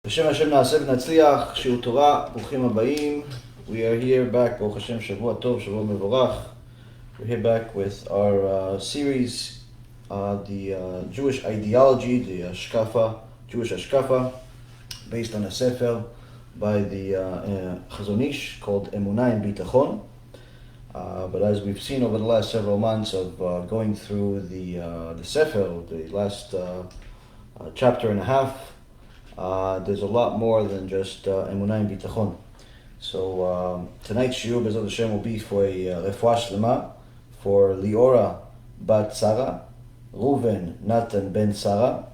בשם השם נעשה ונצליח, שיעור תורה, ברוכים הבאים. We are here back, Baruch Hashem, Shavua Tov, Shavua Mevorach. We're here back with our series, the Jewish ideology, the HaShkafa, Jewish HaShkafa, based on a sefer by the Chazon Ish called Emuna and Bitachon. But as we've seen over the last several months of going through the sefer, the last chapter and a half, there's a lot more than just emuna and bitachon. So tonight's shiur, BeEzrat HaShem, will be for a refuah shlema for Liora bat Sarah, Reuven Natan ben Sarah,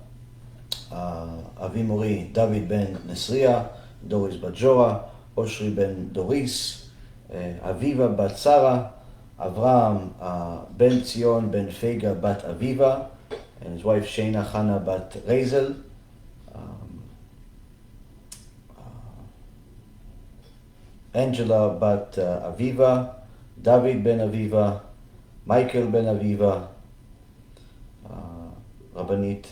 Avi Mori David ben Nesriya, Doris bat Jora, Oshri ben Doris, Aviva bat Sarah, Avraham ben Tzion ben Fega bat Aviva, and his wife Sheina Chana bat Rezel, Angela bat Aviva, David ben Aviva, Michael ben Aviva, Rabbanit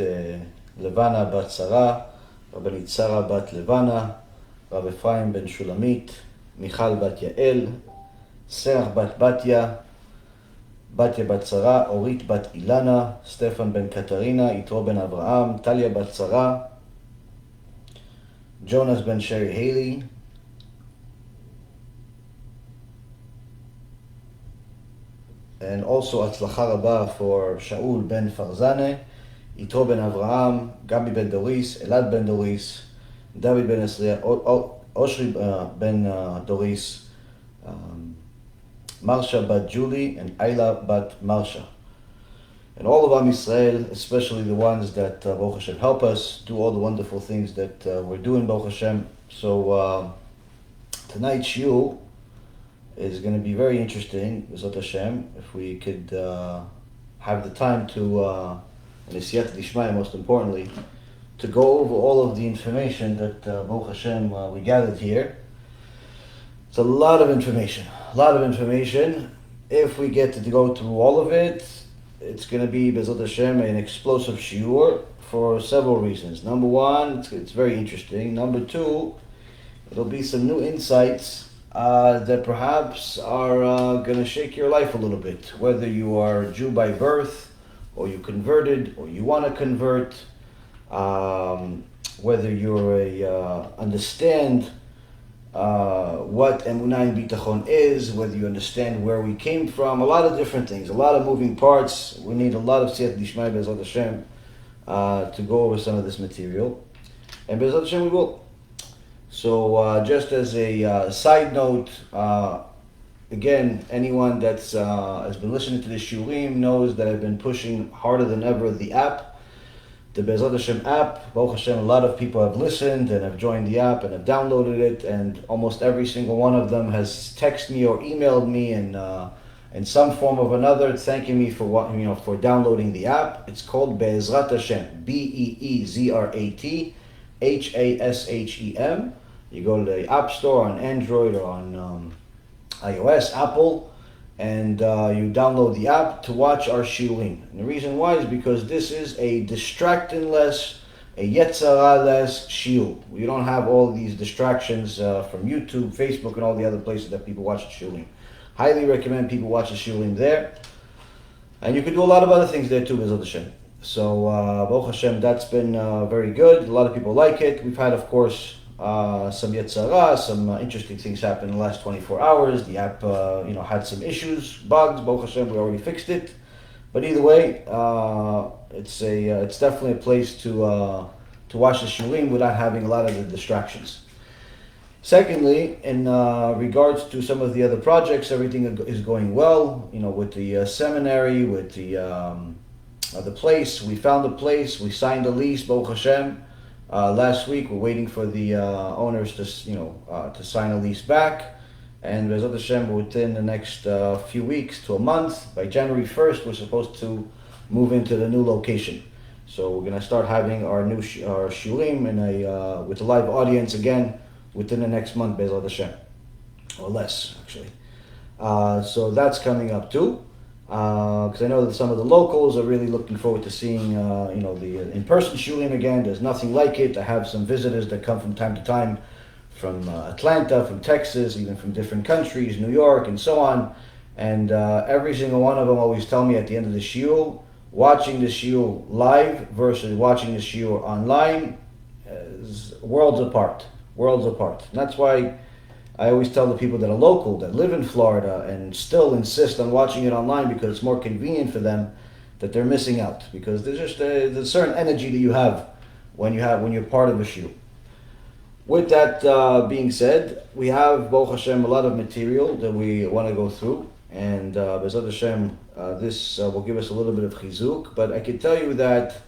Levana bat Sarah, Rabbanit Sarah bat Levana, Rab Ephraim ben Shulamit, Michal bat Yael, Serach bat Batya, Batya bat Sarah, Orit bat Ilana, Stefan ben Katarina, Yitro ben Avraham, Talia bat Sarah, Jonas ben Sherry Haley, and also Atzlacha Rabba for Shaul ben Farzane, Yitro ben Avraham, Gabi ben Doris, Elad ben Doris, David ben Esriya, Oshri ben Doris, Marsha bat Julie, and Ayla bat Marsha. And all of Am Yisrael, especially the ones that Baruch Hashem help us do all the wonderful things that we're doing, Baruch Hashem. So tonight's shiur is going to be very interesting, BeEzrat HaShem, if we could have the time to, and the siyata d'ishmaya most importantly, to go over all of the information that Baruch Hashem we gathered here. It's a lot of information. If we get to go through all of it, it's going to be, BeEzrat HaShem, an explosive shiur for several reasons. Number one, it's very interesting. Number two, it'll be some new insights that perhaps are going to shake your life a little bit. Whether you are a Jew by birth, or you converted, or you want to convert, whether you're understand what emuna and bitachon is, whether you understand where we came from, a lot of different things, a lot of moving parts. We need a lot of siyata d'ishmaya, BeEzrat HaShem, to go over some of this material. And BeEzrat HaShem we will. So just as a side note, again, anyone that's has been listening to the shiurim knows that I've been pushing harder than ever the app, the BeEzrat HaShem app. Baruch Hashem, a lot of people have listened and have joined the app and have downloaded it, and almost every single one of them has texted me or emailed me in some form of another thanking me for for downloading the app. It's called BeEzrat HaShem, BeEzrat HASHEM. You go to the App Store on Android or on iOS, Apple, and you download the app to watch our shiurim. And the reason why is because this is a distracting-less, a yetzara-less shiur. You don't have all these distractions from YouTube, Facebook, and all the other places that people watch the shiurim. Highly recommend people watch the shiurim there. And you can do a lot of other things there too, BeEzrat HaShem. So, Baruch Hashem, that's been very good. A lot of people like it. We've had, of course, some yetzara, some interesting things happen in the last 24 hours. The app, had some issues, bugs. Baruch Hashem, we already fixed it. But either way, it's definitely a place to watch the shiurim without having a lot of the distractions. Secondly, in regards to some of the other projects, everything is going well. With the seminary, with the place. We found a place. We signed a lease, Baruch Hashem. Last week, we're waiting for the owners to sign a lease back, and BeEzrat HaShem, within the next few weeks to a month, by January 1st, we're supposed to move into the new location. So we're going to start having our new our shiurim with a live audience again within the next month, BeEzrat HaShem, or less actually. So that's coming up too. because I know that some of the locals are really looking forward to seeing, the in-person shulim again. There's nothing like it. I have some visitors that come from time to time from Atlanta, from Texas, even from different countries, New York, and so on. And every single one of them always tell me at the end of the shiur, watching the shiur live versus watching the shiur online is worlds apart. Worlds apart. And that's why I always tell the people that are local, that live in Florida, and still insist on watching it online because it's more convenient for them, that they're missing out. Because there's just there's a certain energy that you have when you're part of a shiur. With that being said, we have, Baruch Hashem, a lot of material that we want to go through. And BeEzrat Hashem, this will give us a little bit of chizuk. But I can tell you that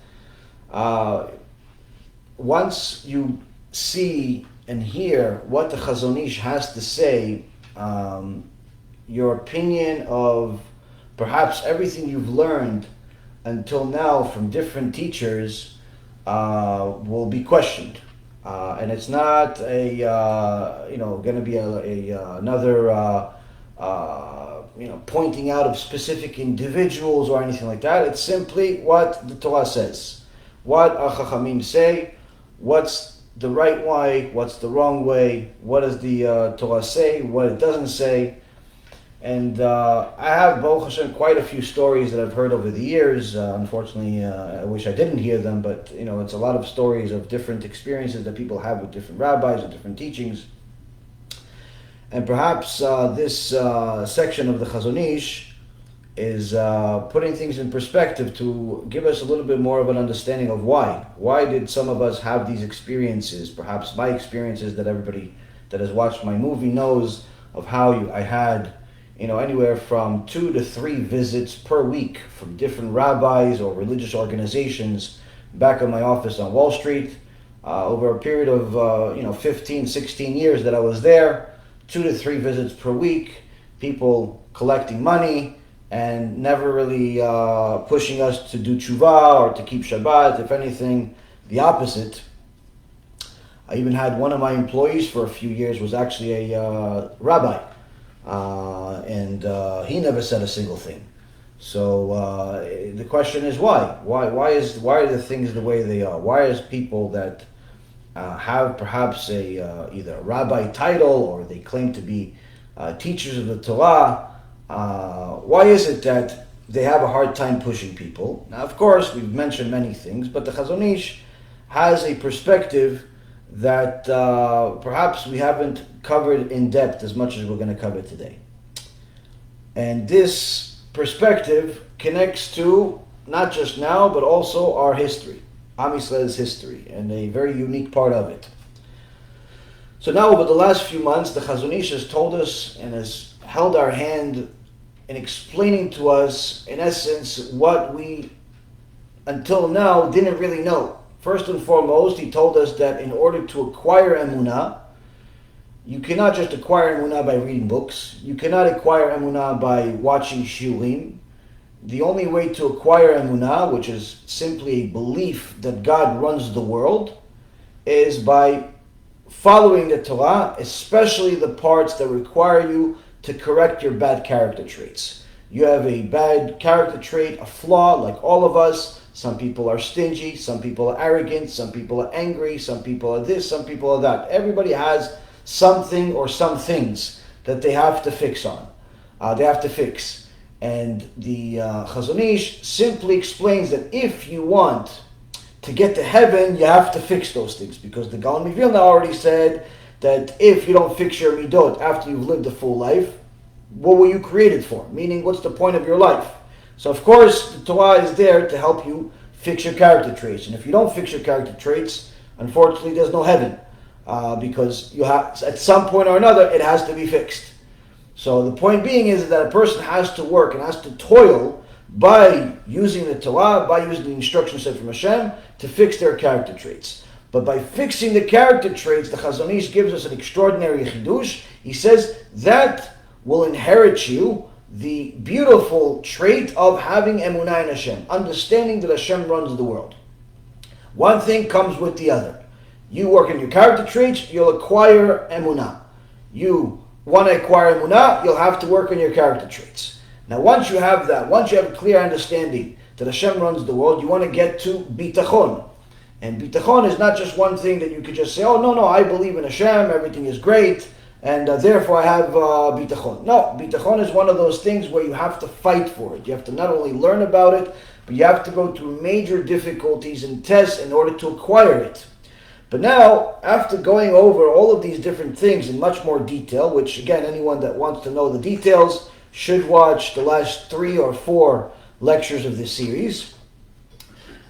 once you see and hear what the Chazon Ish has to say, your opinion of perhaps everything you've learned until now from different teachers will be questioned. And it's not going to be another pointing out of specific individuals or anything like that. It's simply what the Torah says, what our Chachamim say, what's the right way, what's the wrong way, what does the Torah say, what it doesn't say. And I have, Baruch Hashem, quite a few stories that I've heard over the years. Unfortunately, I wish I didn't hear them, but it's a lot of stories of different experiences that people have with different rabbis and different teachings. And perhaps this section of the Chazon Ish is putting things in perspective to give us a little bit more of an understanding of why. Why did some of us have these experiences? Perhaps my experiences that everybody that has watched my movie knows of how I had anywhere from 2 to 3 visits per week from different rabbis or religious organizations back in my office on Wall Street. Over a period of 15, 16 years that I was there, 2 to 3 visits per week, people collecting money and never really pushing us to do tshuva or to keep Shabbat. If anything, the opposite. I even had one of my employees for a few years was actually a rabbi. And he never said a single thing. So the question is why? Why are the things the way they are? Why is people that have perhaps either a rabbi title or they claim to be teachers of the Torah, why is it that they have a hard time pushing people? Now, of course, we've mentioned many things, but the Chazon Ish has a perspective that perhaps we haven't covered in depth as much as we're going to cover today. And this perspective connects to not just now, but also our history, Am Yisrael's history, and a very unique part of it. So now over the last few months, the Chazon Ish has told us and has held our hand in explaining to us, in essence, what we until now didn't really know. First and foremost, he told us that in order to acquire emuna, you cannot just acquire emuna by reading books. You cannot acquire emuna by watching shiurim. The only way to acquire emuna, which is simply a belief that God runs the world, is by following the Torah, especially the parts that require you to correct your bad character traits. You have a bad character trait, a flaw, like all of us. Some people are stingy, some people are arrogant, some people are angry, some people are this, some people are that. Everybody has something or some things that they have to fix on. They have to fix. And the Chazon Ish simply explains that if you want to get to heaven, you have to fix those things. Because the Gaon Mivilna already said that if you don't fix your midot after you've lived a full life, what were you created for? Meaning, what's the point of your life? So of course, the Torah is there to help you fix your character traits. And if you don't fix your character traits, unfortunately, there's no heaven. Because you have, at some point or another, it has to be fixed. So the point being is that a person has to work and has to toil by using the Torah, by using the instructions set from Hashem, to fix their character traits. But by fixing the character traits, the Chazon Ish gives us an extraordinary chidush. He says that will inherit you the beautiful trait of having emuna in Hashem, understanding that Hashem runs the world. One thing comes with the other. You work on your character traits, you'll acquire emuna. You want to acquire emuna, you'll have to work on your character traits. Now once you have that, once you have a clear understanding that Hashem runs the world, you want to get to bitachon. And bitachon is not just one thing that you could just say, oh no, I believe in Hashem, everything is great, and therefore I have bitachon. No, bitachon is one of those things where you have to fight for it. You have to not only learn about it, but you have to go through major difficulties and tests in order to acquire it. But now, after going over all of these different things in much more detail, which again, anyone that wants to know the details should watch the last 3 or 4 lectures of this series,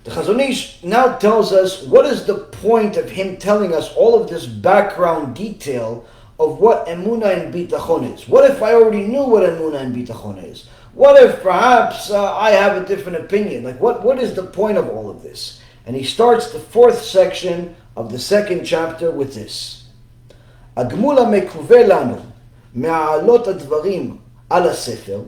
the Chazon Ish now tells us what is the point of him telling us all of this background detail of what emuna and bitachon is. What if I already knew what emuna and bitachon is? What if perhaps I have a different opinion? Like what is the point of all of this? And he starts the 4th section of the 2nd chapter with this. הגמול המקווה לנו מהעלות הדברים על הספר,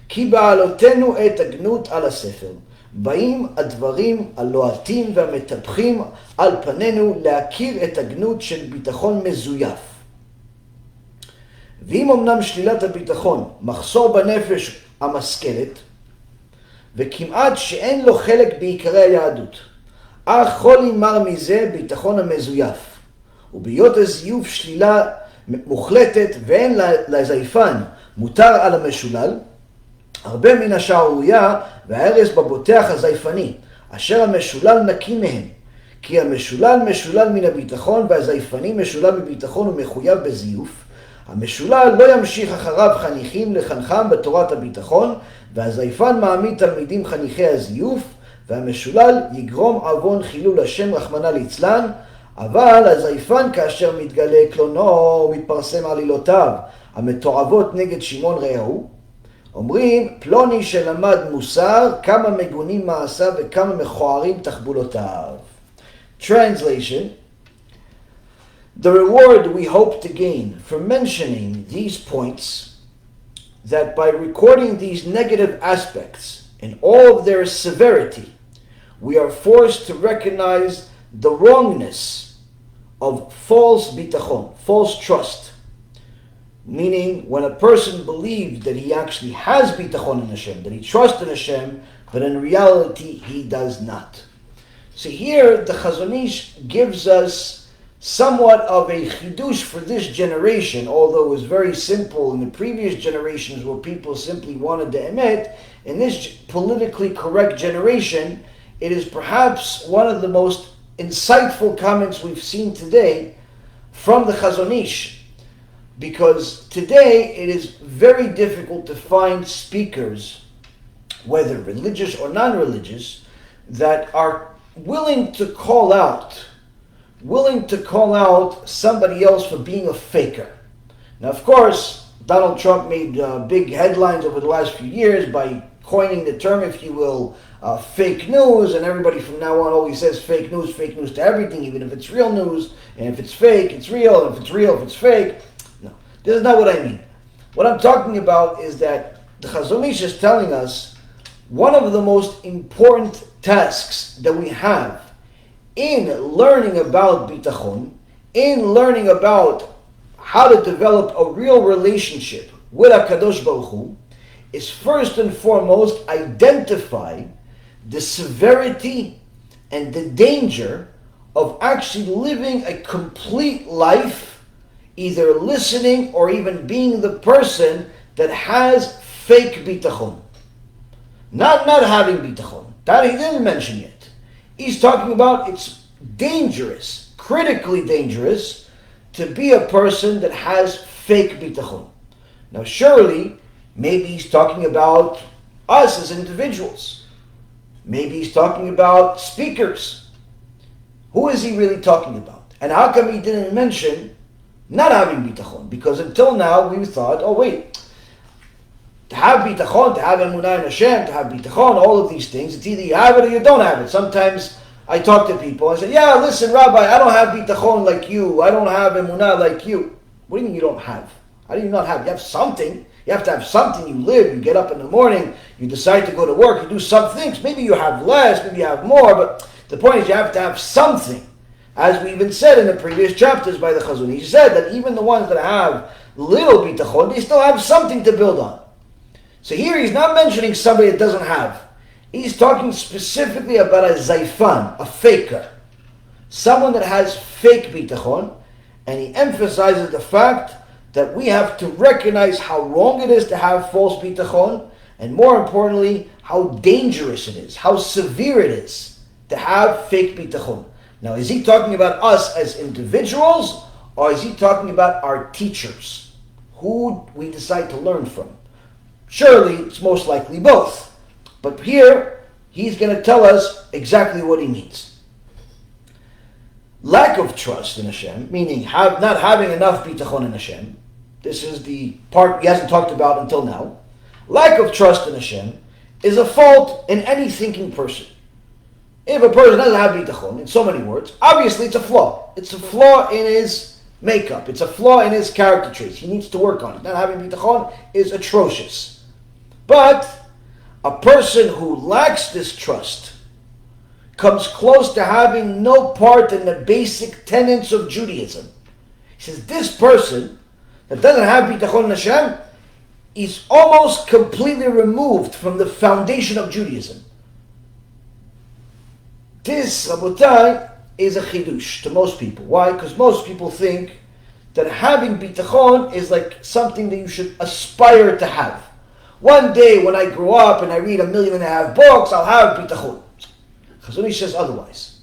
כי בעלותנו את הגנות על הספר, באים הדברים הלוהטים והמטפחים על פנינו להכיר את הגנות של ביטחון מזויף. ואם אמנם שלילת הביטחון מחסור בנפש המשכלת, וכמעט שאין לו חלק בעיקרי היהדות, אך חולי מר מזה ביטחון המזויף, ובהיות הזיוף שלילה מוחלטת ואין לזייפן מותר על המשולל, הרבה מן השערורייה וההרס בבוטח הזייפני, אשר המשולל נקי מהם, כי המשולל משולל מן הביטחון והזייפני משולל מביטחון ומחויב בזיוף. המשולל לא ימשיך אחריו חניכים לחנכם בתורת הביטחון, והזייפן מעמיד תלמידים חניכי הזיוף, והמשולל יגרום עוון חילול השם רחמנא ליצלן, אבל הזייפן כאשר מתגלה קלונו ומתפרסם עלילותיו המתועבות נגד שמעון רעהו, אומרים פלוני שלמד מוסר, כמה מגונים מעשיו וכמה מכוערים תחבולותיו. Translation: the reward we hope to gain for mentioning these points, that by recording these negative aspects in all of their severity, we are forced to recognize the wrongness of false bitachon, false trust. Meaning, when a person believes that he actually has bitachon in Hashem, that he trusts in Hashem, but in reality he does not. So here the Chazon Ish gives us somewhat of a chidush for this generation, although it was very simple in the previous generations where people simply wanted the emet. In this politically correct generation, it is perhaps one of the most insightful comments we've seen today from the Chazon Ish. Because today it is very difficult to find speakers, whether religious or non-religious, that are willing to call out somebody else for being a faker. Now, of course, Donald Trump made big headlines over the last few years by coining the term, if you will, fake news, and everybody from now on always says fake news to everything, even if it's real news, and if it's fake, it's real, and if it's real, if it's fake. No, this is not what I mean. What I'm talking about is that the Chazon Ish is telling us one of the most important tasks that we have in learning about bitachon, in learning about how to develop a real relationship with HaKadosh Baruch Hu, is first and foremost identify the severity and the danger of actually living a complete life, either listening or even being the person that has fake bitachon. Not having bitachon. That he didn't mention yet. He's talking about it's dangerous, critically dangerous, to be a person that has fake bitachon. Now surely, maybe he's talking about us as individuals. Maybe he's talking about speakers. Who is he really talking about? And how come he didn't mention not having bitachon? Because until now we thought, oh wait, to have bitachon, to have emuna in Hashem, to have bitachon, all of these things, it's either you have it or you don't have it. Sometimes I talk to people and I say, yeah, listen, Rabbi, I don't have bitachon like you. I don't have emuna like you. What do you mean you don't have? How do you not have? You have something. You have to have something. You live, you get up in the morning, you decide to go to work, you do some things. Maybe you have less, maybe you have more, but the point is you have to have something. As we even said in the previous chapters by the Chazon Ish, he said that even the ones that have little bitachon, they still have something to build on. So here he's not mentioning somebody that doesn't have. He's talking specifically about a zaifan, a faker. Someone that has fake bitachon, and he emphasizes the fact that we have to recognize how wrong it is to have false bitachon, and more importantly, how dangerous it is, how severe it is to have fake bitachon. Now, is he talking about us as individuals, or is he talking about our teachers, who we decide to learn from? Surely, it's most likely both. But here, he's going to tell us exactly what he means. Lack of trust in Hashem, meaning not having enough bitachon in Hashem. This is the part he hasn't talked about until now. Lack of trust in Hashem is a fault in any thinking person. If a person doesn't have bitachon, in so many words, obviously it's a flaw. It's a flaw in his makeup. It's a flaw in his character traits. He needs to work on it. Not having bitachon is atrocious. But a person who lacks this trust comes close to having no part in the basic tenets of Judaism. He says this person that doesn't have bitachon in Hashem is almost completely removed from the foundation of Judaism. This, Rabotai, is a chidush to most people. Why? Because most people think that having bitachon is like something that you should aspire to have. One day when I grow up and I read 1.5 million books, I'll have bitachon. Chazon says otherwise.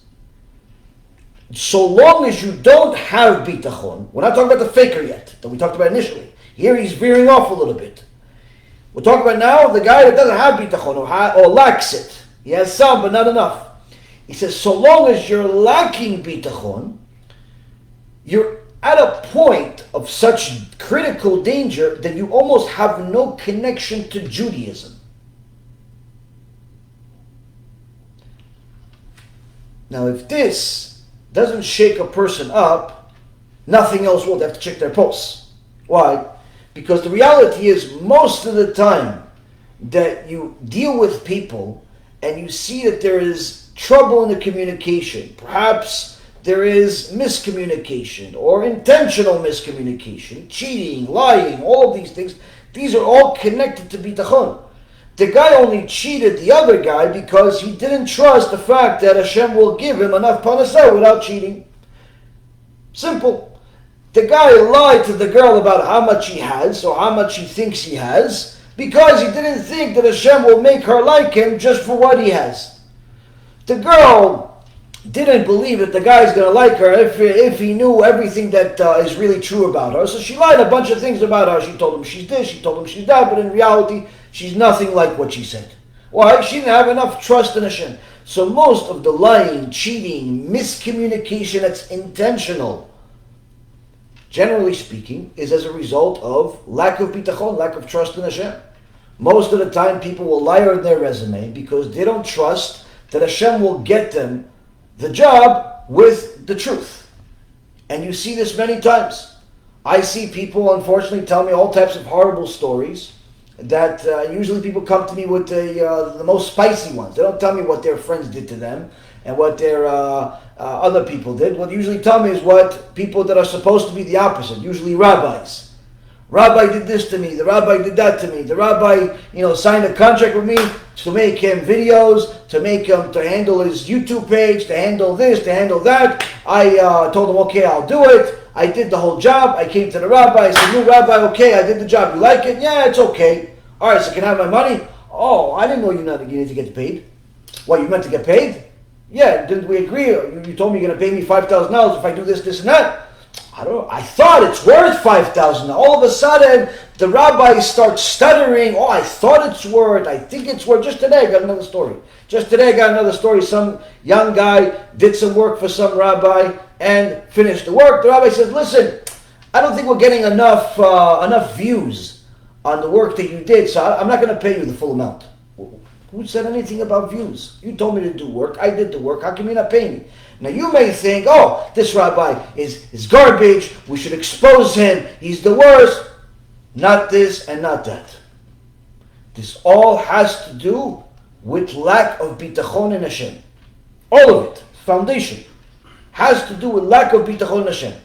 So long as you don't have bitachon, we're not talking about the faker yet, that we talked about initially. Here he's veering off a little bit. We're talking about now the guy that doesn't have bitachon or lacks it. He has some, but not enough. He says, so long as you're lacking bitachon, you're at a point of such critical danger that you almost have no connection to Judaism. Now, if this doesn't shake a person up, nothing else will. They have to check their pulse. Why? Because the reality is, most of the time that you deal with people and you see that there is trouble in the communication, perhaps there is miscommunication or intentional miscommunication, cheating, lying, all of these things, these are all connected to bitachon. The guy only cheated the other guy because he didn't trust the fact that Hashem will give him enough parnasah without cheating. Simple. The guy lied to the girl about how much he has or how much he thinks he has because he didn't think that Hashem will make her like him just for what he has. The girl didn't believe that the guy's going to like her if he knew everything that is really true about her. So she lied a bunch of things about her. She told him she's this, she told him she's that, but in reality, she's nothing like what she said. Why? She didn't have enough trust in Hashem. So most of the lying, cheating, miscommunication that's intentional, generally speaking, is as a result of lack of bitachon, lack of trust in Hashem. Most of the time, people will lie on their resume because they don't trust that Hashem will get them the job with the truth. And you see this many times. I see people, unfortunately, tell me all types of horrible stories that usually people come to me with the most spicy ones. They don't tell me what their friends did to them and what their other people did. What they usually tell me is what people that are supposed to be the opposite, usually rabbis. Rabbi did this to me, the rabbi did that to me, the rabbi, signed a contract with me to make him videos, to handle his YouTube page, to handle this, to handle that. I told him, okay, I'll do it. I did the whole job. I came to the rabbi. I said, rabbi, okay, I did the job. You like it? Yeah, it's okay. All right, so can I have my money? Oh, I didn't know you need to get paid. What, you meant to get paid? Yeah, didn't we agree? You told me you're going to pay me $5,000 if I do this, this, and that. I thought it's worth $5,000. All of a sudden, the rabbi starts stuttering. Oh, I thought it's worth. I think it's worth. Just today, I got another story. Some young guy did some work for some rabbi and finished the work. The rabbi says, listen, I don't think we're getting enough views on the work that you did, so I'm not going to pay you the full amount. Who said anything about views? You told me to do work. I did the work. How come you're not paying me? Now you may think, oh, this rabbi is garbage. We should expose him. He's the worst. Not this and not that. This all has to do with lack of bitachon in Hashem. All of it, foundation, has to do with lack of bitachon in Hashem.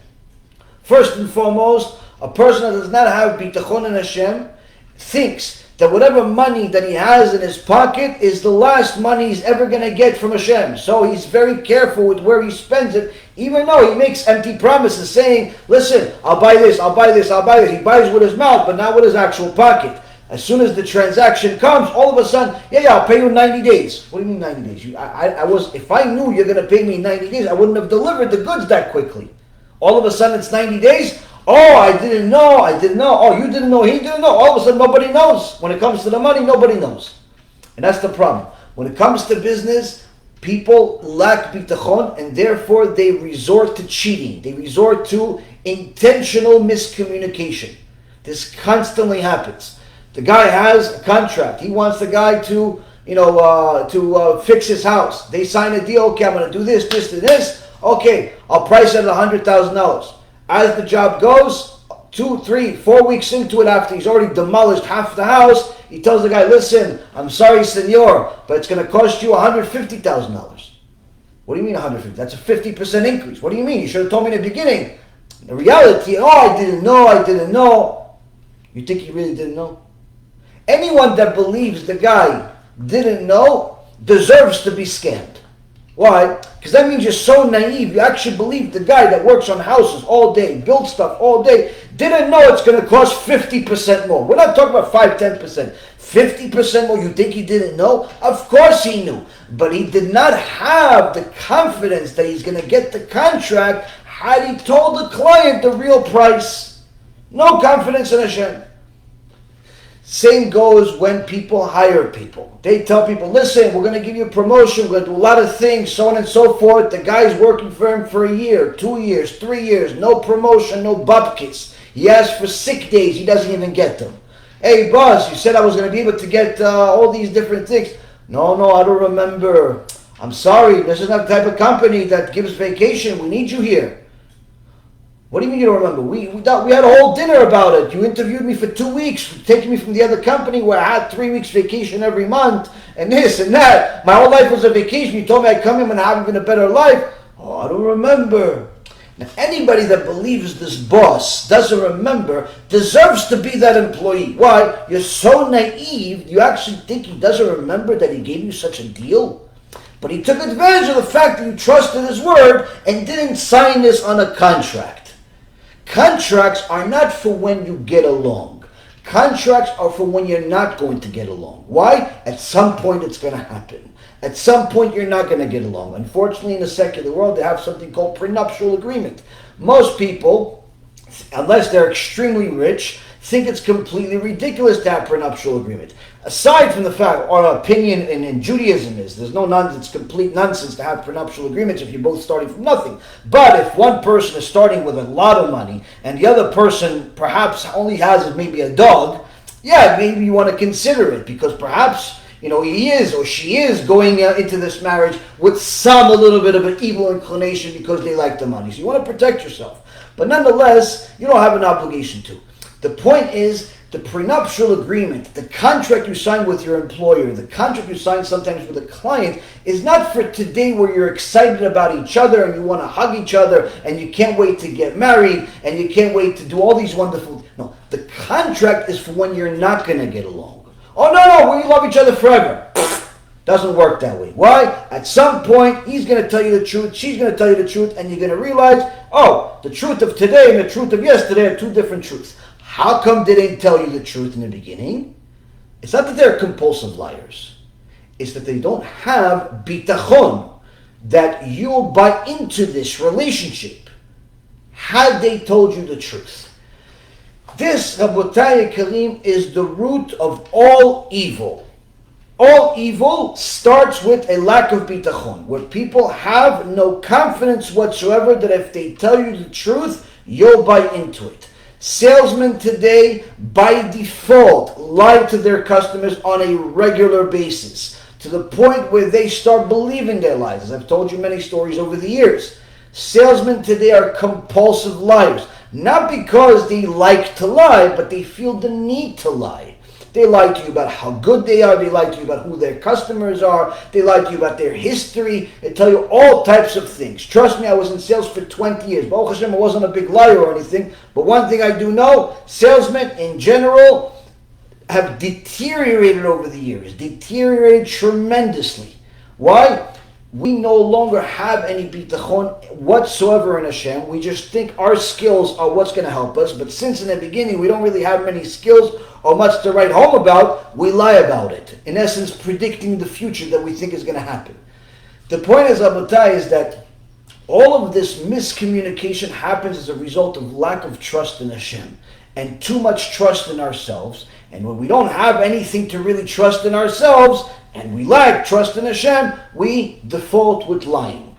First and foremost, a person that does not have bitachon in Hashem thinks that whatever money that he has in his pocket is the last money he's ever going to get from Hashem. So he's very careful with where he spends it, even though he makes empty promises saying, listen, I'll buy this, I'll buy this, I'll buy this. He buys with his mouth, but not with his actual pocket. As soon as the transaction comes, all of a sudden, yeah, I'll pay you in 90 days. What do you mean 90 days? If I knew you're going to pay me in 90 days, I wouldn't have delivered the goods that quickly. All of a sudden it's 90 days. Oh, I didn't know. Oh, you didn't know, he didn't know. All of a sudden nobody knows. When it comes to the money, nobody knows. And that's the problem. When it comes to business, people lack bitachon, and therefore they resort to cheating. They resort to intentional miscommunication. This constantly happens. The guy has a contract. He wants the guy to, fix his house. They sign a deal. Okay, I'm going to do this, this, and this. Okay, I'll price it at $100,000. As the job goes, 2, 3, 4 weeks into it, after he's already demolished half the house, he tells the guy, listen, I'm sorry, senor, but it's going to cost you $150,000. What do you mean $150,000? That's a 50% increase. What do you mean? You should have told me in the beginning. The reality, I didn't know. You think he really didn't know? Anyone that believes the guy didn't know deserves to be scammed. Why? Because that means you're so naive. You actually believe the guy that works on houses all day, builds stuff all day, didn't know it's going to cost 50% more. We're not talking about 5-10%. 50% more. You think he didn't know? Of course he knew. But he did not have the confidence that he's going to get the contract had he told the client the real price. No confidence in Hashem. Same goes when people hire people. They tell people, listen, we're going to give you a promotion, we're going to do a lot of things, so on and so forth. The guy's working for him for a year, 2 years, 3 years, no promotion, no bupkis. He asks for sick days, he doesn't even get them. Hey boss, you said I was going to be able to get all these different things. No, I don't remember. I'm sorry, this is not the type of company that gives vacation. We need you here. What do you mean you don't remember? We had a whole dinner about it. You interviewed me for 2 weeks, taking me from the other company where I had 3 weeks vacation every month, and this and that. My whole life was a vacation. You told me I'd come in and have even a better life. Oh, I don't remember. Now, anybody that believes this boss doesn't remember deserves to be that employee. Why? You're so naive, you actually think he doesn't remember that he gave you such a deal? But he took advantage of the fact that you trusted his word and didn't sign this on a contract. Contracts are not for when you get along. Contracts are for when you're not going to get along. Why? At some point it's going to happen. At some point you're not going to get along. Unfortunately, in the secular world, they have something called prenuptial agreement. Most people, unless they're extremely rich, think it's completely ridiculous to have prenuptial agreement. Aside from the fact, our opinion in Judaism is, there's no nonsense, complete nonsense to have prenuptial agreements if you're both starting from nothing. But if one person is starting with a lot of money and the other person perhaps only has maybe a dog, yeah, maybe you want to consider it because perhaps, he is or she is going into this marriage with a little bit of an evil inclination because they like the money. So you want to protect yourself. But nonetheless, you don't have an obligation to. The point is, the prenuptial agreement, the contract you sign with your employer, the contract you sign sometimes with a client, is not for today where you're excited about each other and you want to hug each other and you can't wait to get married and you can't wait to do all these wonderful... No, the contract is for when you're not going to get along. Oh, no, we love each other forever. Doesn't work that way. Why? At some point, he's going to tell you the truth, she's going to tell you the truth, and you're going to realize, the truth of today and the truth of yesterday are two different truths. How come they didn't tell you the truth in the beginning? It's not that they're compulsive liars. It's that they don't have bitachon, that you'll buy into this relationship had they told you the truth. This, Rabotai Karim, is the root of all evil. All evil starts with a lack of bitachon, where people have no confidence whatsoever that if they tell you the truth, you'll buy into it. Salesmen today, by default, lie to their customers on a regular basis, to the point where they start believing their lies. As I've told you many stories over the years. Salesmen today are compulsive liars, not because they like to lie, but they feel the need to lie. They lie to you about how good they are. They lie to you about who their customers are. They lie to you about their history. They tell you all types of things. Trust me, I was in sales for 20 years. Baruch Hashem, I wasn't a big liar or anything. But one thing I do know, salesmen in general have deteriorated over the years, deteriorated tremendously. Why? We no longer have any bitachon whatsoever in Hashem. We just think our skills are what's going to help us. But since in the beginning we don't really have many skills or much to write home about, we lie about it. In essence, predicting the future that we think is going to happen. The point is, Abatai, is that all of this miscommunication happens as a result of lack of trust in Hashem and too much trust in ourselves. And when we don't have anything to really trust in ourselves, and we lack trust in Hashem, we default with lying.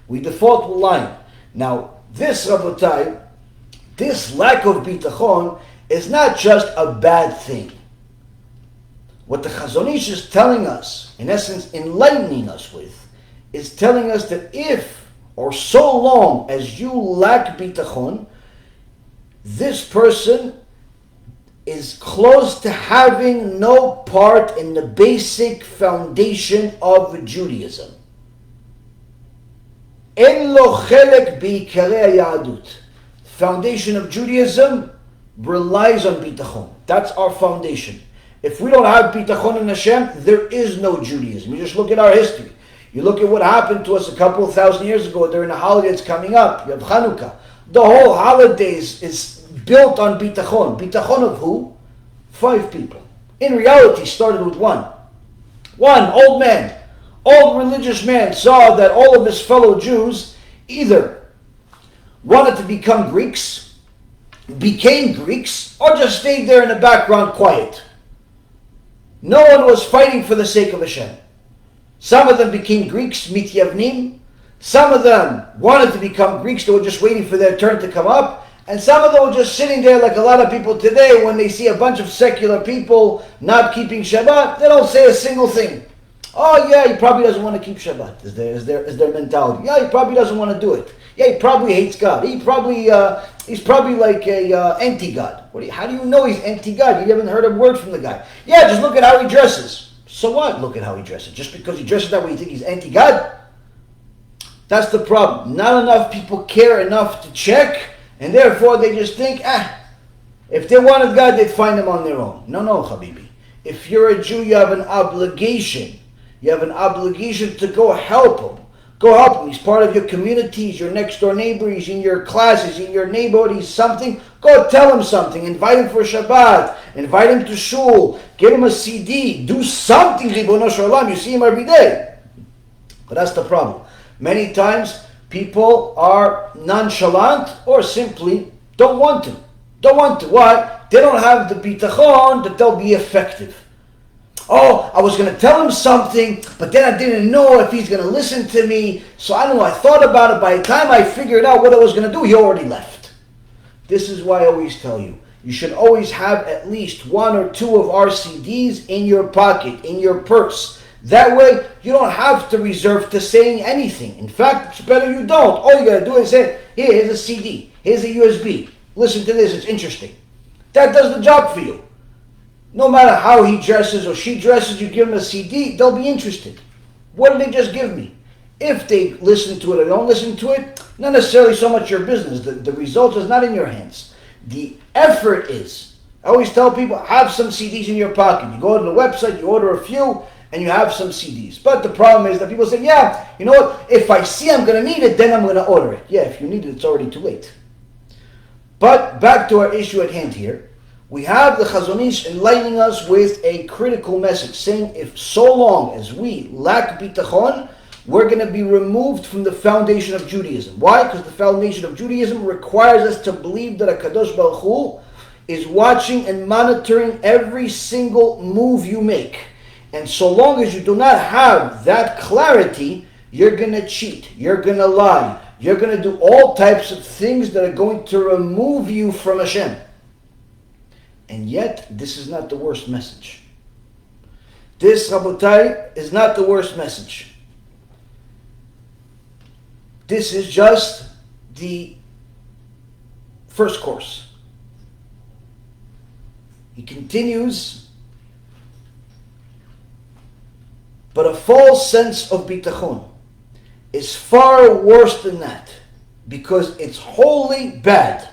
We default with lying. Now, this, Rabotai, this lack of bitachon is not just a bad thing. What the Chazon Ish is telling us, in essence, enlightening us with, is telling us that if, or so long as you lack bitachon, this person is close to having no part in the basic foundation of Judaism. En lo chelek b'ikarei hayadut. Foundation of Judaism relies on bitachon. That's our foundation. If we don't have bitachon in Hashem, there is no Judaism. You just look at our history. You look at what happened to us a couple of thousand years ago during the holiday that's coming up. You have Chanukah. The whole holidays is built on bitachon. Bitachon of who? 5 people. In reality, started with one. One old man, old religious man, saw that all of his fellow Jews either wanted to become Greeks, became Greeks, or just stayed there in the background quiet. No one was fighting for the sake of Hashem. Some of them became Greeks, mityavnim. Some of them wanted to become Greeks, they were just waiting for their turn to come up. And some of them were just sitting there like a lot of people today when they see a bunch of secular people not keeping Shabbat, they don't say a single thing. Oh yeah, he probably doesn't want to keep Shabbat, is their mentality. Yeah, he probably doesn't want to do it. Yeah, he probably hates God. He's probably like a anti-God. How do you know he's anti-God? You haven't heard a word from the guy. Yeah, just look at how he dresses. So what? Look at how he dresses. Just because he dresses that way, you think he's anti-God? That's the problem. Not enough people care enough to check. And therefore they just think, if they wanted God, they'd find him on their own. No, Habibi. If you're a Jew, you have an obligation. You have an obligation to go help him. Go help him. He's part of your community. He's your next door neighbor. He's in your class. He's in your neighborhood. He's something. Go tell him something. Invite him for Shabbat. Invite him to shul. Give him a CD. Do something, Ribono Shel Olam. You see him every day. But that's the problem. Many times, people are nonchalant or simply don't want to. Don't want to. Why? They don't have the bitachon that they'll be effective. Oh, I was going to tell him something, but then I didn't know if he's going to listen to me. So I don't know. I thought about it. By the time I figured out what I was going to do, he already left. This is why I always tell you, you should always have at least 1 or 2 of our CDs in your pocket, in your purse. That way, you don't have to reserve to saying anything. In fact, it's better you don't. All you got to do is say, here's a CD, here's a USB. Listen to this, it's interesting. That does the job for you. No matter how he dresses or she dresses, you give them a CD, they'll be interested. What did they just give me? If they listen to it or don't listen to it, not necessarily so much your business. The result is not in your hands. The effort is. I always tell people, have some CDs in your pocket. You go to the website, you order a few, and you have some CDs. But the problem is that people say, yeah, you know what, if I see I'm going to need it, then I'm going to order it. Yeah, if you need it, it's already too late. But back to our issue at hand here. We have the Chazon Ish enlightening us with a critical message, saying if so long as we lack bitachon, we're going to be removed from the foundation of Judaism. Why? Because the foundation of Judaism requires us to believe that HaKadosh Baruch Hu is watching and monitoring every single move you make. And so long as you do not have that clarity, you're going to cheat, you're going to lie, you're going to do all types of things that are going to remove you from Hashem. And yet, this is not the worst message. This, Rabotai, is not the worst message. This is just the first course. He continues, but a false sense of bitachon is far worse than that, because it's wholly bad.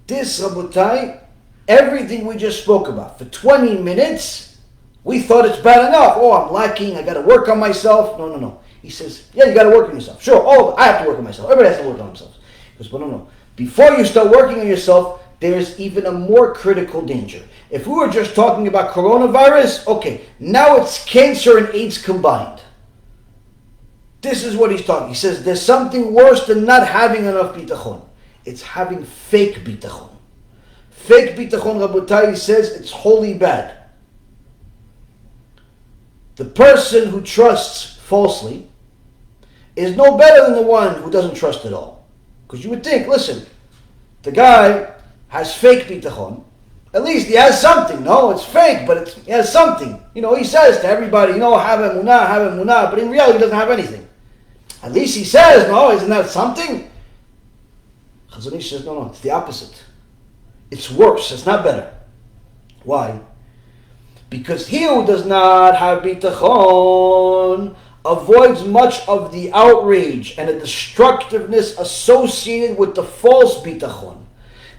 This, Rabotai, everything we just spoke about, for 20 minutes, we thought it's bad enough. Oh, I'm lacking, I got to work on myself. No. He says, yeah, you got to work on yourself. Sure, I have to work on myself. Everybody has to work on themselves. He goes, but no. Before you start working on yourself, there's even a more critical danger. If we were just talking about coronavirus, okay, now it's cancer and AIDS combined. This is what he's talking. He says there's something worse than not having enough bitachon. It's having fake bitachon. Fake bitachon, Rabotai, he says it's wholly bad. The person who trusts falsely is no better than the one who doesn't trust at all. Because you would think, listen, the guy has fake bitachon. At least he has something. No, it's fake, but he has something. He says to everybody, have emuna, but in reality he doesn't have anything. At least he says, no, isn't that something? Chazon Ish says, no, it's the opposite. It's worse, it's not better. Why? Because he who does not have bitachon avoids much of the outrage and the destructiveness associated with the false bitachon.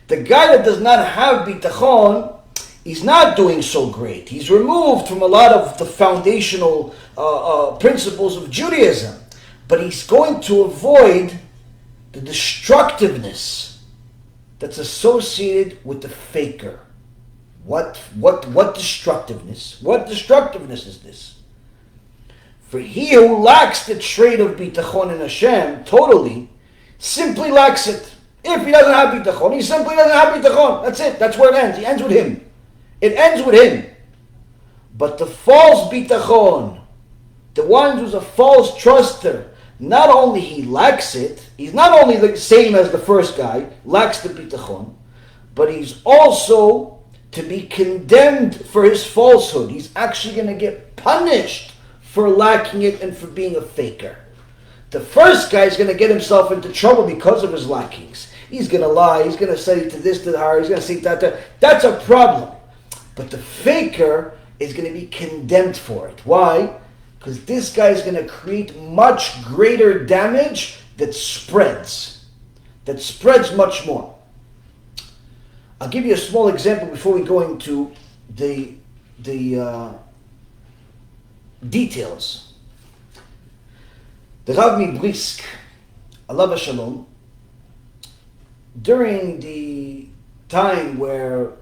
The guy that does not have bitachon, he's not doing so great. He's removed from a lot of the foundational principles of Judaism. But he's going to avoid the destructiveness that's associated with the faker. What destructiveness? What destructiveness is this? For he who lacks the trait of bitachon in Hashem totally, simply lacks it. If he doesn't have bitachon, he simply doesn't have bitachon. That's it. That's where it ends. It ends with him. It ends with him. But the false bitachon, the one who's a false truster, not only he lacks it, he's not only the same as the first guy, lacks the bitachon, but he's also to be condemned for his falsehood. He's actually going to get punished for lacking it and for being a faker. The first guy is going to get himself into trouble because of his lackings. He's going to lie, he's going to say to this, to her, he's going to say that, to that's a problem. But the faker is going to be condemned for it. Why? Because this guy is going to create much greater damage that spreads much more. I'll give you a small example before we go into the details. The Rav Mibrisk, alav hashalom, during the time where,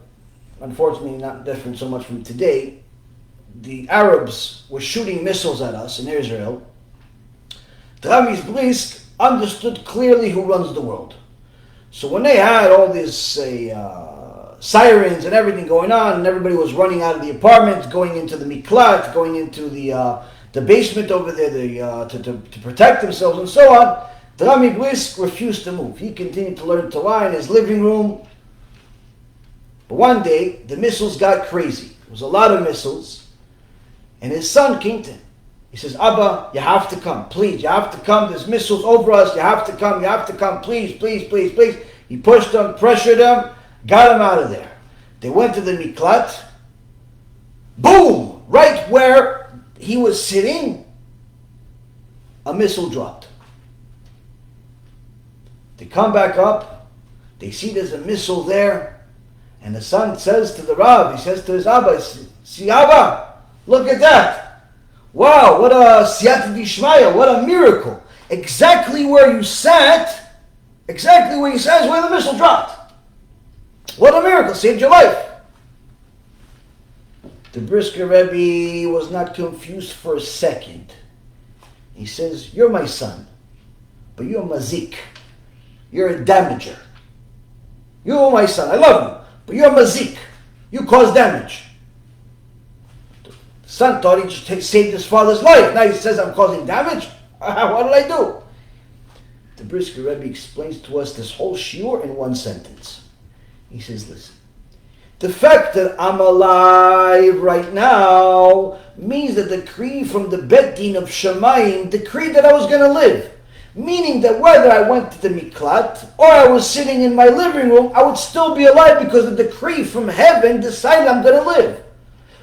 unfortunately not different so much from today, the Arabs were shooting missiles at us in Israel, the Rav Mibrisk understood clearly who runs the world. So when they had all this sirens and everything going on, and everybody was running out of the apartments, going into the miklat, going into the basement over there to protect themselves and so on, the Rav Mibrisk refused to move. He continued to learn Torah in his living room. But one day, the missiles got crazy. There was a lot of missiles. And his son came to him. He says, Abba, you have to come. Please, you have to come. There's missiles over us. You have to come. You have to come. Please, please, please, please. He pushed them, pressured them, got him out of there. They went to the miklat. Boom! Right where he was sitting, a missile dropped. They come back up. They see there's a missile there. And the son says to the Rav, he says to his Abba, see Abba, look at that. Wow, what a siyata d'ishmaya, what a miracle. Exactly where you sat is where the missile dropped. What a miracle, saved your life. The Brisker Rebbe was not confused for a second. He says, you're my son, but you're a mazik. You're a damager. You're my son, I love you, but you're a mazik. You cause damage. The son thought he just saved his father's life. Now he says, I'm causing damage? What did I do? The Brisker Rebbe explains to us this whole shiur in one sentence. He says, listen, the fact that I'm alive right now means the decree from the Bet Din of Shamayim decreed that I was going to live. Meaning that whether I went to the miklat or I was sitting in my living room, I would still be alive because the decree from heaven decided I'm going to live.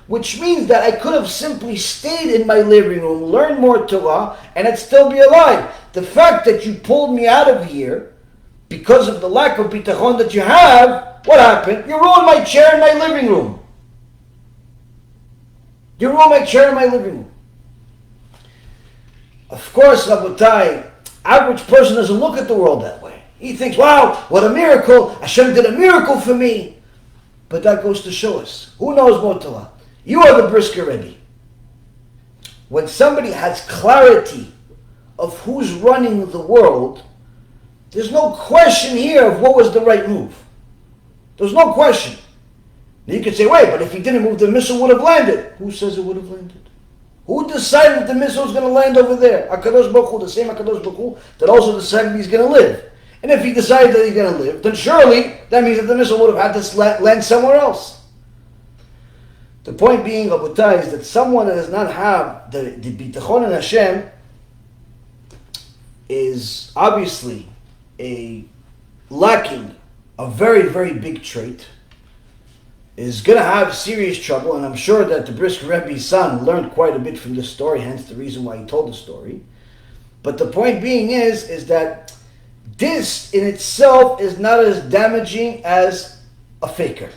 Which means that I could have simply stayed in my living room, learned more Torah, and I'd still be alive. The fact that you pulled me out of here because of the lack of bitachon that you have What happened? You ruined my chair in my living room. You ruined my chair in my living room. Of course, Rabotai, average person doesn't look at the world that way. He thinks, wow, what a miracle. HaShem did a miracle for me. But that goes to show us, who knows more Torah? You are the brisker Rebbe. When somebody has clarity of who's running the world, there's no question here of what was the right move. There's no question. Now you could say, wait, but if he didn't move, the missile would have landed. Who says it would have landed? Who decided that the missile was going to land over there? HaKadosh Baruch Hu, the same HaKadosh Baruch Hu that also decided he's going to live. And if he decided that he's going to live, then surely that means that the missile would have had to land somewhere else. The point being, Rabotai, is that someone that does not have the bitachon in Hashem is obviously lacking a very, very big trait, is going to have serious trouble, and I'm sure that the brisker Rebbe's son learned quite a bit from this story, hence the reason why he told the story. But the point being is that this in itself is not as damaging as a faker.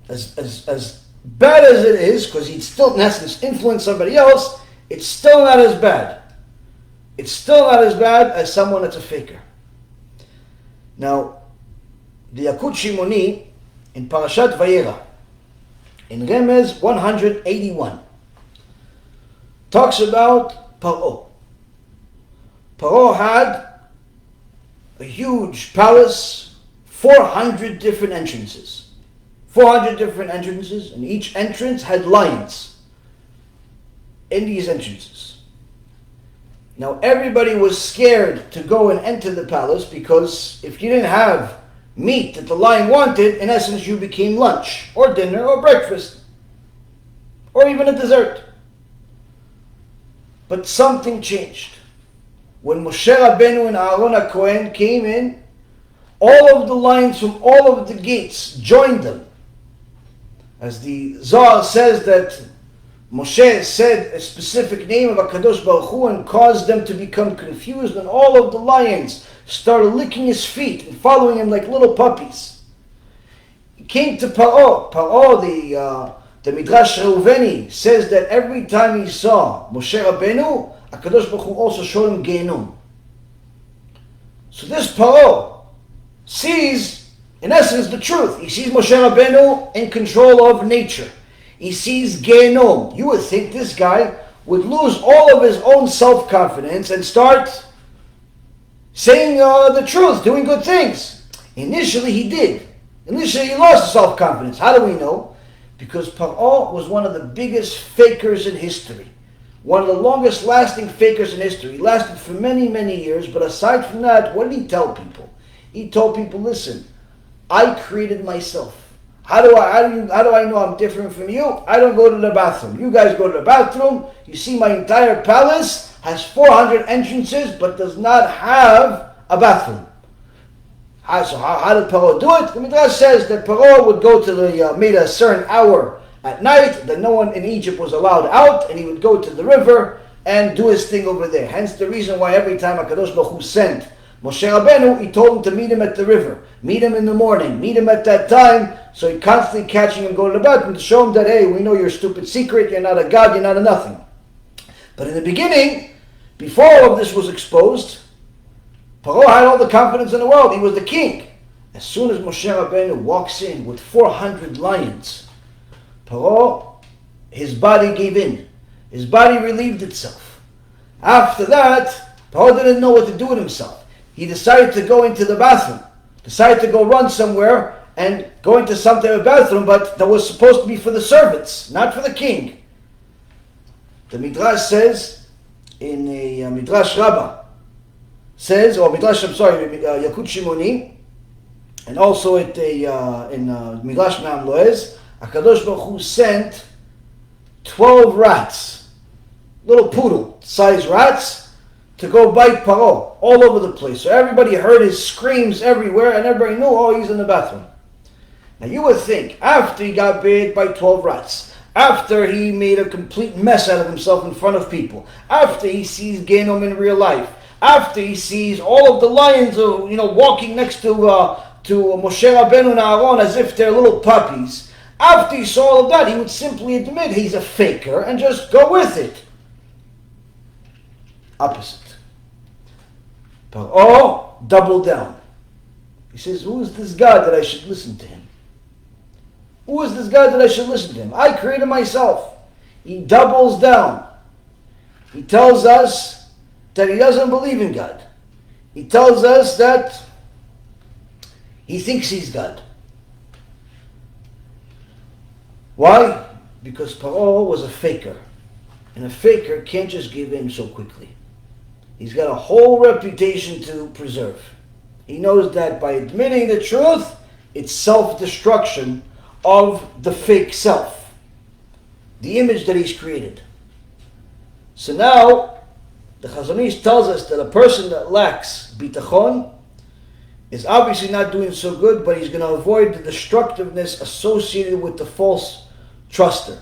As bad as it is, because he'd still in essence influence somebody else, it's still not as bad. It's still not as bad as someone that's a faker. Now, the Yakut Shimoni in Parashat Vayera, in Remez 181, talks about Paro. Paro had a huge palace, 400 different entrances. 400 different entrances, and each entrance had lions in these entrances. Now everybody was scared to go and enter the palace, because if you didn't have meat that the lion wanted, in essence you became lunch, or dinner, or breakfast, or even a dessert. But something changed. When Moshe Rabbeinu and Aaron HaKohen came in, all of the lions from all of the gates joined them. As the Zohar says that Moshe said a specific name of HaKadosh Baruch Hu and caused them to become confused, and all of the lions started licking his feet and following him like little puppies. He came to Paro. Paro, the Midrash Reuveni, says that every time he saw Moshe Rabbeinu, HaKadosh Baruch Hu also showed him Gehinnom. So this Paro sees, in essence, the truth. He sees Moshe Rabbeinu in control of nature. He sees Gehinnom. You would think this guy would lose all of his own self-confidence and start saying the truth, doing good things. Initially he did. Initially he lost self-confidence. How do we know? Because Paro was one of the biggest fakers in history. One of the longest lasting fakers in history. He lasted for many, many years, but aside from that, what did he tell people? He told people, listen, I created myself. How do I know I'm different from you? I don't go to the bathroom. You guys go to the bathroom. You see my entire palace has 400 entrances, but does not have a bathroom. How did Paro do it? The Midrash says that Paro would go to made a certain hour at night, that no one in Egypt was allowed out, and he would go to the river and do his thing over there. Hence the reason why every time HaKadosh Baruch Hu sent Moshe Rabbeinu, he told him to meet him at the river. Meet him in the morning. Meet him at that time. So he constantly catching him going to the bathroom to show him that, hey, we know your stupid secret. You're not a god. You're not a nothing. But in the beginning, before all of this was exposed, Paro had all the confidence in the world. He was the king. As soon as Moshe Rabbeinu walks in with 400 lions, Paro, his body gave in. His body relieved itself. After that, Paro didn't know what to do with himself. He decided to go into the bathroom, decided to go run somewhere and go into some type of bathroom, but that was supposed to be for the servants, not for the king. The Midrash says, in a Midrash Rabbah, says, or Midrash, Yakut Shimoni, and also in Midrash Me'am Loez, HaKadosh Baruch Hu sent 12 rats, little poodle-sized rats, to go bite Paro all over the place. So everybody heard his screams everywhere, and everybody knew, oh, he's in the bathroom. Now you would think, after he got bit by 12 rats, after he made a complete mess out of himself in front of people, after he sees Gehinnom in real life, after he sees all of the lions walking next to to Moshe Rabbeinu and Aaron as if they're little puppies. After he saw all of that, he would simply admit he's a faker and just go with it. Opposite. Paro doubled down. He says, who is this God that I should listen to him? Who is this God that I should listen to him? I created myself. He doubles down. He tells us that he doesn't believe in God. He tells us that he thinks he's God. Why? Because Paro was a faker. And a faker can't just give in so quickly. He's got a whole reputation to preserve. He knows that by admitting the truth, it's self-destruction of the fake self, the image that he's created. So now, the Chazon Ish tells us that a person that lacks bitachon is obviously not doing so good, but he's going to avoid the destructiveness associated with the false truster.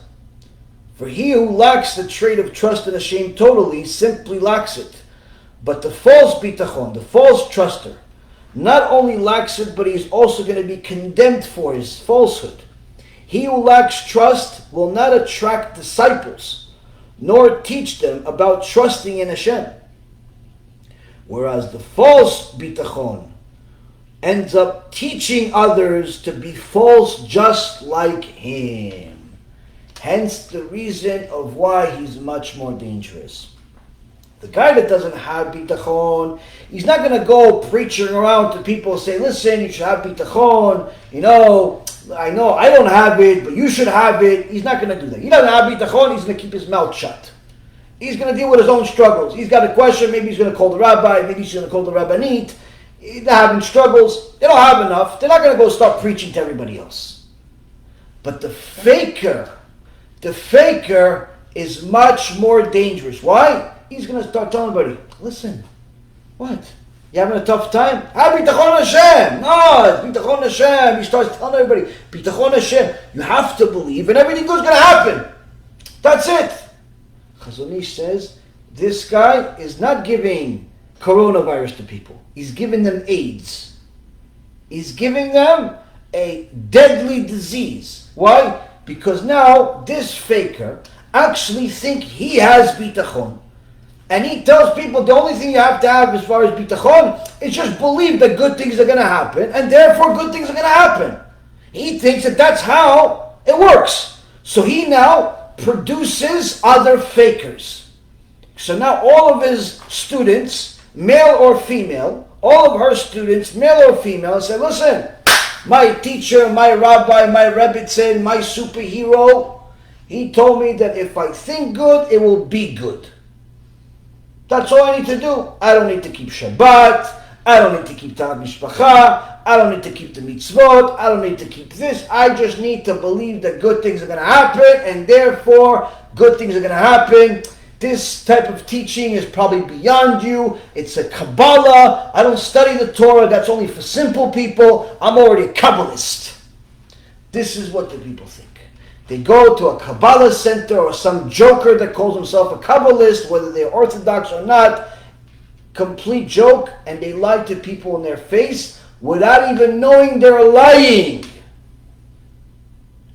For he who lacks the trait of trust in Hashem totally simply lacks it. But the false bitachon, the false truster, not only lacks it, but he's also going to be condemned for his falsehood. He who lacks trust will not attract disciples, nor teach them about trusting in Hashem. Whereas the false bitachon ends up teaching others to be false just like him. Hence the reason of why he's much more dangerous. The guy that doesn't have bitachon, he's not going to go preaching around to people and say, listen, you should have bitachon. I know I don't have it, but you should have it. He's not going to do that. He doesn't have bitachon, he's going to keep his mouth shut. He's going to deal with his own struggles. He's got a question, maybe he's going to call the rabbi, maybe he's going to call the rabbinite. They're having struggles. They don't have enough. They're not going to go start preaching to everybody else. But the faker is much more dangerous. Why? He's going to start telling everybody, listen, what? You having a tough time? Have bitachon Hashem. No, it's bitachon Hashem. He starts telling everybody, bitachon Hashem. You have to believe and everything good's going to happen. That's it. Chazon Ish says, this guy is not giving coronavirus to people. He's giving them AIDS. He's giving them a deadly disease. Why? Because now this faker actually thinks he has bitachon. And he tells people the only thing you have to have as far as bitachon is just believe that good things are going to happen, and therefore good things are going to happen. He thinks that that's how it works. So he now produces other fakers. So now all of his students, male or female, all of her students, male or female, say, listen, my teacher, my rabbi, my rebbitzin, my superhero, he told me that if I think good, it will be good. That's all I need to do. I don't need to keep Shabbat. I don't need to keep Ta'at Mishpacha. I don't need to keep the mitzvot. I don't need to keep this. I just need to believe that good things are going to happen, and therefore good things are going to happen. This type of teaching is probably beyond you. It's a Kabbalah. I don't study the Torah. That's only for simple people. I'm already a Kabbalist. This is what the people think. They go to a Kabbalah center or some joker that calls himself a Kabbalist, whether they're Orthodox or not. Complete joke, and they lie to people in their face without even knowing they're lying.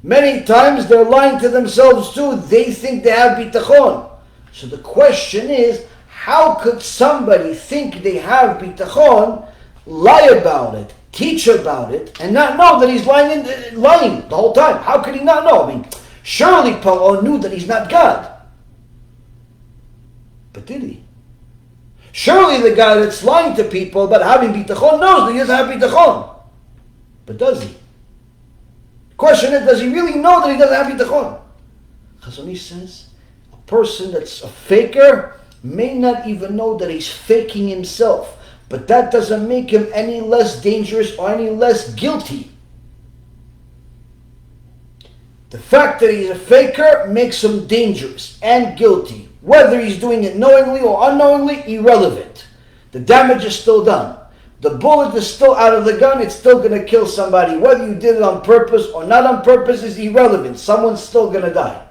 Many times they're lying to themselves too. They think they have bitachon. So the question is, how could somebody think they have bitachon, lie about it, teach about it, and not know that he's lying the whole time? How could he not know? I mean, surely Paro knew that he's not God. But did he? Surely the guy that's lying to people about having bitachon knows that he doesn't have bitachon. But does he? The question is, does he really know that he doesn't have bitachon? Chazon Ish says, a person that's a faker may not even know that he's faking himself. But that doesn't make him any less dangerous or any less guilty. The fact that he's a faker makes him dangerous and guilty. Whether he's doing it knowingly or unknowingly, irrelevant. The damage is still done. The bullet is still out of the gun, it's still going to kill somebody. Whether you did it on purpose or not on purpose is irrelevant. Someone's still going to die.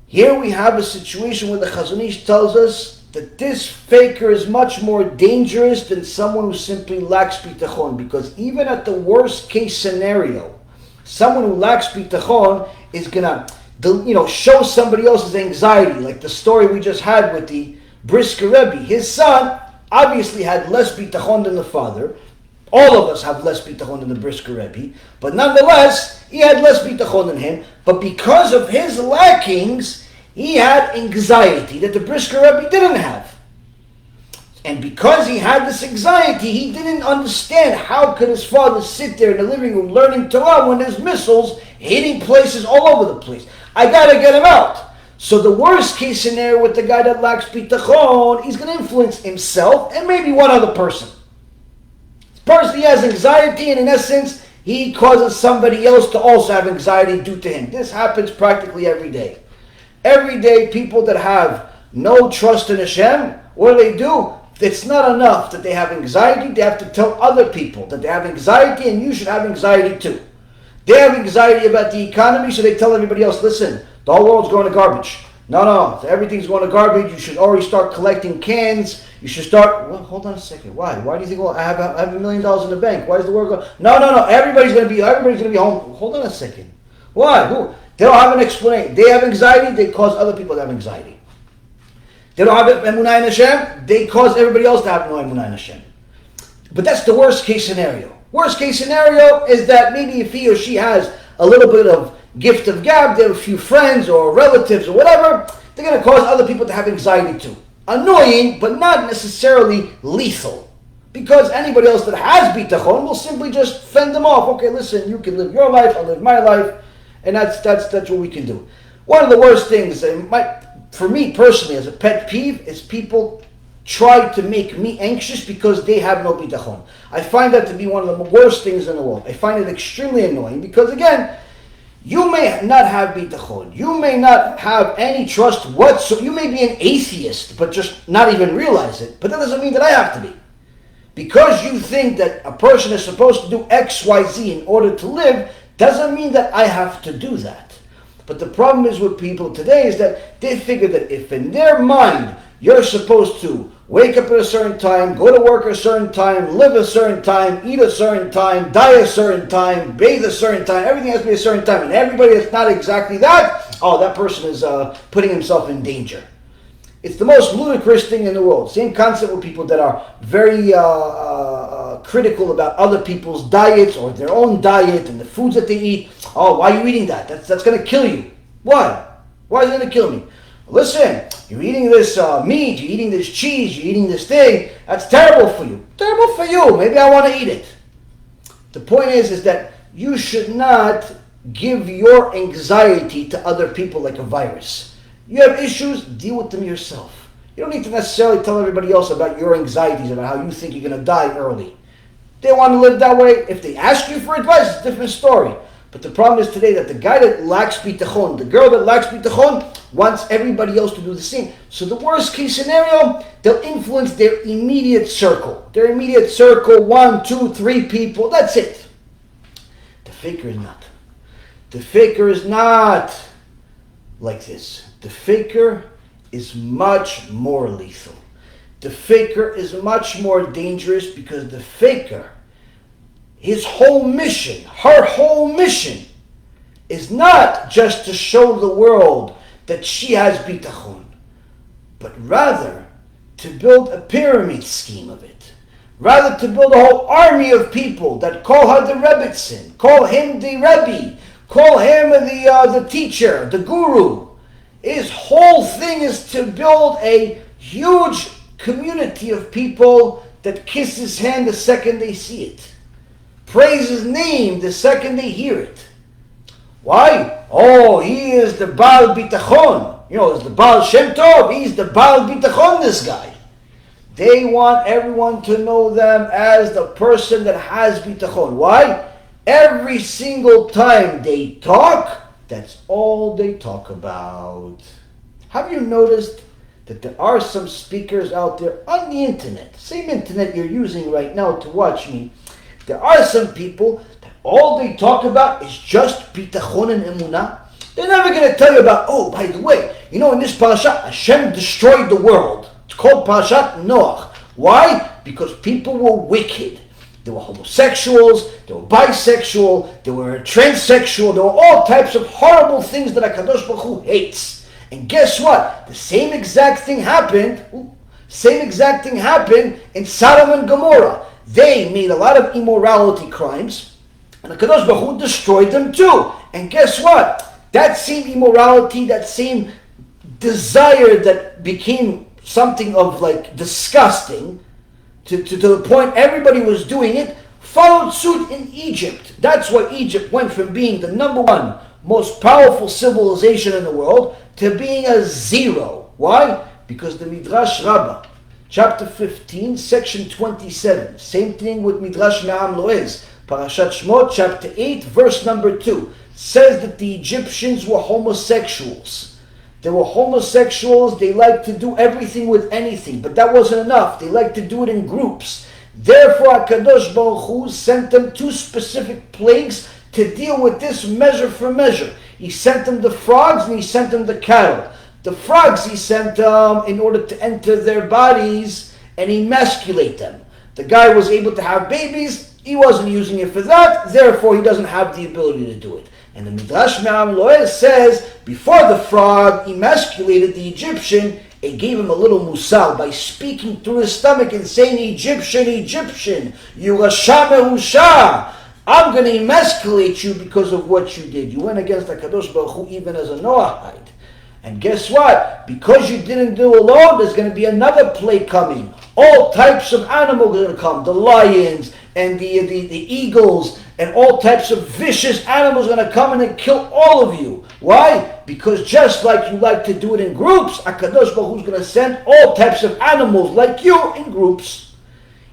Here we have a situation where the Chazon Ish tells us that this faker is much more dangerous than someone who simply lacks bitachon, because even at the worst case scenario, someone who lacks bitachon is gonna, show somebody else's anxiety, like the story we just had with the Brisker Rebbe. His son obviously had less bitachon than the father. All of us have less bitachon than the Brisker Rebbe, but nonetheless, he had less bitachon than him. But because of his lackings, he had anxiety that the Brisker Rebbe didn't have. And because he had this anxiety, he didn't understand how could his father sit there in the living room learning Torah when there's missiles hitting places all over the place. I gotta get him out. So the worst case scenario with the guy that lacks bitachon, he's going to influence himself and maybe one other person. First, he has anxiety, and in essence, he causes somebody else to also have anxiety due to him. This happens practically every day. Every day, people that have no trust in HaShem, what do? It's not enough that they have anxiety. They have to tell other people that they have anxiety, and you should have anxiety too. They have anxiety about the economy, so they tell everybody else, listen, the whole world's going to garbage. No, everything's going to garbage. You should already start collecting cans. You should start. Well, hold on a second. Why? Why do you think? Well, I have $1 million in the bank. Why is the world going? No. Everybody's going to be home. Hold on a second. Why? Who? They don't have an explanation. They have anxiety. They cause other people to have anxiety. They don't have emuna in Hashem. They cause everybody else to have no emuna in Hashem. But that's the worst case scenario. Worst case scenario is that maybe if he or she has a little bit of gift of gab, they have a few friends or relatives or whatever, they're going to cause other people to have anxiety too. Annoying, but not necessarily lethal. Because anybody else that has bitachon will simply just fend them off. Okay, listen, you can live your life, I'll live my life, and that's what we can do. One of the worst things, for me personally, as a pet peeve, is people try to make me anxious because they have no bitachon. I find that to be one of the worst things in the world. I find it extremely annoying because, again, you may not have bitachon. You may not have any trust whatsoever. You may be an atheist, but just not even realize it. But that doesn't mean that I have to be. Because you think that a person is supposed to do X, Y, Z in order to live, doesn't mean that I have to do that. But the problem is with people today is that they figure that if in their mind you're supposed to wake up at a certain time, go to work at a certain time, live a certain time, eat a certain time, die a certain time, bathe a certain time, everything has to be a certain time. And everybody that's not exactly that, that person is putting himself in danger. It's the most ludicrous thing in the world. Same concept with people that are very critical about other people's diets or their own diet and the foods that they eat. Oh, why are you eating that? That's going to kill you. Why? Why is it going to kill me? Listen, you're eating this meat, you're eating this cheese, you're eating this thing. That's terrible for you. Terrible for you. Maybe I want to eat it. The point is that you should not give your anxiety to other people like a virus. You have issues, deal with them yourself. You don't need to necessarily tell everybody else about your anxieties, about how you think you're going to die early. They want to live that way. If they ask you for advice, it's a different story. But the problem is today that the guy that lacks bitachon, the girl that lacks bitachon, wants everybody else to do the same. So the worst case scenario, they'll influence their immediate circle. Their immediate circle, 1, 2, 3 people, that's it. The faker is not. The faker is not like this. The faker is much more lethal. The faker is much more dangerous because the faker, his whole mission, her whole mission, is not just to show the world that she has bitachon, but rather to build a pyramid scheme of it. Rather to build a whole army of people that call her the Rebbitzin, call him the Rebbe, call him the teacher, the guru. His whole thing is to build a huge community of people that kiss his hand the second they see it. Praise his name the second they hear it. Why? Oh, he is the Baal Bitachon. It's the Baal Shem Tov. He's the Baal Bitachon, this guy. They want everyone to know them as the person that has Bitachon. Why? Every single time they talk, that's all they talk about. Have you noticed that there are some speakers out there on the internet, same internet you're using right now to watch me, there are some people that all they talk about is just bitachon and emuna. They're never going to tell you about, by the way, in this parasha, Hashem destroyed the world. It's called Parashat Noach. Why? Because people were wicked. There were homosexuals, there were bisexual, there were transsexual, there were all types of horrible things that HaKadosh Baruch Hu hates. And guess what? The same exact thing happened in Sodom and Gomorrah. They made a lot of immorality crimes, and HaKadosh Baruch Hu destroyed them too. And guess what? That same immorality, that same desire that became something of like disgusting, to the point everybody was doing it, followed suit in Egypt. That's why Egypt went from being the number one most powerful civilization in the world to being a zero. Why? Because the Midrash Rabbah, chapter 15, section 27, same thing with Midrash Me'am Loez, Parashat Shmot, chapter 8, verse number 2, says that the Egyptians were homosexuals. They were homosexuals, they liked to do everything with anything, but that wasn't enough. They liked to do it in groups. Therefore, HaKadosh Baruch Hu sent them 2 specific plagues to deal with this measure for measure. He sent them the frogs and he sent them the cattle. The frogs he sent them in order to enter their bodies and emasculate them. The guy was able to have babies, he wasn't using it for that, therefore he doesn't have the ability to do it. And the Midrash Me'am Loez says, before the frog emasculated the Egyptian, it gave him a little MUSSAR by speaking through his stomach and saying, Egyptian, Egyptian, you Rasha Mehusha, I'm going to emasculate you because of what you did. You went against HaKadosh Baruch Hu even as a Noahide. And guess what? Because you didn't do alone, there's going to be another plague coming. All types of animals are going to come. The lions and the eagles and all types of vicious animals are going to come and kill all of you. Why? Because just like you like to do it in groups, HaKadosh Baruch Hu is going to send all types of animals like you in groups.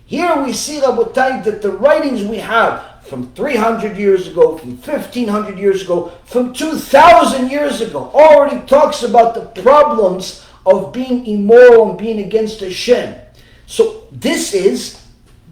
Here we see, Rabotai, that the writings we have from 300 years ago, from 1500 years ago, from 2000 years ago, already talks about the problems of being immoral and being against Hashem. So this is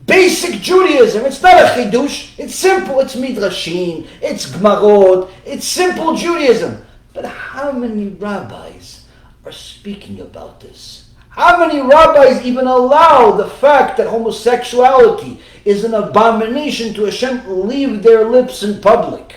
basic Judaism. It's not a chidush. It's simple. It's midrashim. It's gemarot. It's simple Judaism. But how many rabbis are speaking about this? How many rabbis even allow the fact that homosexuality is an abomination to Hashem leave their lips in public?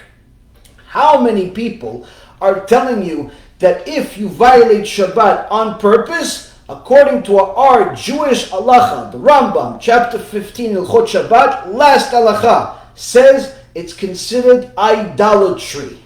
How many people are telling you that if you violate Shabbat on purpose, according to our Jewish halacha, the Rambam, chapter 15, Ilchot Shabbat, last halacha, says it's considered idolatry?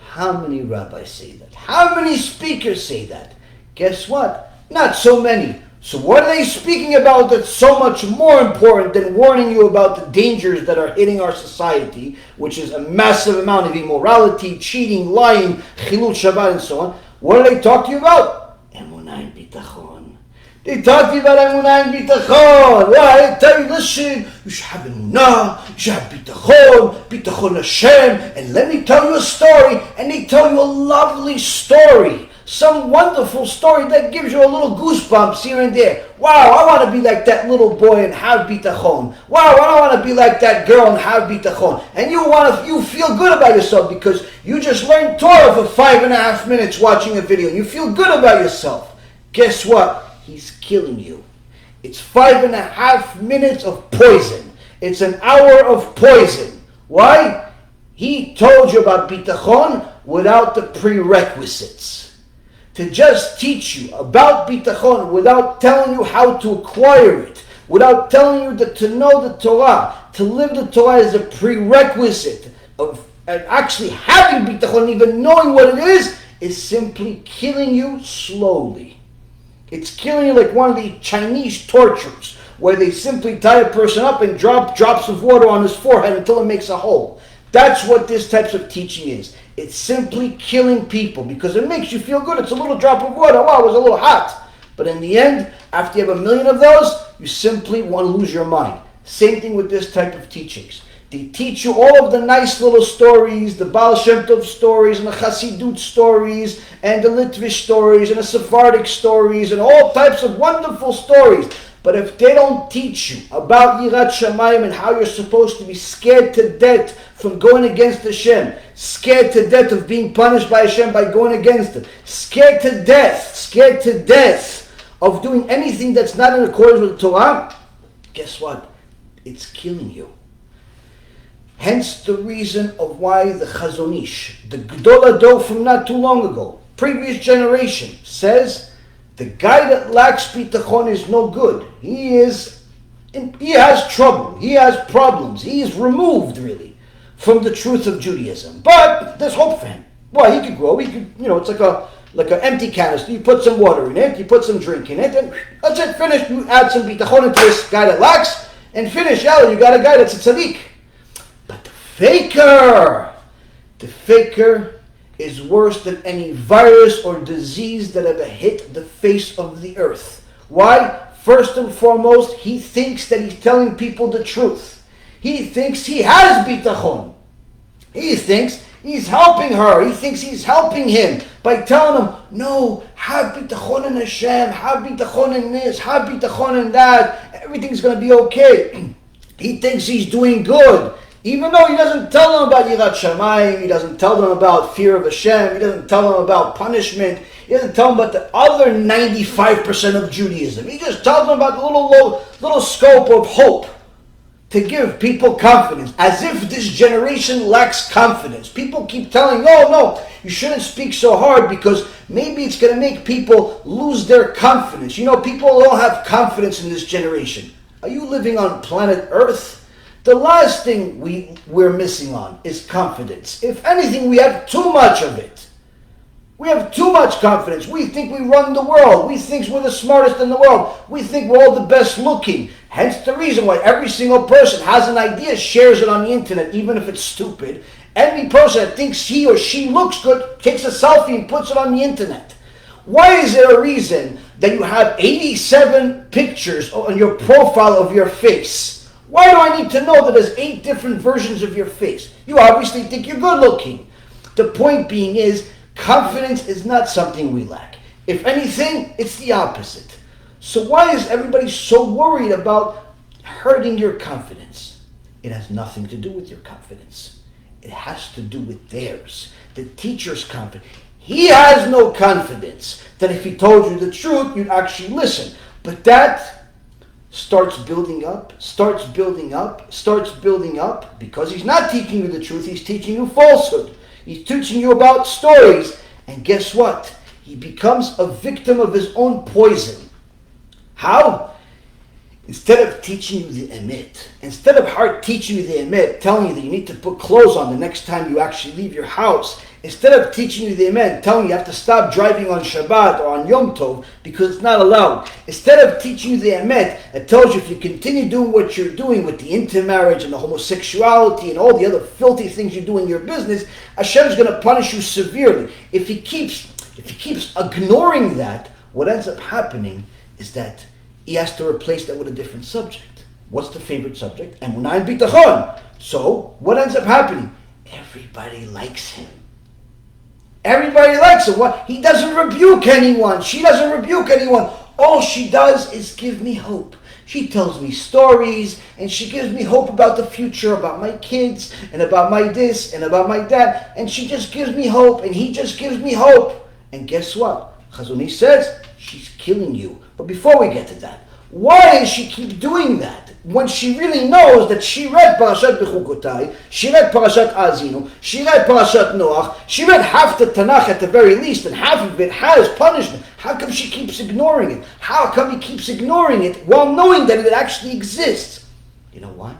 How many rabbis say that? How many speakers say that? Guess what? Not so many. So what are they speaking about that's so much more important than warning you about the dangers that are hitting our society, which is a massive amount of immorality, cheating, lying, chilul Shabbat, and so on? What do they talk to you about? Emuna and bitachon. They talk to you about emuna and bitachon. Why? They tell you, listen, you should have emuna, you should have bitachon Hashem, and let me tell you a story. And they tell you a lovely story. Some wonderful story that gives you a little goosebumps here and there. Wow, I want to be like that little boy and have bitachon. Wow, I want to be like that girl and have bitachon. And you feel good about yourself because you just learned Torah for 5.5 minutes watching a video. You feel good about yourself. Guess what? He's killing you. It's 5.5 minutes of poison. It's an hour of poison. Why? He told you about bitachon without the prerequisites. To just teach you about bitachon without telling you how to acquire it, without telling you that to know the Torah, to live the Torah is a prerequisite of actually having bitachon, even knowing what it is simply killing you slowly. It's killing you like one of the Chinese tortures, where they simply tie a person up and drop drops of water on his forehead until it makes a hole. That's what this type of teaching is. It's simply killing people because it makes you feel good. It's a little drop of water. Wow, it was a little hot. But in the end, after you have 1,000,000 of those, you simply want to lose your mind. Same thing with this type of teachings. They teach you all of the nice little stories, the Baal Shem Tov stories, and the Chassidut stories, and the Litvish stories, and the Sephardic stories, and all types of wonderful stories. But if they don't teach you about Yirat Shamayim and how you're supposed to be scared to death from going against Hashem, scared to death of being punished by Hashem by going against Him, scared to death of doing anything that's not in accordance with the Torah, guess what? It's killing you. Hence the reason of why the Chazon Ish, the Gedol Ador from not too long ago, previous generation, says the guy that lacks bitachon is no good. He has trouble. He has problems. He is removed, really, from the truth of Judaism. But there's hope for him. Well, he could grow. He could, it's like an empty canister. You put some water in it, you put some drink in it, and that's it, finished. You add some bitachon into this guy that lacks, and finish. Yeah, you got a guy that's a tzaddik. But the faker is worse than any virus or disease that ever hit the face of the earth. Why? First and foremost, he thinks that he's telling people the truth. He thinks he has bitachon. He thinks he's helping her. He thinks he's helping him by telling him, no, have bitachon in HaShem, have bitachon in this, have bitachon in that. Everything's going to be okay. He thinks he's doing good. Even though he doesn't tell them about Yirat Shamayim, he doesn't tell them about fear of Hashem, he doesn't tell them about punishment, he doesn't tell them about the other 95% of Judaism. He just tells them about the little scope of hope to give people confidence, as if this generation lacks confidence. People keep telling, no, you shouldn't speak so hard because maybe it's going to make people lose their confidence. People don't have confidence in this generation. Are you living on planet Earth? The last thing we're missing on is confidence. If anything, we have too much of it. We have too much confidence. We think we run the world. We think we're the smartest in the world. We think we're all the best looking. Hence the reason why every single person has an idea, shares it on the internet, even if it's stupid. Every person that thinks he or she looks good takes a selfie and puts it on the internet. Why is there a reason that you have 87 pictures on your profile of your face? Why do I need to know that there's 8 different versions of your face? You obviously think you're good looking. The point being is, confidence is not something we lack. If anything, it's the opposite. So why is everybody so worried about hurting your confidence? It has nothing to do with your confidence. It has to do with theirs. The teacher's confidence. He has no confidence that if he told you the truth, you'd actually listen. But that starts building up, because he's not teaching you the truth, he's teaching you falsehood. He's teaching you about stories, and guess what? He becomes a victim of his own poison. How? Instead of teaching you the emet, instead of hard teaching you the emet, telling you that you need to put clothes on the next time you actually leave your house, instead of teaching you the emet, telling you have to stop driving on Shabbat or on Yom Tov because it's not allowed, instead of teaching you the emet that tells you if you continue doing what you're doing with the intermarriage and the homosexuality and all the other filthy things you do in your business, Hashem's going to punish you severely. If he keeps ignoring that, what ends up happening is that he has to replace that with a different subject. What's the favorite subject? Emuna and bitachon. So, what ends up happening? Everybody likes him. Everybody likes him. What? He doesn't rebuke anyone. She doesn't rebuke anyone. All she does is give me hope. She tells me stories, and she gives me hope about the future, about my kids, and about my this, and about my that. And she just gives me hope, and he just gives me hope. And guess what? Chazon Ish says, she's killing you. But before we get to that, why does she keep doing that? When she really knows that she read Parashat Bechukotai, she read Parashat Azinu, she read Parashat Noach, she read half the Tanakh at the very least, and half of it has punishment. How come she keeps ignoring it? How come he keeps ignoring it while knowing that it actually exists? You know why?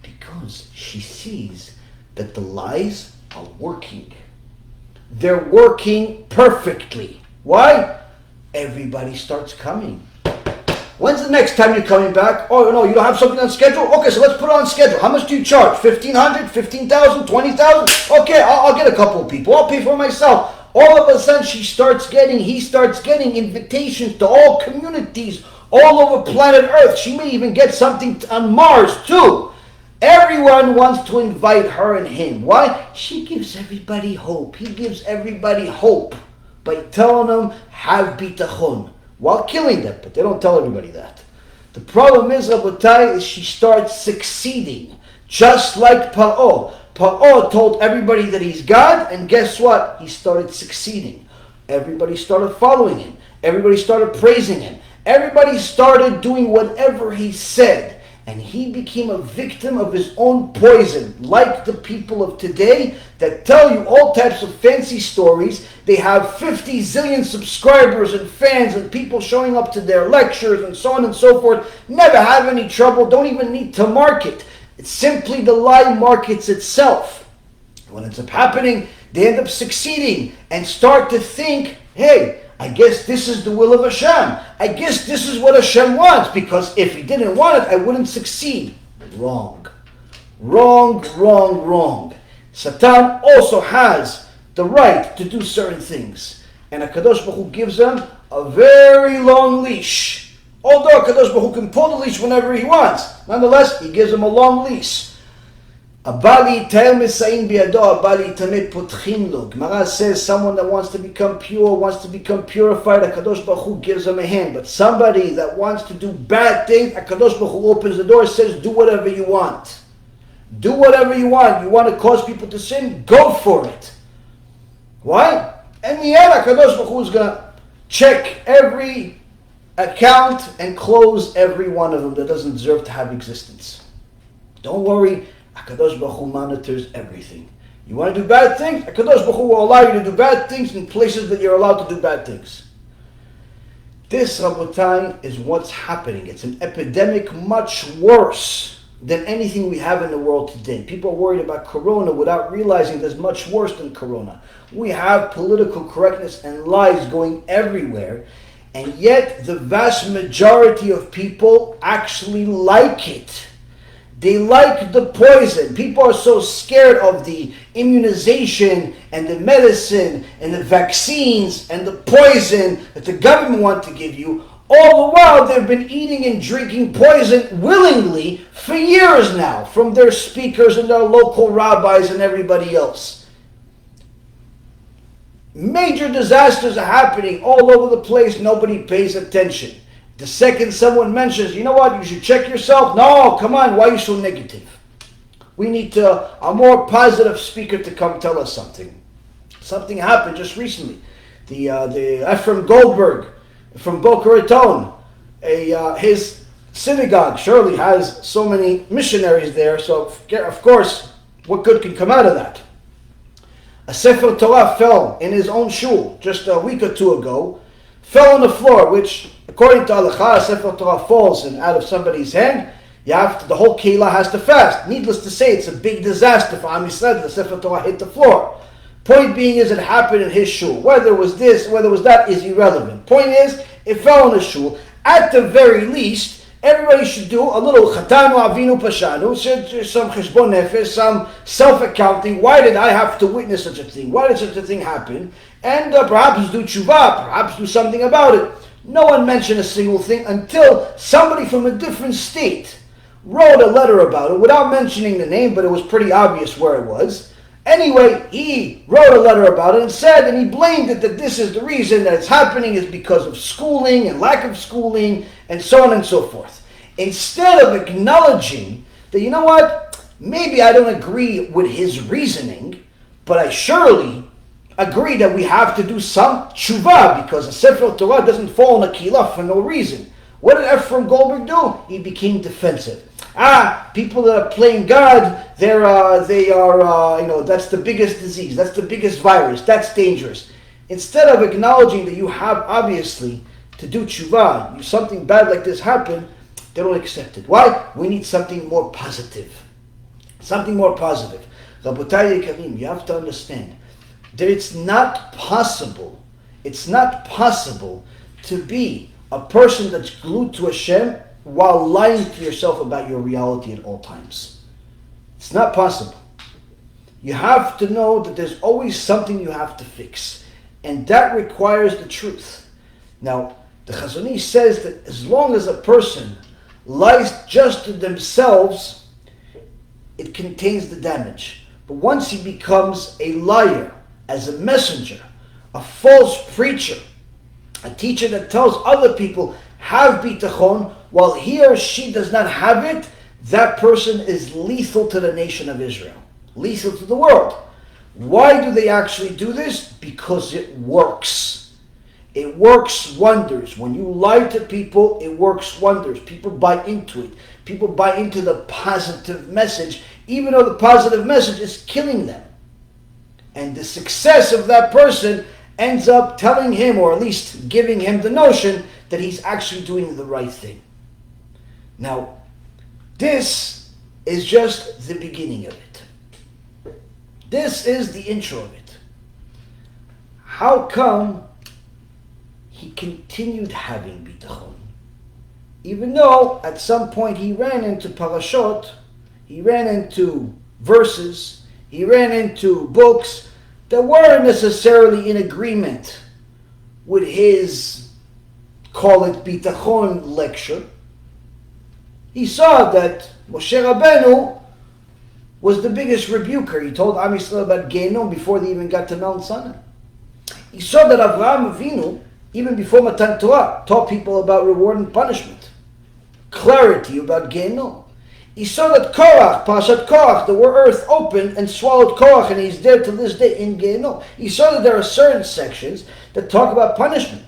Because she sees that the lies are working. They're working perfectly. Why? Everybody starts coming. When's the next time you're coming back? Oh, no, you don't have something on schedule? Okay, so let's put it on schedule. How much do you charge? 1,500, 15,000, 20,000? Okay, I'll get a couple of people. I'll pay for myself. All of a sudden, he starts getting invitations to all communities all over planet Earth. She may even get something on Mars, too. Everyone wants to invite her and him. Why? She gives everybody hope. He gives everybody hope by telling them, have bitachon, while killing them. But they don't tell everybody that. The problem is, Rabotai, is she starts succeeding. Just like Paro. Paro told everybody that he's God, and guess what? He started succeeding. everybody started following him. Everybody started praising him. Everybody started doing whatever he said. And he became a victim of his own poison, like the people of today that tell you all types of fancy stories. They have 50 zillion subscribers and fans and people showing up to their lectures and so on and so forth. Never have any trouble, don't even need to market. It's simply the lie markets itself. What ends up happening, they end up succeeding and start to think, hey, I guess this is the will of Hashem. I guess this is what Hashem wants, because if he didn't want it, I wouldn't succeed. Wrong. Wrong, wrong, wrong. Satan also has the right to do certain things. And HaKadosh Baruch Hu gives them a very long leash. Although HaKadosh Baruch Hu can pull the leash whenever he wants, nonetheless, he gives them a long leash. Gemara says someone that wants to become pure, wants to become purified, HaKadosh Baruch Hu gives them a hand. But somebody that wants to do bad things, HaKadosh Baruch Hu opens the door and says, do whatever you want. Do whatever you want. You want to cause people to sin? Go for it. Why? In the end, HaKadosh Baruch Hu is going to check every account and close every one of them that doesn't deserve to have existence. Don't worry. HaKadosh Baruch Hu monitors everything. You want to do bad things? HaKadosh Baruch Hu will allow you to do bad things in places that you're allowed to do bad things. This, Rabotai, is what's happening. It's an epidemic much worse than anything we have in the world today. People are worried about Corona without realizing there's much worse than Corona. We have political correctness and lies going everywhere, and yet the vast majority of people actually like it. They like the poison. People are so scared of the immunization and the medicine and the vaccines and the poison that the government wants to give you. All the while they've been eating and drinking poison willingly for years now from their speakers and their local rabbis and everybody else. Major disasters are happening all over the place. Nobody pays attention. The second someone mentions, you know what, you should check yourself. No, come on, why are you so negative? We need a more positive speaker to come tell us something. Something happened just recently. The Ephraim Goldberg from Boca Raton, his synagogue surely has so many missionaries there, so of course, what good can come out of that? A Sefer Torah fell in his own shul just a week or two ago, fell on the floor, which according to Halakha, a Sefer Torah falls and out of somebody's hand, the whole Keilah has to fast. Needless to say, it's a big disaster for Am Yisrael. The Sefer Torah hit the floor. Point being is it happened in his shul. Whether it was this, whether it was that is irrelevant. Point is, it fell on the shul. At the very least, everybody should do a little Chatanu Avinu Pashanu, some Cheshbon Nefesh, some self-accounting. Why did I have to witness such a thing? Why did such a thing happen? And perhaps do tshuva, perhaps do something about it. No one mentioned a single thing until somebody from a different state wrote a letter about it without mentioning the name, but it was pretty obvious where it was. Anyway, he wrote a letter about it and said, and he blamed it that this is the reason that it's happening is because of schooling and lack of schooling and so on and so forth. Instead of acknowledging that, you know what, maybe I don't agree with his reasoning, but I surely agree that we have to do some tshuva because a Sefer Torah doesn't fall in a keilah for no reason. What did Ephraim Goldberg do? He became defensive. People that are playing God, they are, that's the biggest disease, that's the biggest virus, that's dangerous. Instead of acknowledging that you have obviously to do tshuva, something bad like this happened, they don't accept it. Why? We need something more positive. Something more positive. Rabotai Yekarim, you have to understand that it's not possible to be a person that's glued to Hashem while lying to yourself about your reality at all times. It's not possible. You have to know that there's always something you have to fix, and that requires the truth. Now, the Chazon Ish says that as long as a person lies just to themselves, it contains the damage. But once he becomes a liar, as a messenger, a false preacher, a teacher that tells other people, have bitachon, while he or she does not have it, that person is lethal to the nation of Israel, lethal to the world. Why do they actually do this? Because it works. It works wonders. When you lie to people, it works wonders. People buy into it. People buy into the positive message, even though the positive message is killing them. And the success of that person ends up telling him, or at least giving him the notion that he's actually doing the right thing. Now, this is just the beginning of it. This is the intro of it. How come he continued having bitachon? Even though at some point he ran into parashot, he ran into verses, he ran into books that weren't necessarily in agreement with his, call it bitachon lecture. He saw that Moshe Rabbeinu was the biggest rebuker. He told Am Yisrael about Gehinom before they even got to Mount Sinai. He saw that Avraham Avinu, even before Matan Torah, taught people about reward and punishment, clarity about Gehinom. He saw that Korach, Parashat Korach, the earth opened and swallowed Korach, and he's there to this day in Gehinom. He saw that there are certain sections that talk about punishment.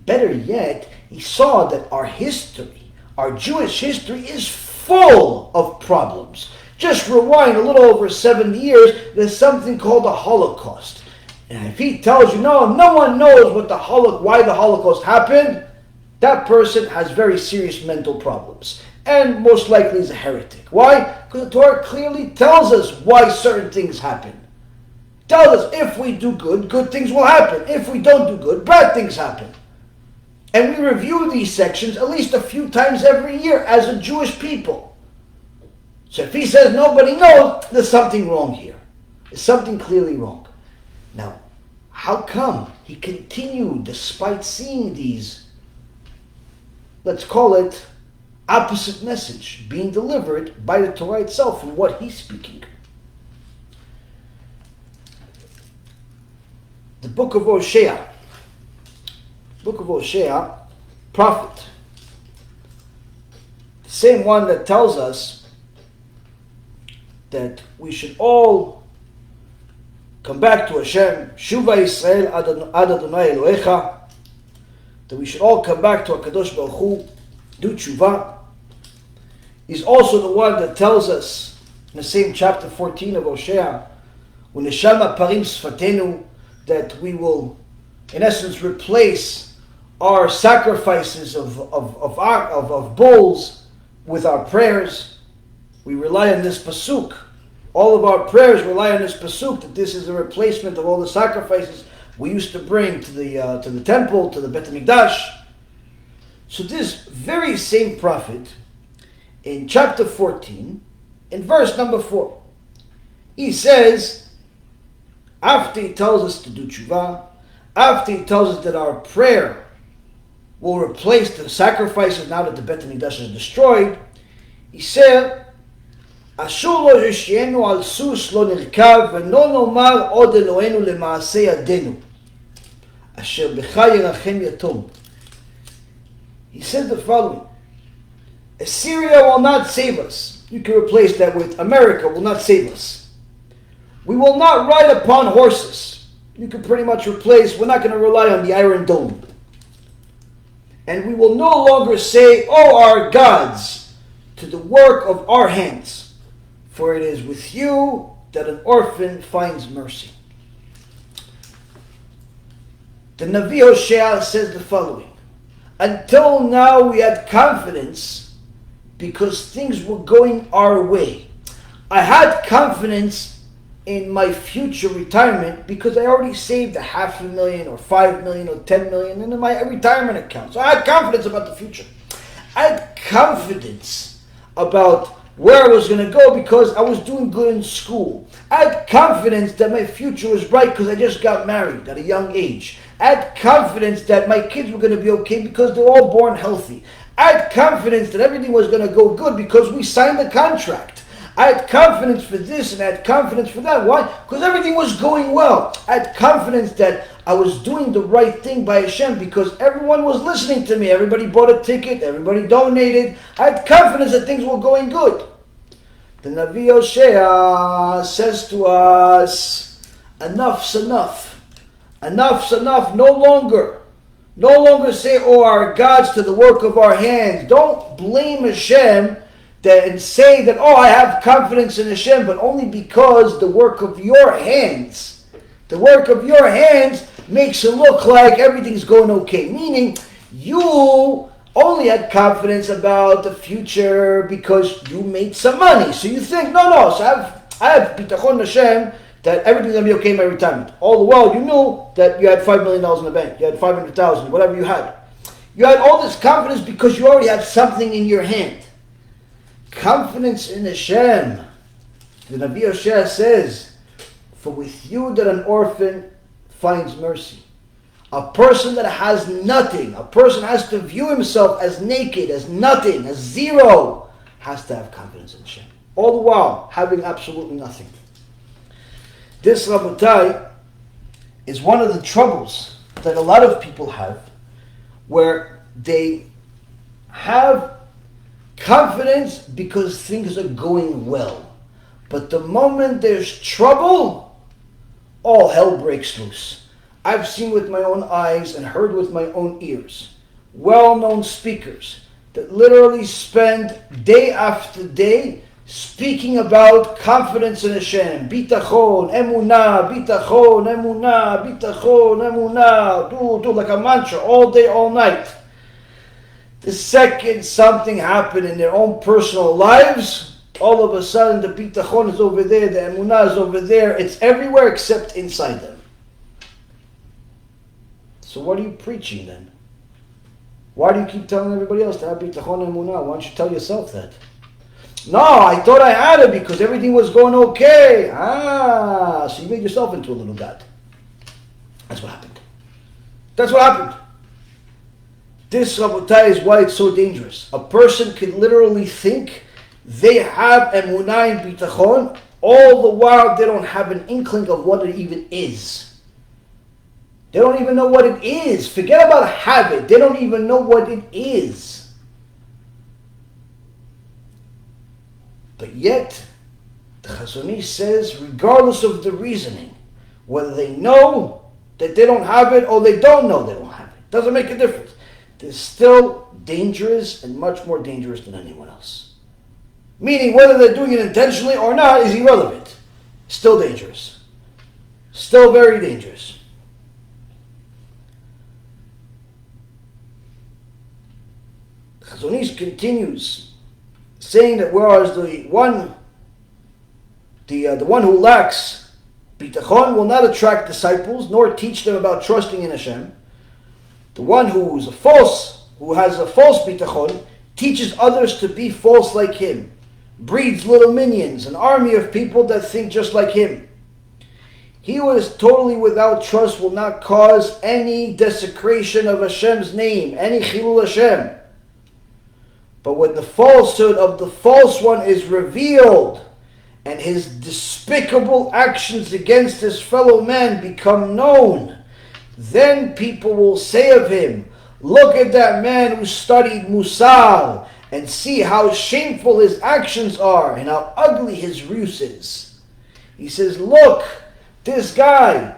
Better yet, he saw that our history, our Jewish history, is full of problems. Just rewind a little over 70 years, there's something called the Holocaust. And if he tells you, no one knows why the Holocaust happened, that person has very serious mental problems. And most likely is a heretic. Why? Because the Torah clearly tells us why certain things happen. It tells us if we do good, good things will happen. If we don't do good, bad things happen. And we review these sections at least a few times every year as a Jewish people. So if he says nobody knows, there's something wrong here. There's something clearly wrong. Now, how come he continued despite seeing these, let's call it, opposite message being delivered by the Torah itself and what he's speaking? The book of Hosea. Book of Hosea, prophet. The same one that tells us that we should all come back to HaShem, Shuva Yisrael ad Adonai Elohecha, that we should all come back to HaKadosh Baruch Hu, do tshuva. He's also the one that tells us in the same chapter 14 of Hosea, U'neshama parim sfatenu, that we will, in essence, replace our sacrifices of bulls with our prayers. We rely on this pasuk. All of our prayers rely on this pasuk, that this is a replacement of all the sacrifices we used to bring to the temple, to the Bet HaMikdash. So this very same prophet, in chapter 14, in verse number 4, he says, after he tells us to do tshuva, after he tells us that our prayer will replace the sacrifices now that the Bet HaMikdash is destroyed, he said, אשור לא ישיינו על סוס לא נרכב ולא נאמר עוד אלוהינו למעשה ידינו אשר בך ירחם יתום. He said the following: Assyria will not save us. You can replace that with America will not save us. We will not ride upon horses. You can pretty much replace, we're not going to rely on the Iron Dome. And we will no longer say, oh, our gods, to the work of our hands. For it is with you that an orphan finds mercy. The Navi Hosea says the following: until now we had confidence because things were going our way. I had confidence in my future retirement because I already saved $500,000 or $5 million or $10 million in my retirement account. So I had confidence about the future. I had confidence about where I was going to go because I was doing good in school. I had confidence that my future was bright because I just got married at a young age. I had confidence that my kids were going to be okay because they're all born healthy. I had confidence that everything was going to go good because we signed the contract. I had confidence for this and I had confidence for that. Why? Because everything was going well. I had confidence that I was doing the right thing by HaShem because everyone was listening to me. Everybody bought a ticket. Everybody donated. I had confidence that things were going good. The Navi Hosea says to us, enough's enough. Enough's enough. No longer No longer say, oh, our gods to the work of our hands. Don't blame Hashem and say that, oh, I have confidence in Hashem, but only because the work of your hands, makes it look like everything's going okay. Meaning, you only had confidence about the future because you made some money. So you think, no, so I have bitachon Hashem that everything's going to be okay in my retirement. All the while, you knew that you had $5 million in the bank. You had 500,000, whatever you had. You had all this confidence because you already had something in your hand. Confidence in Hashem. The Nabi Hosea says, for with you that an orphan finds mercy. A person that has nothing, a person has to view himself as naked, as nothing, as zero, has to have confidence in Hashem. All the while, having absolutely nothing. This, Rabotai, is one of the troubles that a lot of people have, where they have confidence because things are going well. But the moment there's trouble, all hell breaks loose. I've seen with my own eyes and heard with my own ears well-known speakers that literally spend day after day speaking about confidence in Hashem, bitachon, emuna, bitachon, emuna, bitachon, emuna, do like a mantra all day, all night. The second something happened in their own personal lives, all of a sudden the bitachon is over there, the emuna is over there. It's everywhere except inside them. So what are you preaching then? Why do you keep telling everybody else to have bitachon and emuna? Why don't you tell yourself that? No, I thought I had it because everything was going okay. So you made yourself into a little god. That's what happened. This, Rabotai, is why it's so dangerous. A person can literally think they have emunah and bitachon, all the while they don't have an inkling of what it even is. They don't even know what it is. Forget about have it. They don't even know what it is. But yet, the Chazon Ish says, regardless of the reasoning, whether they know that they don't have it or they don't know they don't have it, doesn't make a difference. They're still dangerous and much more dangerous than anyone else. Meaning, whether they're doing it intentionally or not is irrelevant. Still dangerous. Still very dangerous. The Chazon Ish continues saying that whereas the one who lacks bitachon will not attract disciples nor teach them about trusting in Hashem, the one who has a false bitachon teaches others to be false like him, breeds little minions, an army of people that think just like him. He who is totally without trust will not cause any desecration of Hashem's name, any chilul Hashem. But when the falsehood of the false one is revealed and his despicable actions against his fellow man become known, then people will say of him, look at that man who studied MUSSAR and see how shameful his actions are and how ugly his ruse is. He says, look, this guy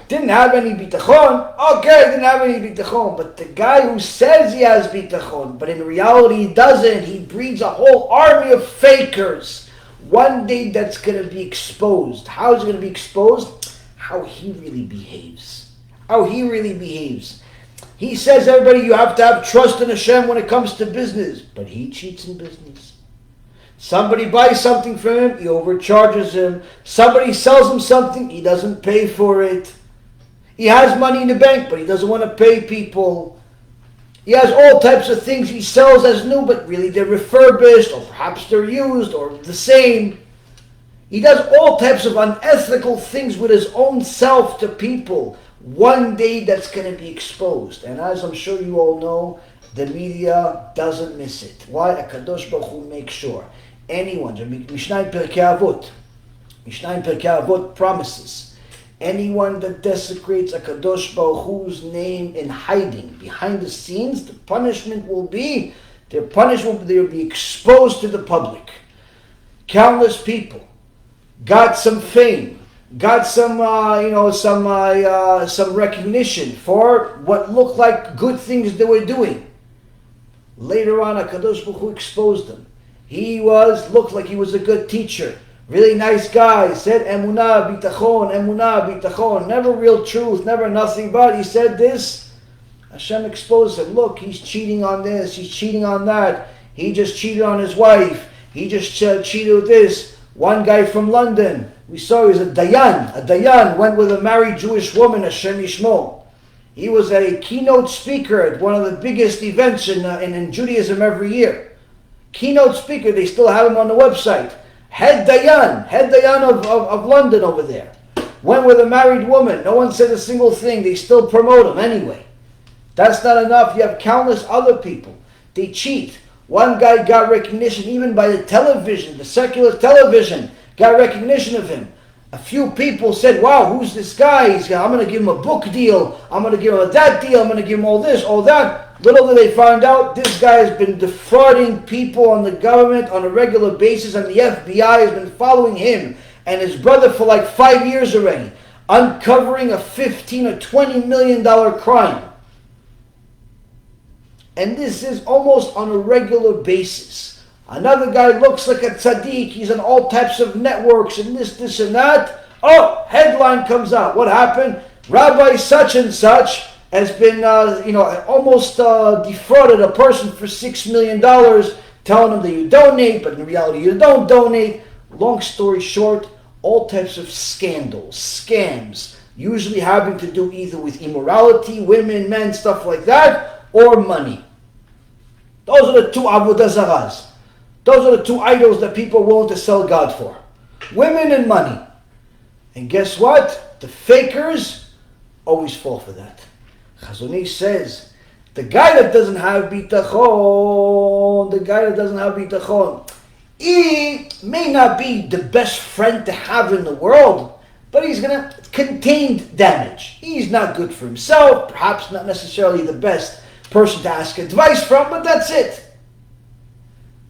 didn't have any bitachon. Okay, didn't have any bitachon. But the guy who says he has bitachon, but in reality he doesn't, he breeds a whole army of fakers. One day that's going to be exposed. How is it going to be exposed? How he really behaves. He says, everybody, you have to have trust in Hashem when it comes to business. But he cheats in business. Somebody buys something from him, he overcharges him. Somebody sells him something, he doesn't pay for it. He has money in the bank, but he doesn't want to pay people. He has all types of things he sells as new, but really they're refurbished, or perhaps they're used, or the same. He does all types of unethical things with his own self to people. One day that's going to be exposed. And as I'm sure you all know, the media doesn't miss it. Why? HaKadosh Baruch Hu makes sure. Anyone, Mishnah in Pirkei Avot promises, anyone that desecrates HaKadosh Baruch Hu's name in hiding, behind the scenes, the punishment will be, they will be exposed to the public. Countless people got some fame, got some recognition for what looked like good things they were doing. Later on, HaKadosh Baruch Hu exposed him. He looked like he was a good teacher. Really nice guy. Said emuna, bitachon. Never real truth, never nothing but. He said this. Hashem exposed him. Look, he's cheating on this. He's cheating on that. He just cheated on his wife. He just cheated with this. One guy from London, we saw he was a dayan. A dayan went with a married Jewish woman, Hashem Yishmo. He was a keynote speaker at one of the biggest events in Judaism every year. Keynote speaker, they still have him on the website. Head dayan of London over there. Went with a married woman. No one said a single thing. They still promote him anyway. That's not enough. You have countless other people. They cheat. One guy got recognition even by the television, the secular television, got recognition of him. A few people said, wow, who's this guy? I'm going to give him a book deal. I'm going to give him that deal. I'm going to give him all this, all that. Little did they find out, this guy has been defrauding people on the government on a regular basis, and the FBI has been following him and his brother for like 5 years already, uncovering a $15 or $20 million crime. And this is almost on a regular basis. Another guy looks like a tzaddik. He's on all types of networks and this and that. Oh, headline comes out. What happened? Rabbi such and such has been, almost defrauded a person for $6 million, telling them that you donate, but in reality you don't donate. Long story short, all types of scandals, scams, usually having to do either with immorality, women, men, stuff like that, or money. Those are the two avodah zaras. Those are the two idols that people are willing to sell God for. Women and money. And guess what? The fakers always fall for that. Chazon Ish says, the guy that doesn't have bitachon, he may not be the best friend to have in the world, but he's going to contain damage. He's not good for himself, perhaps not necessarily the best person to ask advice from, but that's it.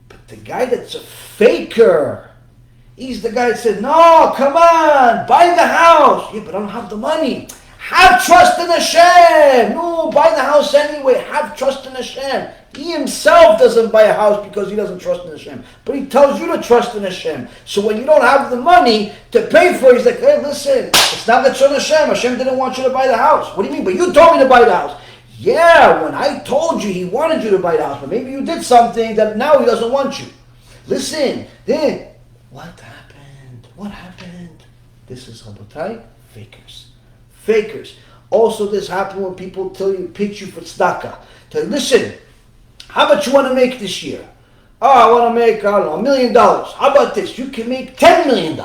But the guy that's a faker, he's the guy that said, no, come on, buy the house. Yeah, but I don't have the money. Have trust in Hashem. No, buy the house anyway. Have trust in Hashem. He himself doesn't buy a house because he doesn't trust in Hashem. But he tells you to trust in Hashem. So when you don't have the money to pay for it, he's like, hey, listen, it's not that on Hashem. Hashem didn't want you to buy the house. What do you mean? But you told me to buy the house. Yeah, when I told you, he wanted you to buy the house. But maybe you did something that now he doesn't want you. Listen, then, what happened? What happened? This is Rabotai, fakers. Fakers. Also, this happened when people pitch you for tzedakah. Tell you, listen, how much you want to make this year? Oh, I want to make, $1 million. How about this? You can make $10 million.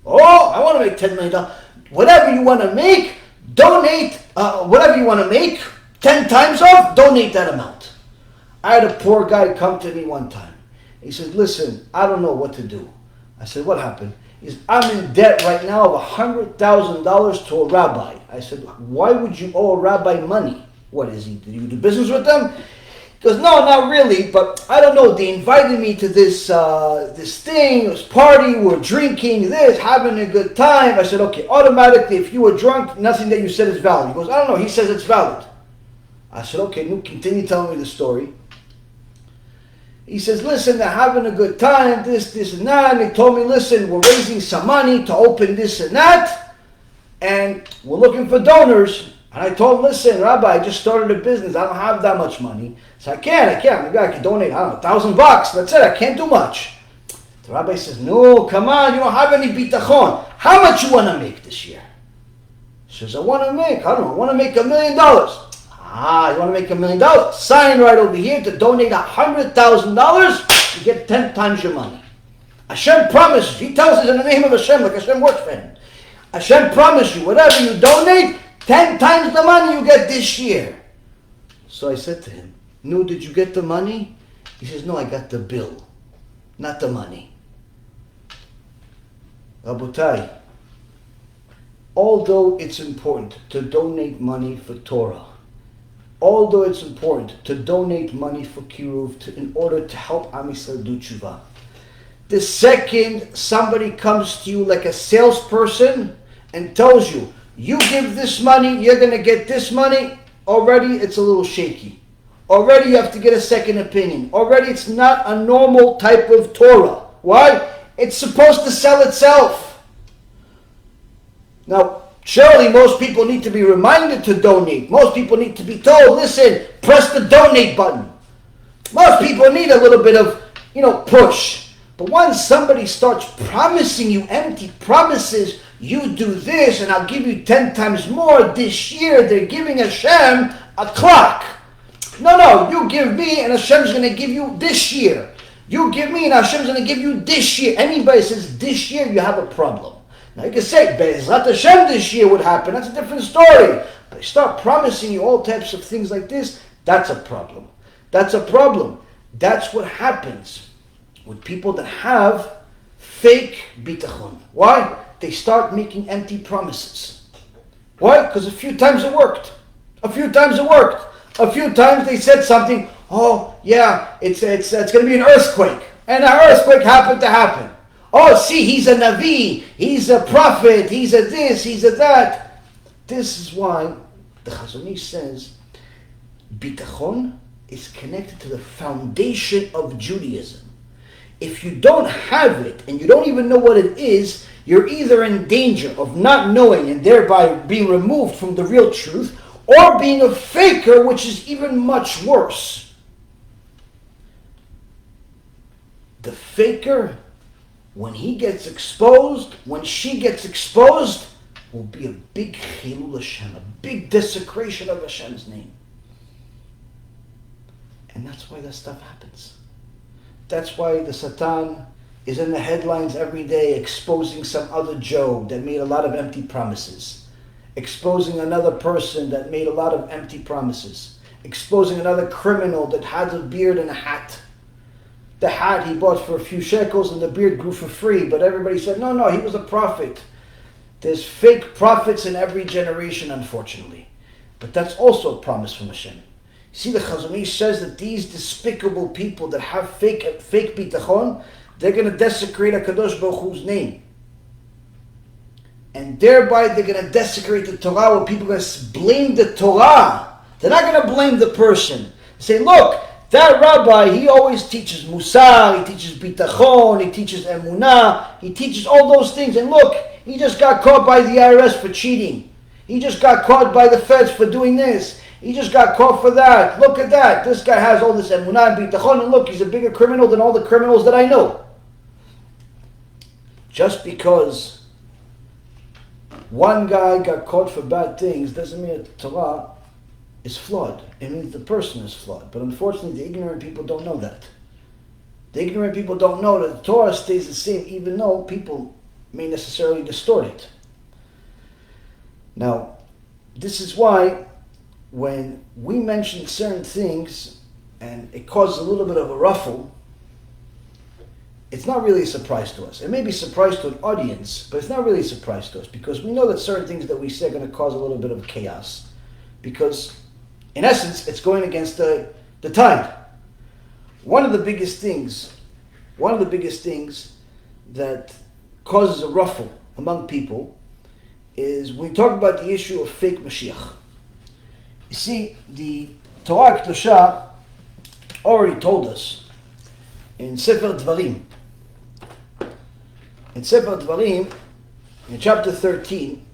Oh, I want to make $10 million. Whatever you want to make, donate, whatever you want to make, 10 times off, donate that amount. I had a poor guy come to me one time. He said, listen, I don't know what to do. I said, what happened? He said, I'm in debt right now of $100,000 to a rabbi. I said, why would you owe a rabbi money? What is he? Did you do business with them? He goes, no, not really, but I don't know. They invited me to this thing, this party. We're drinking this, having a good time. I said, okay, automatically, if you were drunk, nothing that you said is valid. He goes, I don't know. He says it's valid. I said, okay, no, continue telling me the story. He says, listen, they're having a good time, this and that. And they told me, listen, we're raising some money to open this and that. And we're looking for donors. And I told him, listen, Rabbi, I just started a business. I don't have that much money. So I can't. Maybe I can donate, I don't know, $1,000. That's it. I can't do much. The rabbi says, no, come on. You don't have any bitachon. How much you want to make this year? He says, I want to make $1 million. You want to make $1 million? Sign right over here to donate $100,000. You get 10 times your money. Hashem promises. He tells us in the name of Hashem, like Hashem works for him. Hashem promised you, whatever you donate, 10 times the money you get this year. So I said to him, no, did you get the money? He says, no, I got the bill, not the money. Rabotai, although it's important to donate money for Torah, although it's important to donate money for KIRUV in order to help Am Yisrael do tshuva, the second somebody comes to you like a salesperson and tells you, you give this money, you're going to get this money, already it's a little shaky. Already you have to get a second opinion. Already it's not a normal type of Torah. Why? It's supposed to sell itself. Now, surely most people need to be reminded to donate. Most people need to be told, listen, press the donate button. Most people need a little bit of, push. But once somebody starts promising you empty promises, you do this and I'll give you 10 times more this year, they're giving HaShem a clock. No, you give me and Hashem's going to give you this year. You give me and Hashem's going to give you this year. Anybody says this year, you have a problem. Now you can say, BeEzrat Hashem this year would happen. That's a different story. But they start promising you all types of things like this. That's a problem. That's a problem. That's what happens with people that have fake bitachon. Why? They start making empty promises. Why? Because a few times it worked. A few times they said something, oh yeah, it's going to be an earthquake. And an earthquake happened to happen. Oh, see, he's a Navi, he's a prophet, he's a this, he's a that. This is why the Chazon Ish says, bitachon is connected to the foundation of Judaism. If you don't have it, and you don't even know what it is, you're either in danger of not knowing and thereby being removed from the real truth, or being a faker, which is even much worse. The faker, when he gets exposed, when she gets exposed, will be a big chilul Hashem, a big desecration of Hashem's name. And that's why that stuff happens. That's why the Satan is in the headlines every day exposing some other Joe that made a lot of empty promises. Exposing another person that made a lot of empty promises. Exposing another criminal that had a beard and a hat. The hat he bought for a few shekels and the beard grew for free, but everybody said, no, he was a prophet. There's fake prophets in every generation, unfortunately. But that's also a promise from Hashem. See, the Chazon Ish says that these despicable people that have fake bitachon, they're going to desecrate HaKadosh Baruch Hu's name. And thereby they're going to desecrate the Torah, where people are going to blame the Torah. They're not going to blame the person. Say, look, that rabbi, he always teaches MUSSAR, he teaches bitachon, he teaches emuna, he teaches all those things. And look, he just got caught by the IRS for cheating. He just got caught by the feds for doing this. He just got caught for that. Look at that. This guy has all this emuna and bitachon, and look, he's a bigger criminal than all the criminals that I know. Just because one guy got caught for bad things doesn't mean that the Torah is flawed. It means the person is flawed. But unfortunately, the ignorant people don't know that. The ignorant people don't know that the Torah stays the same, even though people may necessarily distort it. Now, this is why when we mention certain things and it causes a little bit of a ruffle, it's not really a surprise to us. It may be a surprise to an audience, but it's not really a surprise to us, because we know that certain things that we say are going to cause a little bit of chaos, because in essence it's going against the tide. One of the biggest things that causes a ruffle among people is when we talk about the issue of fake Mashiach. You see, the Torah Kedusha already told us in Sefer Dvarim. In Sefer Dvarim, in chapter 13,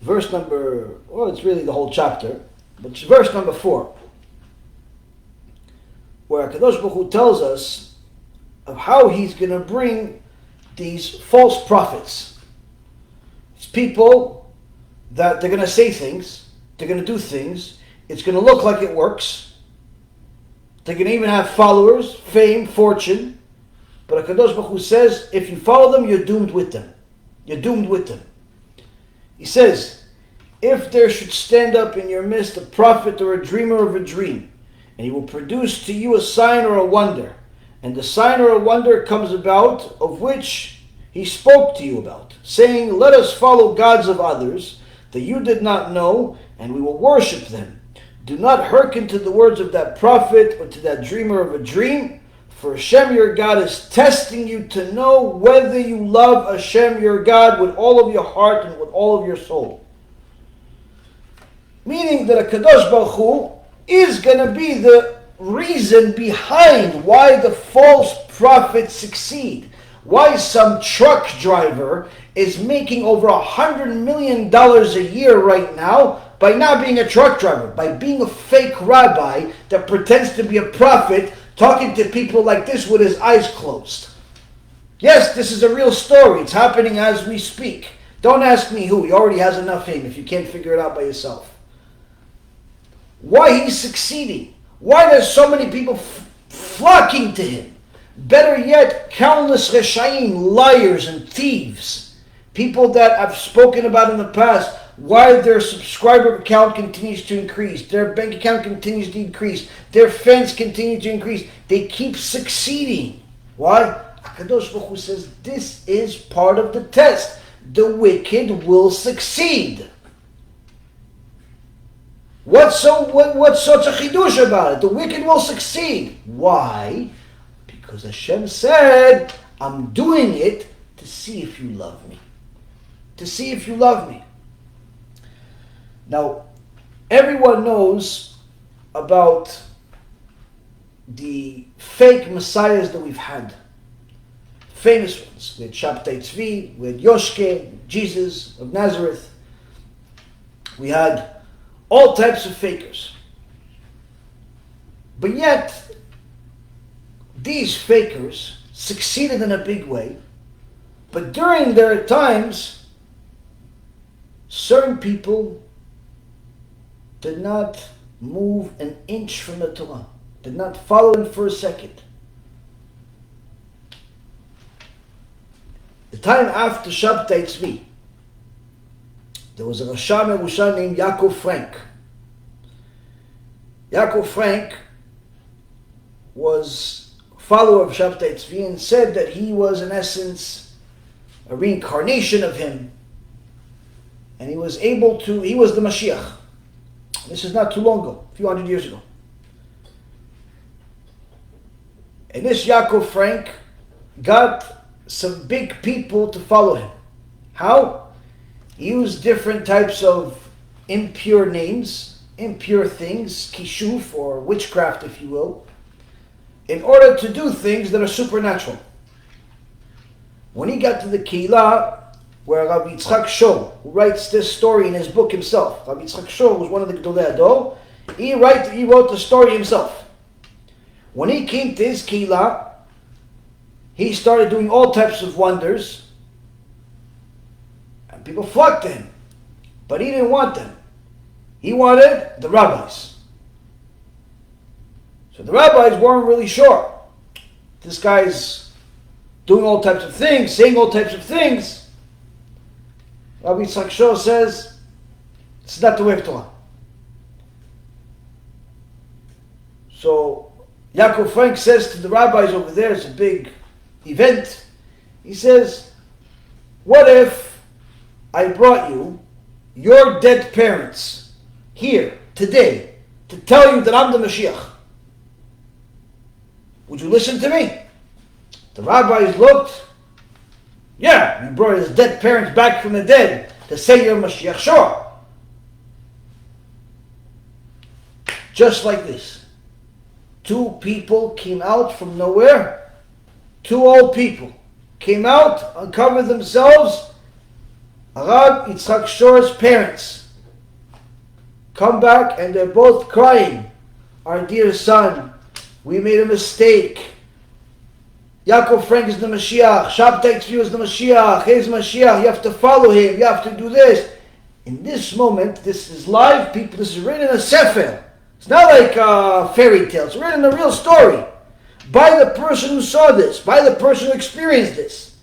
verse number, well, it's really the whole chapter, but it's verse number 4, where HaKadosh Baruch Hu tells us of how he's going to bring these false prophets. It's people that they're going to say things, they're going to do things, it's going to look like it works. They're going to even have followers, fame, fortune. But HaKadosh Baruch Hu says, if you follow them, you're doomed with them. You're doomed with them. He says, if there should stand up in your midst a prophet or a dreamer of a dream, and he will produce to you a sign or a wonder, and the sign or a wonder comes about of which he spoke to you about, saying, let us follow gods of others that you did not know, and we will worship them. Do not hearken to the words of that prophet or to that dreamer of a dream, For Hashem your God is testing you to know whether you love Hashem your God with all of your heart and with all of your soul. Meaning that HaKadosh Baruch Hu is going to be the reason behind why the false prophets succeed. Why some truck driver is making over $100 million a year right now by not being a truck driver, by being a fake rabbi that pretends to be a prophet, talking to people like this with his eyes closed. Yes, this is a real story. It's happening as we speak. Don't ask me who. He already has enough fame if you can't figure it out by yourself. Why he's succeeding. Why there's so many people flocking to him. Better yet, countless reshaim, liars and thieves. People that I've spoken about in the past, why their subscriber count continues to increase, their bank account continues to increase, their fans continue to increase. They keep succeeding. Why? HaKadosh Baruch Hu says this is part of the test. The wicked will succeed. What's such a chidush about it? The wicked will succeed. Why? Because Hashem said, I'm doing it to see if you love me. To see if you love me. Now, everyone knows about the fake messiahs that we've had. Famous ones. We had Shabtai Tzvi, we had Yoshke, Jesus of Nazareth. We had all types of fakers. But yet, these fakers succeeded in a big way. But during their times, certain people did not move an inch from the Torah, did not follow him for a second. The time after Shabtai Tzvi, there was a Rasha Merusha named Yaakov Frank. Yaakov Frank was a follower of Shabtai Tzvi and said that he was in essence a reincarnation of him. And he was the Mashiach. This is not too long ago, a few hundred years ago. And this Yaakov Frank got some big people to follow him. How? He used different types of impure names, impure things, kishuv or witchcraft if you will, in order to do things that are supernatural. When he got to the Keilah, where Rabbi Yitzchak Shor, who writes this story in his book himself, Rabbi Yitzchak Shor was one of the Gedolei Hador, he wrote the story himself. When he came to his Keilah, he started doing all types of wonders, and people flocked to him. But he didn't want them. He wanted the rabbis. So the rabbis weren't really sure. This guy's doing all types of things, saying all types of things. Rabbi Yitzchak Shor says, it's not the way of Torah. So Yaakov Frank says to the rabbis over there, it's a big event, he says, what if I brought you your dead parents here today to tell you that I'm the Mashiach? Would you listen to me? The rabbis looked. Yeah, you brought his dead parents back from the dead to say you're Mashiach. Sure. Just like this. Two people came out from nowhere. Two old people came out, uncovered themselves. Rabbi Yitzchak Shor's parents come back and they're both crying. Our dear son, we made a mistake. Yaakov Frank is the Mashiach. Shabtai Tzvi is the Mashiach. He's Mashiach. You have to follow him. You have to do this. In this moment, this is live. People, this is written in a sefer. It's not like a fairy tale. It's written in a real story. By the person who saw this. By the person who experienced this.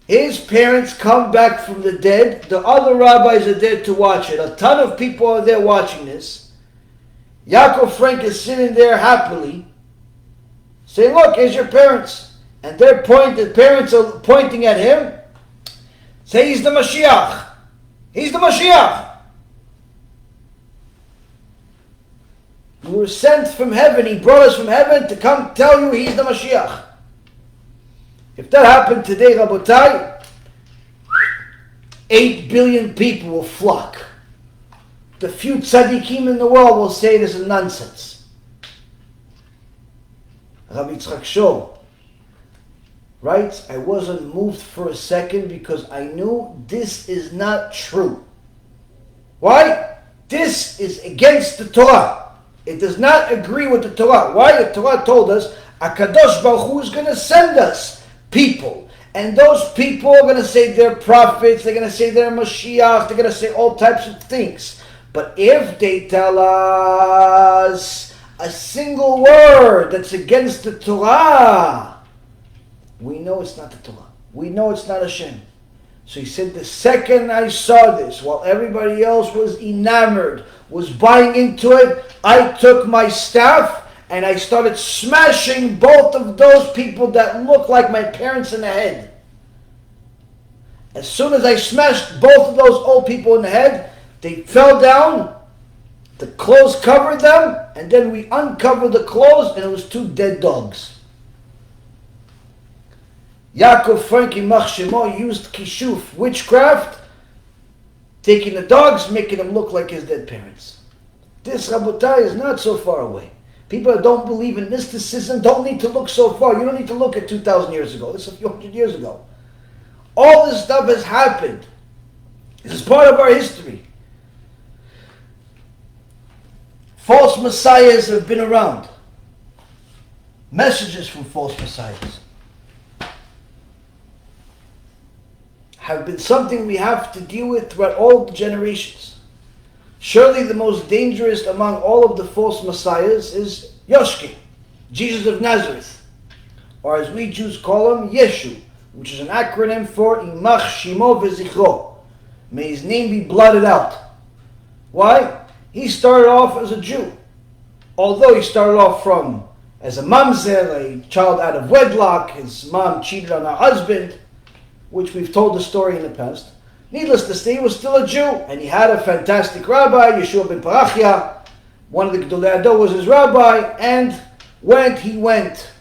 His parents come back from the dead. The other rabbis are there to watch it. A ton of people are there watching this. Yaakov Frank is sitting there happily, saying, look, here's your parents. And the parents are pointing at him. Say, he's the Mashiach. He's the Mashiach. We were sent from heaven. He brought us from heaven to come tell you He's the Mashiach. If that happened today, Rabotai, 8 billion people will flock. The few tzaddikim in the world will say this is nonsense. Rabbi Yitzchak Shor writes, I wasn't moved for a second because I knew this is not true. Why? This is against the Torah. It does not agree with the Torah. Why? The Torah told us, HaKadosh Baruch Hu is going to send us people. And those people are going to say they're prophets, they're going to say they're Mashiach, they're going to say all types of things. But if they tell us a single word that's against the Torah, we know it's not the Torah. We know it's not HaShem. So he said, the second I saw this, while everybody else was enamored, was buying into it, I took my staff and I started smashing both of those people that look like my parents in the head. As soon as I smashed both of those old people in the head, they fell down, the clothes covered them, and then we uncovered the clothes and it was 2 dead dogs. Yaakov Frankie Machshemo used kishuf, witchcraft, taking the dogs, making them look like his dead parents. This, Rabotai, is not so far away. People that don't believe in mysticism don't need to look so far. You don't need to look at 2,000 years ago. This is a few hundred years ago. All this stuff has happened. This is part of our history. False messiahs have been around. Messages from false messiahs have been something we have to deal with throughout all the generations. Surely the most dangerous among all of the false messiahs is Yoshki, Jesus of Nazareth, or as we Jews call him, Yeshu, which is an acronym for Imach Shimo V'Zichro. May his name be blotted out. Why? He started off as a Jew. Although he started off as a mamzer, a child out of wedlock, his mom cheated on her husband, which we've told the story in the past. Needless to say, he was still a Jew, and he had a fantastic rabbi, Yeshua ben Parachia. One of the Gedolei Hador was his rabbi, and he went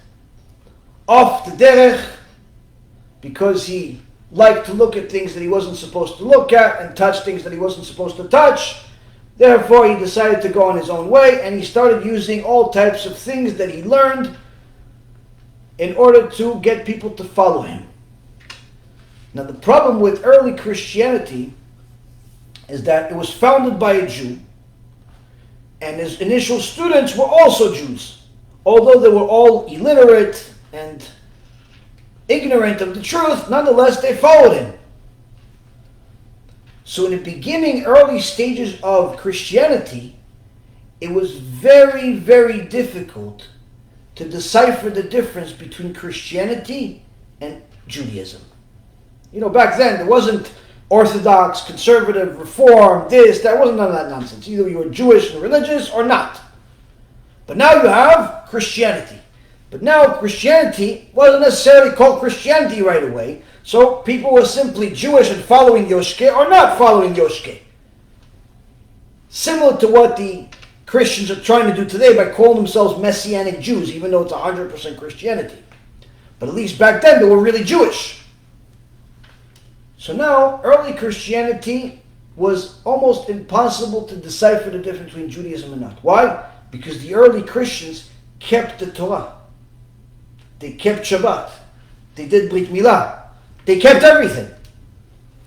off the derech because he liked to look at things that he wasn't supposed to look at and touch things that he wasn't supposed to touch. Therefore, he decided to go on his own way, and he started using all types of things that he learned in order to get people to follow him. Now, the problem with early Christianity is that it was founded by a Jew, and his initial students were also Jews. Although they were all illiterate and ignorant of the truth, nonetheless, they followed him. So in the beginning, early stages of Christianity, it was very, very difficult to decipher the difference between Christianity and Judaism. You know, back then, there wasn't Orthodox, conservative, Reform, this, that, wasn't none of that nonsense. Either you were Jewish and religious or not. But now you have Christianity. But now Christianity wasn't necessarily called Christianity right away. So people were simply Jewish and following Yoshke or not following Yoshke. Similar to what the Christians are trying to do today by calling themselves Messianic Jews, even though it's 100% Christianity. But at least back then they were really Jewish. So now, early Christianity was almost impossible to decipher the difference between Judaism and not. Why? Because the early Christians kept the Torah. They kept Shabbat. They did Brit Milah. They kept everything.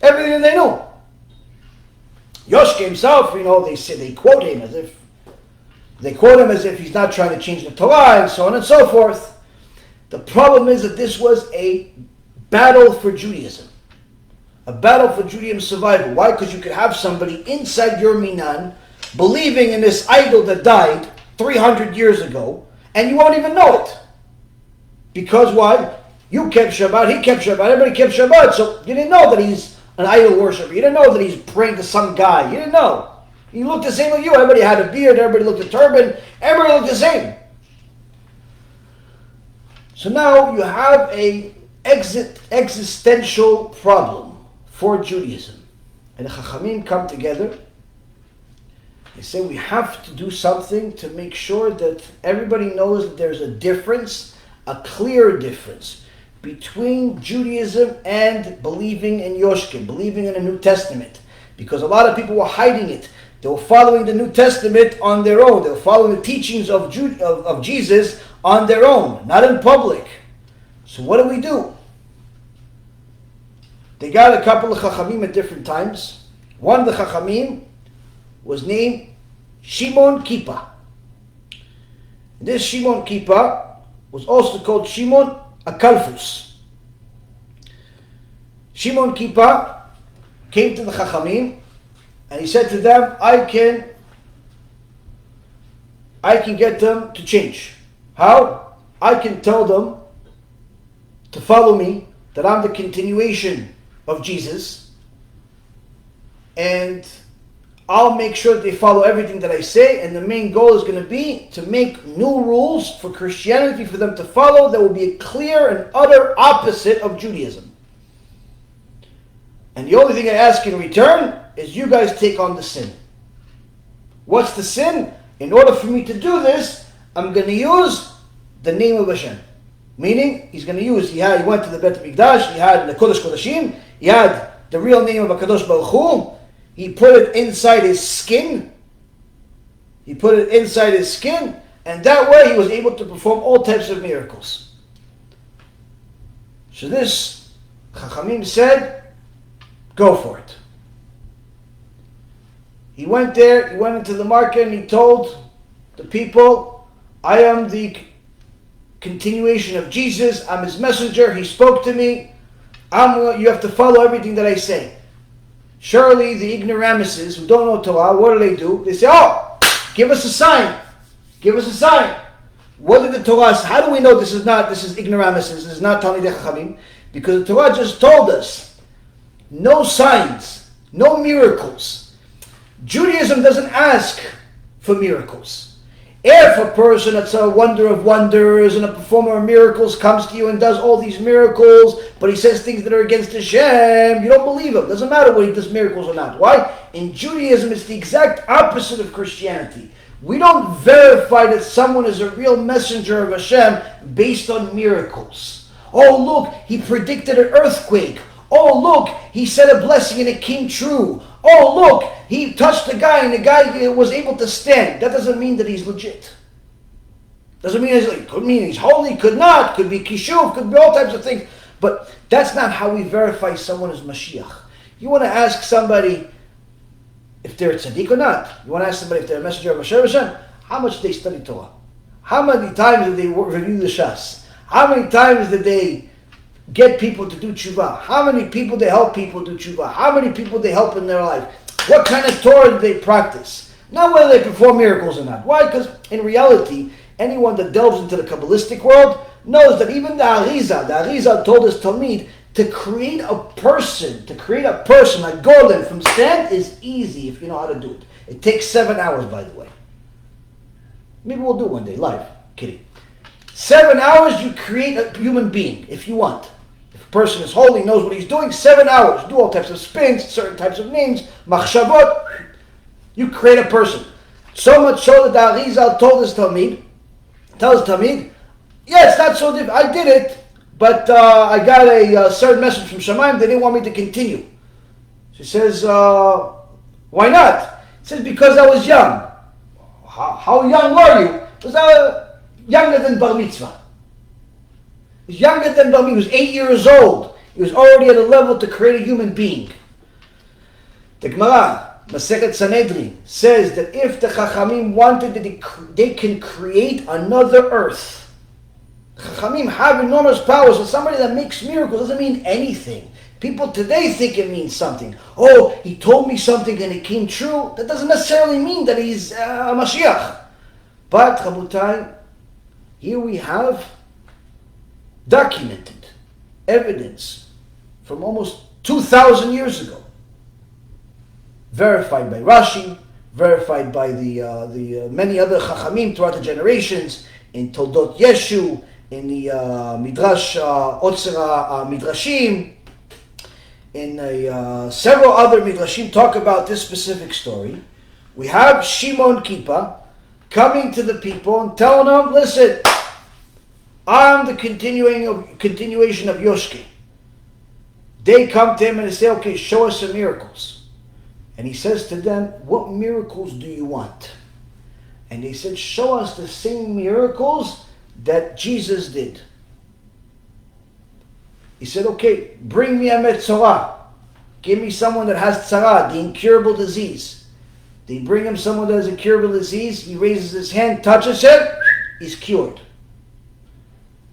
Everything they knew. Yoshke himself, they quote him as if he's not trying to change the Torah and so on and so forth. The problem is that this was a battle for Judaism. A battle for Judaism's survival. Why? Because you could have somebody inside your minan believing in this idol that died 300 years ago, and you won't even know it. Because why? You kept Shabbat, he kept Shabbat, everybody kept Shabbat, so you didn't know that he's an idol worshiper. You didn't know that he's praying to some guy. You didn't know. He looked the same like you. Everybody had a beard, everybody looked a turban, everybody looked the same. So now you have a existential problem for Judaism. And the Chachamim come together They say we have to do something to make sure that everybody knows that there's a difference, a clear difference, between Judaism and believing in Yoshkin, believing in the New Testament. Because a lot of people were hiding it. They were following the New Testament on their own. They were following the teachings of Jesus on their own, not in public. So what do? They got a couple of Chachamim at different times. One of the Chachamim was named Shimon Kippah. This Shimon Kippah was also called Shimon Akalfus. Shimon Kippah came to the Chachamim and he said to them, I can get them to change. How? I can tell them to follow me, that I'm the continuation of Jesus, and I'll make sure that they follow everything that I say, and the main goal is going to be to make new rules for Christianity for them to follow that will be a clear and utter opposite of Judaism. And the only thing I ask in return is you guys take on the sin. What's the sin? In order for me to do this, I'm going to use the name of HaShem. Meaning, he's going to use, he went to the Bet HaMikdash, he had the Kodesh Kodashim, he had the real name of HaKadosh Baruch Hu, he put it inside his skin, and that way he was able to perform all types of miracles. So this, Chachamim said, go for it. He went there, he went into the market and he told the people, I am the continuation of Jesus, I'm his messenger, he spoke to me, you have to follow everything that I say. Surely the ignoramuses who don't know Torah, what do? They say, oh, give us a sign. What did the Torah say? How do we know this is ignoramuses, this is not Talmidei Chachamim? Because the Torah just told us, no signs, no miracles. Judaism doesn't ask for miracles. If a person that's a wonder of wonders and a performer of miracles comes to you and does all these miracles, but he says things that are against HaShem, you don't believe him. Doesn't matter whether he does miracles or not. Why? In Judaism, it's the exact opposite of Christianity. We don't verify that someone is a real messenger of HaShem based on miracles. Oh, look, he predicted an earthquake. Oh, look, he said a blessing and it came true. Oh, look, he touched the guy and the guy was able to stand. That doesn't mean that he's legit. Doesn't mean could mean he's holy, could not, could be KIRUV, could be all types of things. But that's not how we verify someone as Mashiach. You want to ask somebody if they're a tzaddik or not. You want to ask somebody if they're a messenger of Hashem, how much did they study Torah? How many times did they review the Shas? How many times did they get people to do tshuva? How many people they help people do tshuva? How many people they help in their life? What kind of Torah do they practice? Not whether they perform miracles or not. Why? Because in reality, anyone that delves into the Kabbalistic world knows that even the Arizal told his Talmid to create a person, a golem from sand is easy if you know how to do it. It takes 7 hours, by the way. Maybe we'll do it one day, live. Kidding. 7 hours you create a human being, if you want. If a person is holy, knows what he's doing, 7 hours. Do all types of spins, certain types of names, machshavot. You create a person. So much so that the Arizal tells his Talmid, yeah, it's not so difficult. I did it, but I got a certain message from Shamayim. They didn't want me to continue. She says, why not? He says, because I was young. How young were you? Because I was younger than Bar Mitzvah. He was younger than Bar Mitzvah. He was 8 years old. He was already at a level to create a human being. The Gemara, Masechet Sanhedrin, says that if the Chachamim wanted, they can create another earth. Chachamim have enormous powers, so somebody that makes miracles doesn't mean anything. People today think it means something. Oh, he told me something and it came true. That doesn't necessarily mean that he's a Mashiach. But, Chabutai, here we have documented evidence from almost 2,000 years ago. Verified by Rashi, verified by the many other Chachamim throughout the generations, in Toldot Yeshu, in the Midrash Otzera Midrashim, in several other Midrashim talk about this specific story. We have Shimon Kippah coming to the people and telling them, listen, I'm the continuation of Yoshki. They come to him and they say, okay, show us some miracles. And he says to them, what miracles do you want? And they said, show us the same miracles that Jesus did. He said, okay, bring me a metzorah. Give me someone that has tzara, the incurable disease. They bring him someone that has a incurable disease. He raises his hand, touches him, he's cured.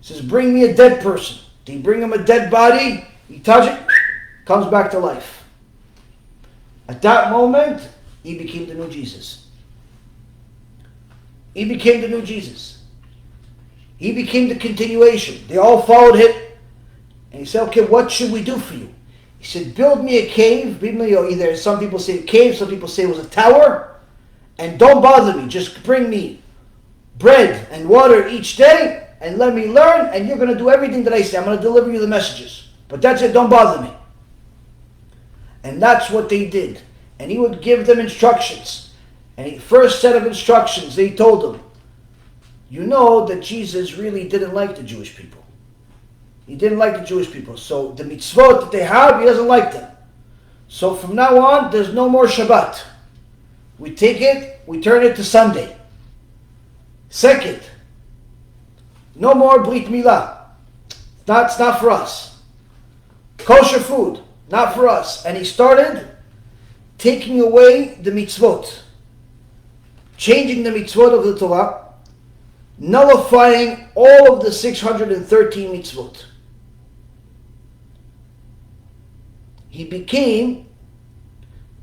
He says, bring me a dead person. They bring him a dead body. He touches it, comes back to life. At that moment, he became the new Jesus. He became the new Jesus. He became the continuation. They all followed him. And he said, okay, what should we do for you? He said, build me a cave. Either some people say a cave, some people say it was a tower. And don't bother me. Just bring me bread and water each day and let me learn. And you're going to do everything that I say. I'm going to deliver you the messages. But that's it. Don't bother me. And that's what they did. And he would give them instructions. And the first set of instructions, they told them, you know that Jesus really didn't like the Jewish people. He didn't like the Jewish people. So the mitzvot that they have, he doesn't like them. So from now on, there's no more Shabbat. We take it, we turn it to Sunday. Second, no more Brit Milah. That's not for us. Kosher food, not for us. And he started taking away the mitzvot. Changing the mitzvot of the Torah. Nullifying all of the 613 mitzvot. He became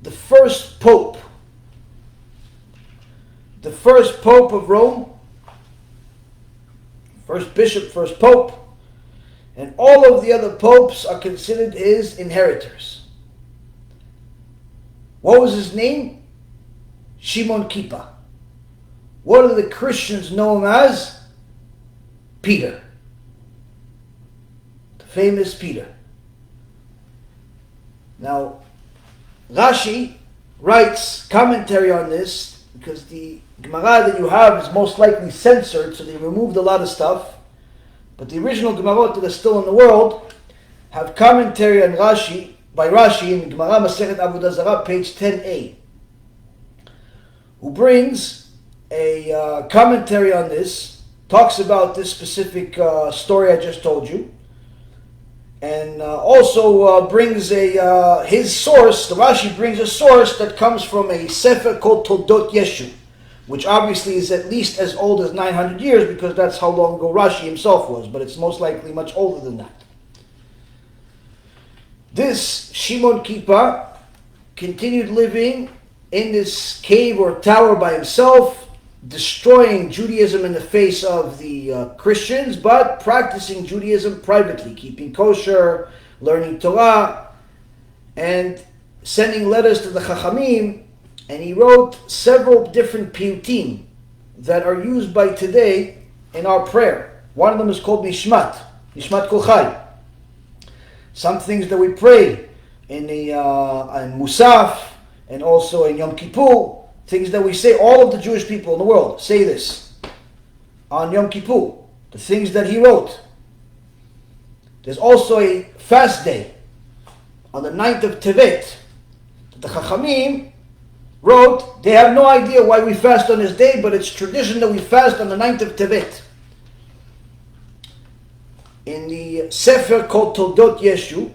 the first pope. The first pope of Rome. First bishop, first pope. And all of the other popes are considered his inheritors. What was his name? Shimon Kippah. What do the Christians know him as? Peter. The famous Peter. Now, Rashi writes commentary on this because the Gemara that you have is most likely censored, so they removed a lot of stuff. But the original Gemarot that are still in the world have commentary on Rashi, by Rashi in Gemara Masechet Avodah Zarah, page 10a, who brings a commentary on this, talks about this specific story I just told you, and also brings his source. The Rashi brings a source that comes from a sefer called Toldot Yeshu, which obviously is at least as old as 900 years because that's how long ago Rashi himself was, but it's most likely much older than that. This Shimon Kippah continued living in this cave or tower by himself, destroying Judaism in the face of the Christians, but practicing Judaism privately, keeping kosher, learning Torah, and sending letters to the Chachamim. And he wrote several different piyutim that are used by today in our prayer. One of them is called Nishmat Kol Chai. Some things that we pray in the in MUSSAR and also in Yom Kippur, things that we say, all of the Jewish people in the world say this on Yom Kippur, the things that he wrote. There's also a fast day on the 9th of Tevet that the Chachamim wrote. They have no idea why we fast on this day, but it's tradition that we fast on the 9th of Tevet. In the Sefer called Toldot Yeshu,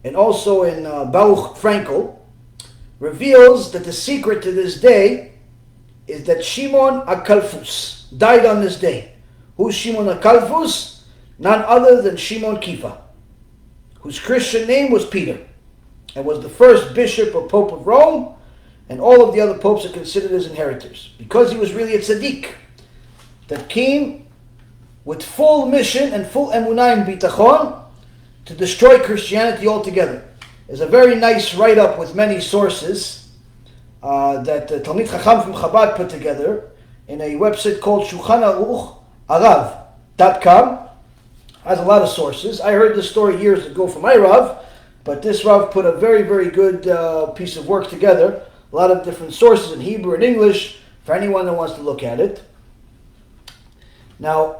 and also in Baruch Frankel, reveals that the secret to this day is that Shimon HaKalfus died on this day. Who's Shimon HaKalfus? None other than Shimon Kippah, whose Christian name was Peter, and was the first bishop or pope of Rome, and all of the other popes are considered his inheritors, because he was really a tzaddik that came with full mission and full emuna and bitachon to destroy Christianity altogether. There's a very nice write-up with many sources that Talmid Chacham from Chabad put together in a website called ShulchanAruchArav.com. Has a lot of sources. I heard this story years ago from my Rav, but this Rav put a very, very good piece of work together a lot of different sources in Hebrew and English for anyone that wants to look at it. Now,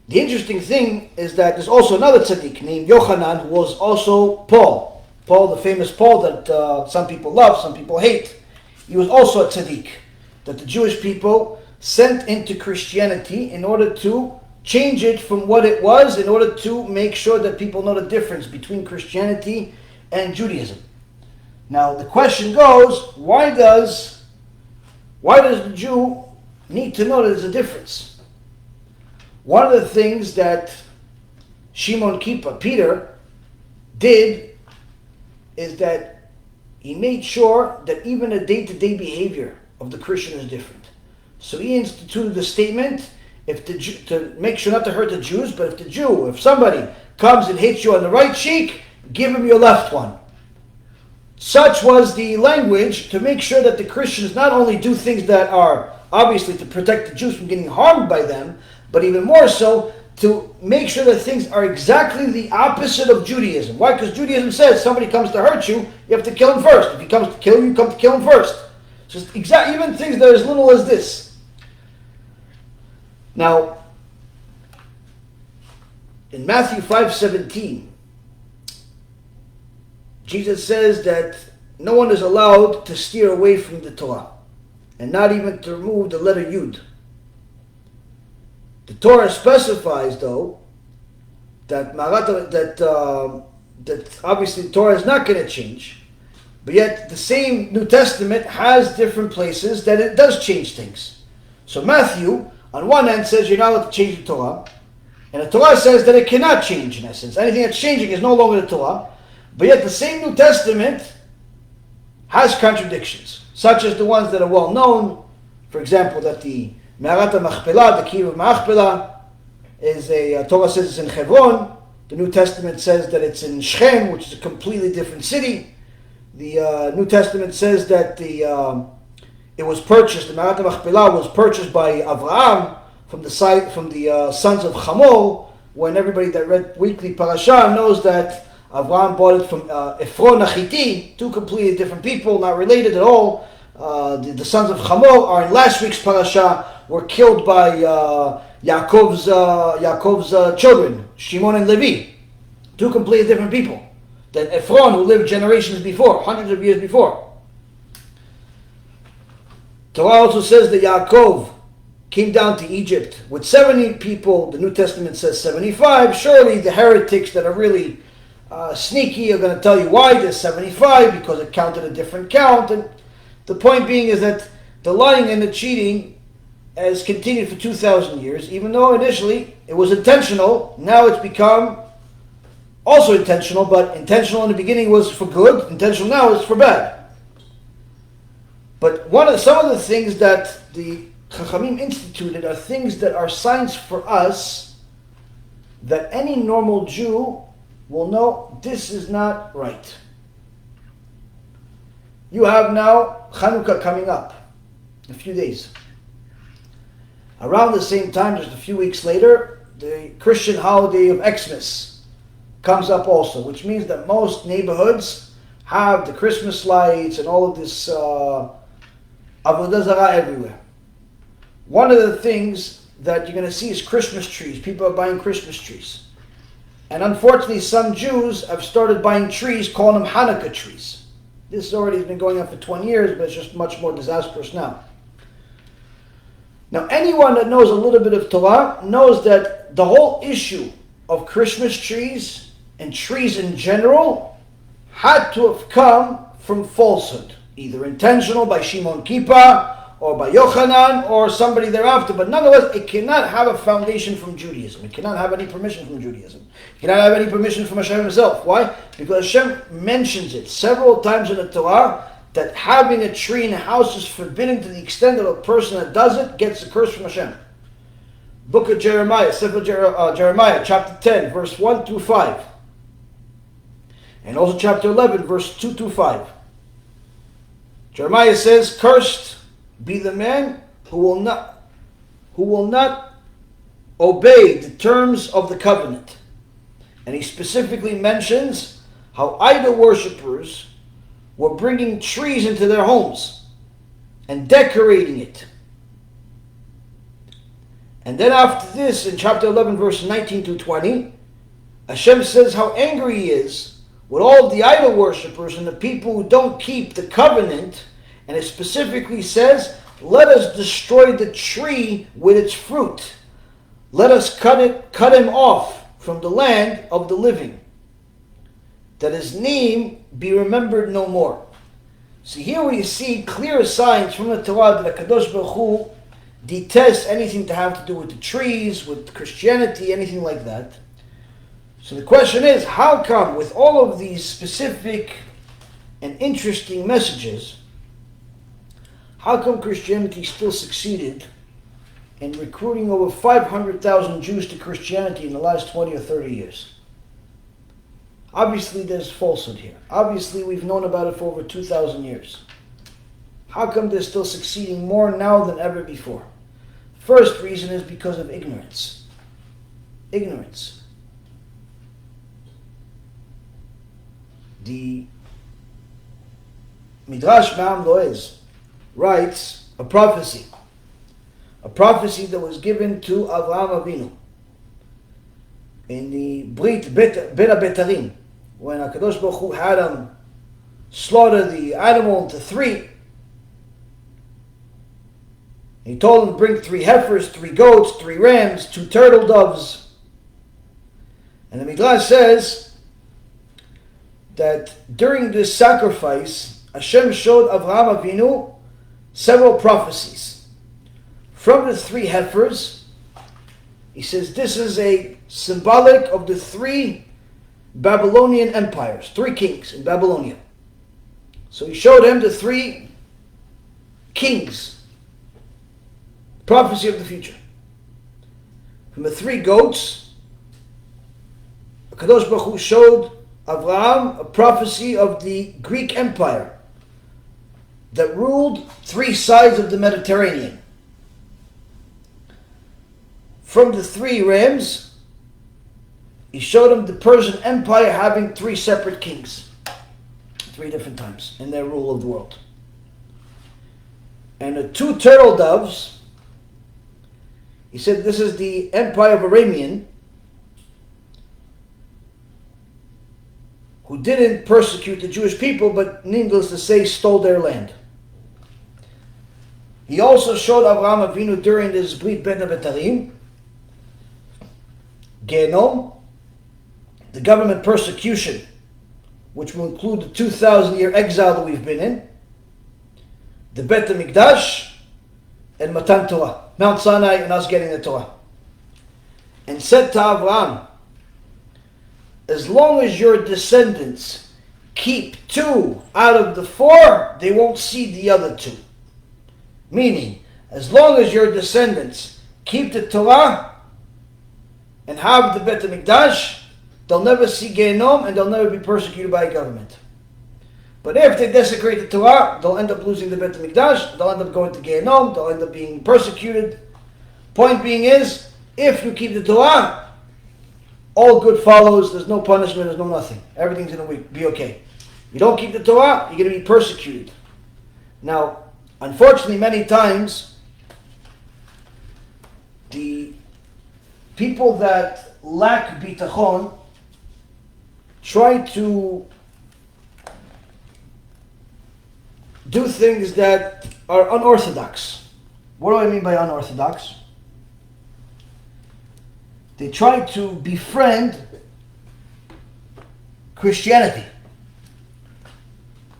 the interesting thing is that there's also another tzaddik named Yochanan who was also Paul. Paul, the famous Paul that some people love, some people hate. He was also a tzaddik that the Jewish people sent into Christianity in order to change it from what it was, in order to make sure that people know the difference between Christianity and Judaism. Now the question goes, why does the Jew need to know that there's a difference? One of the things that Shimon Kippur, Peter, did is that he made sure that even the day-to-day behavior of the Christian is different. So he instituted the statement, to make sure not to hurt the Jews, but if somebody comes and hits you on the right cheek, give him your left one. Such was the language to make sure that the Christians not only do things that are obviously to protect the Jews from getting harmed by them, but even more so to make sure that things are exactly the opposite of Judaism. Why? Because Judaism says somebody comes to hurt you, you have to kill him first. If he comes to kill you, you come to kill him first. Just even things that are as little as this. Now, in Matthew 5:17, Jesus says that no one is allowed to steer away from the Torah, and not even to remove the letter Yud. The Torah specifies, though, that obviously the Torah is not going to change, but yet the same New Testament has different places that it does change things. So Matthew, on one end, says you're not allowed to change the Torah, and the Torah says that it cannot change, in essence. Anything that's changing is no longer the Torah, but yet the same New Testament has contradictions, such as the ones that are well known. For example, that the Me'arat HaMachpelah, the KIRUV Machpelah, is Torah says it's in Hebron. The New Testament says that it's in Shechem, which is a completely different city. The New Testament says that it was purchased, the Me'arat HaMachpelah was purchased by Avraham from the sons of Hamor, when everybody that read weekly parasha knows that Avraham bought it from Ephron Achiti, two completely different people, not related at all. The sons of Hamor are in last week's parasha, were killed by Yaakov's children, Shimon and Levi. Two completely different people than Ephron, who lived generations before, hundreds of years before. Torah also says that Yaakov came down to Egypt with 70 people. The New Testament says 75. Surely the heretics that are really sneaky are going to tell you why there's 75, because it counted a different count. And the point being is that the lying and the cheating has continued for 2,000 years, even though initially it was intentional. Now it's become also intentional, but intentional in the beginning was for good, intentional now is for bad. But some of the things that the Chachamim instituted are things that are signs for us that any normal Jew will know this is not right. You have now Chanukah coming up in a few days. Around the same time, just a few weeks later, the Christian holiday of Xmas comes up also, which means that most neighborhoods have the Christmas lights and all of this avodah zarah everywhere. One of the things that you're going to see is Christmas trees. People are buying Christmas trees. And unfortunately, some Jews have started buying trees, calling them Hanukkah trees. This already has been going on for 20 years, but it's just much more disastrous now. Now, anyone that knows a little bit of Torah knows that the whole issue of Christmas trees and trees in general had to have come from falsehood, either intentional by Shimon Kippur or by Yochanan or somebody thereafter, but nonetheless, it cannot have a foundation from Judaism. It cannot have any permission from Judaism. It cannot have any permission from HaShem himself. Why? Because Hashem mentions it several times in the Torah that having a tree in a house is forbidden to the extent that a person that does it gets a curse from Hashem. Book of Jeremiah, Sefer Jeremiah, chapter 10, verse 1 through 5. And also chapter 11, verse 2 through 5. Jeremiah says, "Cursed be the man who will not obey the terms of the covenant." And he specifically mentions how idol worshippers were bringing trees into their homes and decorating it. And then after this, in chapter 11, verse 19 to 20, Hashem says how angry He is with all the idol worshippers and the people who don't keep the covenant. And it specifically says, let us destroy the tree with its fruit. Let us cut him off from the land of the living, that his name be remembered no more. So here we see clear signs from the Torah that HaKadosh Baruch Hu detests anything to have to do with the trees, with Christianity, anything like that. So the question is, how come with all of these specific and interesting messages, how come Christianity still succeeded in recruiting over 500,000 Jews to Christianity in the last 20 or 30 years? Obviously there's falsehood here. Obviously we've known about it for over 2,000 years. How come they're still succeeding more now than ever before? First reason is because of ignorance. Ignorance. The Midrash Ma'am Loez writes a prophecy that was given to Avraham Avinu in the BEIT Ben HaBetarim, when HaKadosh Baruch Hu had him slaughter the animal into three. He told him to bring 3 heifers, 3 goats, 3 rams, 2 turtle doves. And the Midrash says that during this sacrifice, Hashem showed Avraham Avinu several prophecies. From the 3 heifers, he says this is a symbolic of the 3 Babylonian empires, 3 kings in Babylonia. So he showed him the 3 kings. Prophecy of the future. From the 3 goats, HaKadosh Baruch Hu showed Avraham a prophecy of the Greek Empire that ruled 3 sides of the Mediterranean. From the 3 rams, he showed him the Persian Empire having 3 separate kings, 3 different times in their rule of the world. And the 2 turtle doves, he said this is the Empire of Aramean, who didn't persecute the Jewish people, but needless to say, stole their land. He also showed Avraham Avinu during this BEIT Ben HaBetarim, Gehenom, the government persecution, which will include the 2,000-year exile that we've been in, the Bet HaMikdash, and Matan Torah, Mount Sinai, and us getting the Torah. And said to Avraham, as long as your descendants keep 2 out of the 4, they won't see the other 2. Meaning, as long as your descendants keep the Torah and have the Bet HaMikdash, they'll never see Gehenom and they'll never be persecuted by a government. But if they desecrate the Torah, they'll end up losing the Bet HaMikdash, they'll end up going to Gehenom, they'll end up being persecuted. Point being is, if you keep the Torah, all good follows, there's no punishment, there's no nothing. Everything's going to be okay. You don't keep the Torah, you're going to be persecuted. Now, unfortunately, many times, the people that lack bitachon try to do things that are unorthodox. What do I mean by unorthodox? They try to befriend Christianity,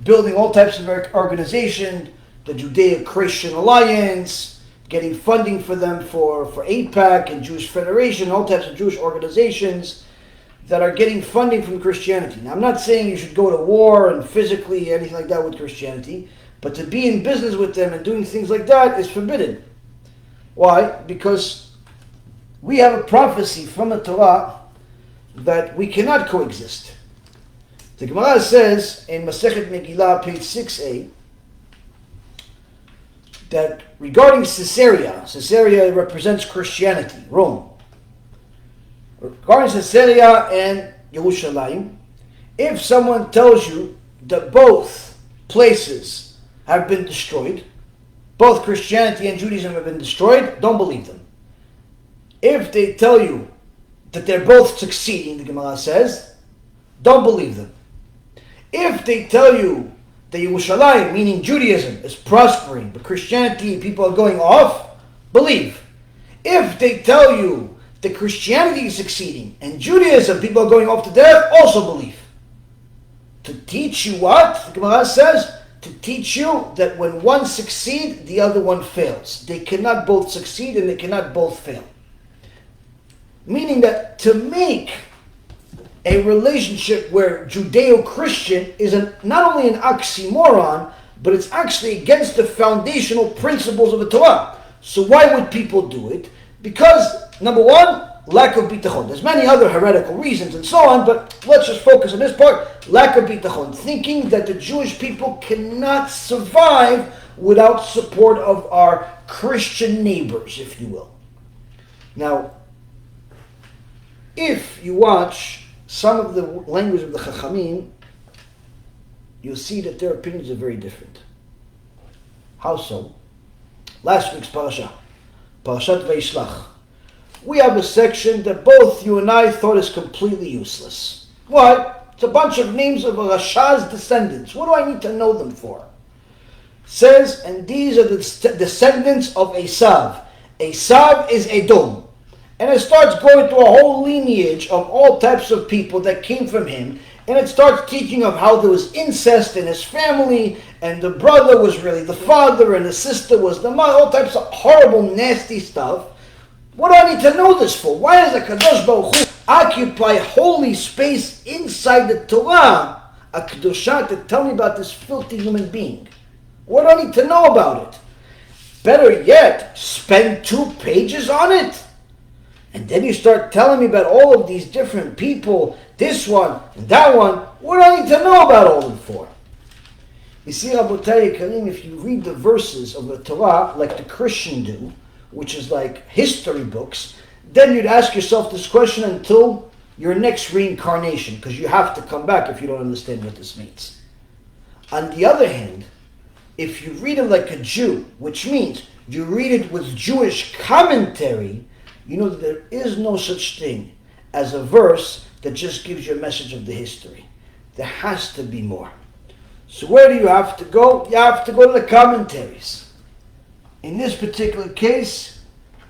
building all types of organization, the Judeo-Christian Alliance, getting funding for them for AIPAC and Jewish Federation, all types of Jewish organizations that are getting funding from Christianity. Now, I'm not saying you should go to war and physically anything like that with Christianity, but to be in business with them and doing things like that is forbidden. Why? Because we have a prophecy from the Torah that we cannot coexist. The Gemara says in Masechet Megillah, page 6a, that regarding Caesarea represents Christianity, Rome. Regarding Caesarea and Yerushalayim, if someone tells you that both places have been destroyed. Both Christianity and Judaism have been destroyed. Don't believe them. If they tell you that they're both succeeding, the Gemara says, don't believe them. If they tell you that Yerushalayim, meaning Judaism, is prospering, but Christianity, people are going off, believe. If they tell you that Christianity is succeeding and Judaism, people are going off to death, also believe. To teach you what? The Gemara says, to teach you that when one succeeds, the other one fails. They cannot both succeed and they cannot both fail. Meaning that to make a relationship where Judeo-Christian is not only an oxymoron, but it's actually against the foundational principles of the Torah. So why would people do it? Because, number one, lack of bitachon. There's many other heretical reasons and so on, but let's just focus on this part. Lack of bitachon. Thinking that the Jewish people cannot survive without support of our Christian neighbors, if you will. Now, if you watch some of the language of the Chachamim, you'll see that their opinions are very different. How so? Last week's parasha, Parashat Vayishlach, we have a section that both you and I thought is completely useless. Why? It's a bunch of names of Rasha's descendants. What do I need to know them for? It says, and these are the descendants of Esav. Esav is Edom. And it starts going through a whole lineage of all types of people that came from him. And it starts teaching of how there was incest in his family, and the brother was really the father, and the sister was the mother, all types of horrible, nasty stuff. What do I need to know this for? Why does the Kadosh Baruch Hu occupy holy space inside the Torah, a Kedusha, to tell me about this filthy human being? What do I need to know about it? Better yet, spend 2 pages on it. And then you start telling me about all of these different people, this one and that one. What do I need to know about all of them for? You see, Rabotai Karim, if you read the verses of the Torah like the Christian do, which is like history books, then you'd ask yourself this question until your next reincarnation, because you have to come back if you don't understand what this means. On the other hand, if you read it like a Jew, which means you read it with Jewish commentary, you know that there is no such thing as a verse that just gives you a message of the history. There has to be more. So where do you have to go? You have to go to the commentaries. In this particular case,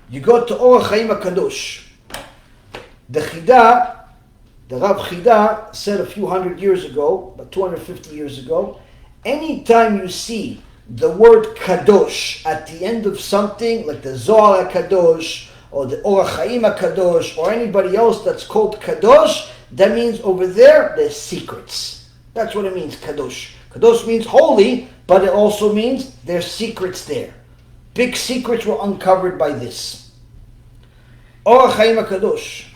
you go to Or HaChaim HaKadosh. The Chida, the Rav Chida said a few hundred years ago, about 250 years ago, anytime you see the word Kadosh at the end of something, like the Zohar HaKadosh, or the Or HaChaim HaKadosh, or anybody else that's called Kadosh, that means over there, there's secrets. That's what it means, Kadosh. Kadosh means holy, but it also means there's secrets there. Big secrets were uncovered by this. Or HaChaim HaKadosh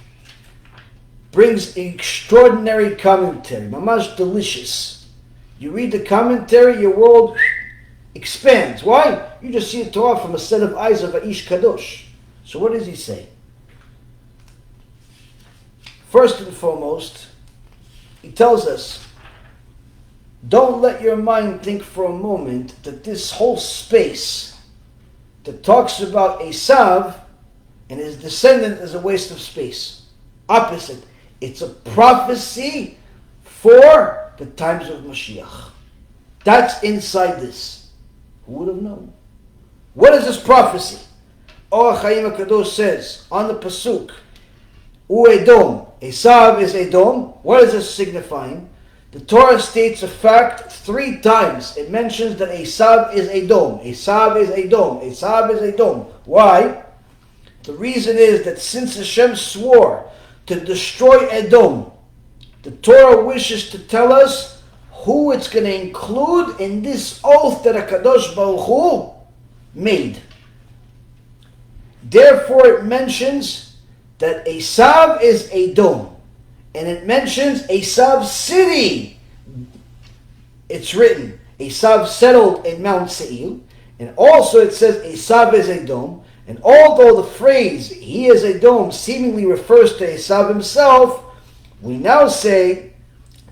brings an extraordinary commentary, mamash delicious. You read the commentary, your world expands. Why? You just see the Torah from a set of eyes of Aish Kadosh. So what does he say? First and foremost, he tells us, don't let your mind think for a moment that this whole space that talks about Esav and his descendant is a waste of space. Opposite. It's a prophecy for the times of Mashiach. That's inside this. Who would have known? What is this prophecy? Or HaChaim HaKadosh says on the Pasuk, U Edom, Esav is Edom. What is this signifying? The Torah states a fact 3 times. It mentions that Esav is Edom, Esav is Edom, Esav is Edom. Why? The reason is that since Hashem swore to destroy Edom, the Torah wishes to tell us who it's going to include in this oath that HaKadosh Baruch Hu made. Therefore, it mentions that Esav is Edom. And it mentions Esav's city. It's written, Esav settled in Mount Seir. And also it says Esav is Edom. And although the phrase, he is Edom, seemingly refers to Esav himself, we now say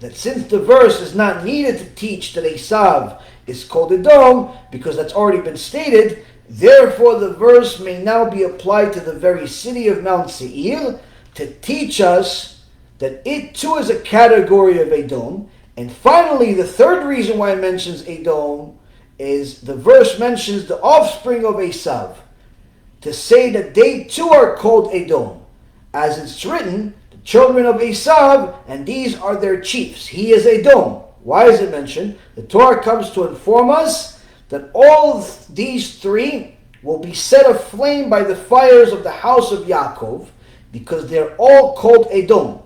that since the verse is not needed to teach that Esav is called Edom, because that's already been stated, therefore the verse may now be applied to the very city of Mount Seir to teach us that it too is a category of Edom. And finally, the third reason why it mentions Edom is the verse mentions the offspring of Esav, to say that they too are called Edom. As it's written, the children of Esav, and these are their chiefs. He is Edom. Why is it mentioned? The Torah comes to inform us that all of these three will be set aflame by the fires of the house of Yaakov, because they're all called Edom,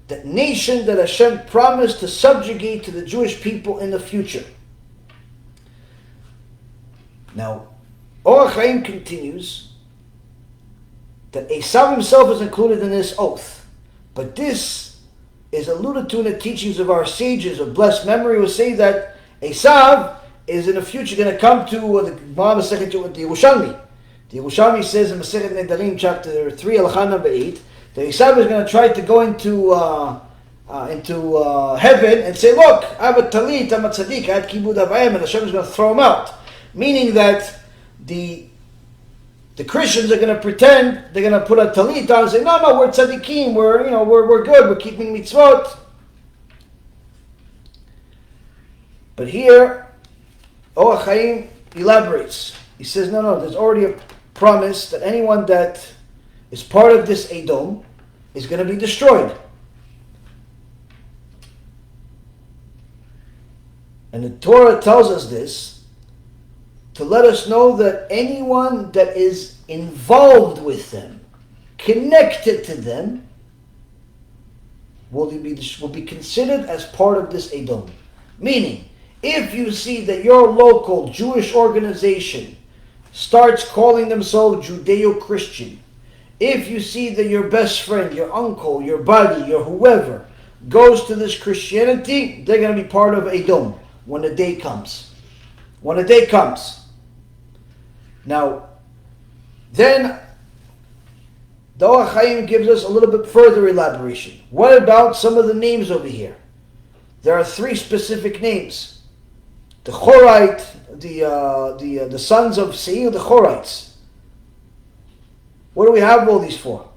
that nation that Hashem promised to subjugate to the Jewish people in the future. Now, Or HaChaim continues that Esav himself is included in this oath, but this is alluded to in the teachings of our sages of blessed memory, who say that Esav is in the future going to come to the Masechet the Yerushalmi. The Yerushalmi says in Masechet Nedarim chapter 3, Halakha number 8, that Esav is going to try to go into heaven and say, look, I have a talit, I'm a tzaddik, I had kibud avayim, and Hashem is going to throw him out. Meaning that the Christians are going to pretend, they're going to put a talit on and say, no, we're tzaddikim, we're good, we're keeping mitzvot. But here, Or HaChaim elaborates. He says, no, there's already a promise that anyone that is part of this Edom is going to be destroyed. And the Torah tells us this to let us know that anyone that is involved with them, connected to them, will be considered as part of this Edom. Meaning, if you see that your local Jewish organization starts calling themselves Judeo-Christian, if you see that your best friend, your uncle, your buddy, your whoever goes to this Christianity, they're going to be part of Edom when the day comes. When the day comes. Now, then the Or HaChaim gives us a little bit further elaboration. What about some of the names over here? There are 3 specific names. The Chorite, the sons of Seir, the Chorites. What do we have all these for?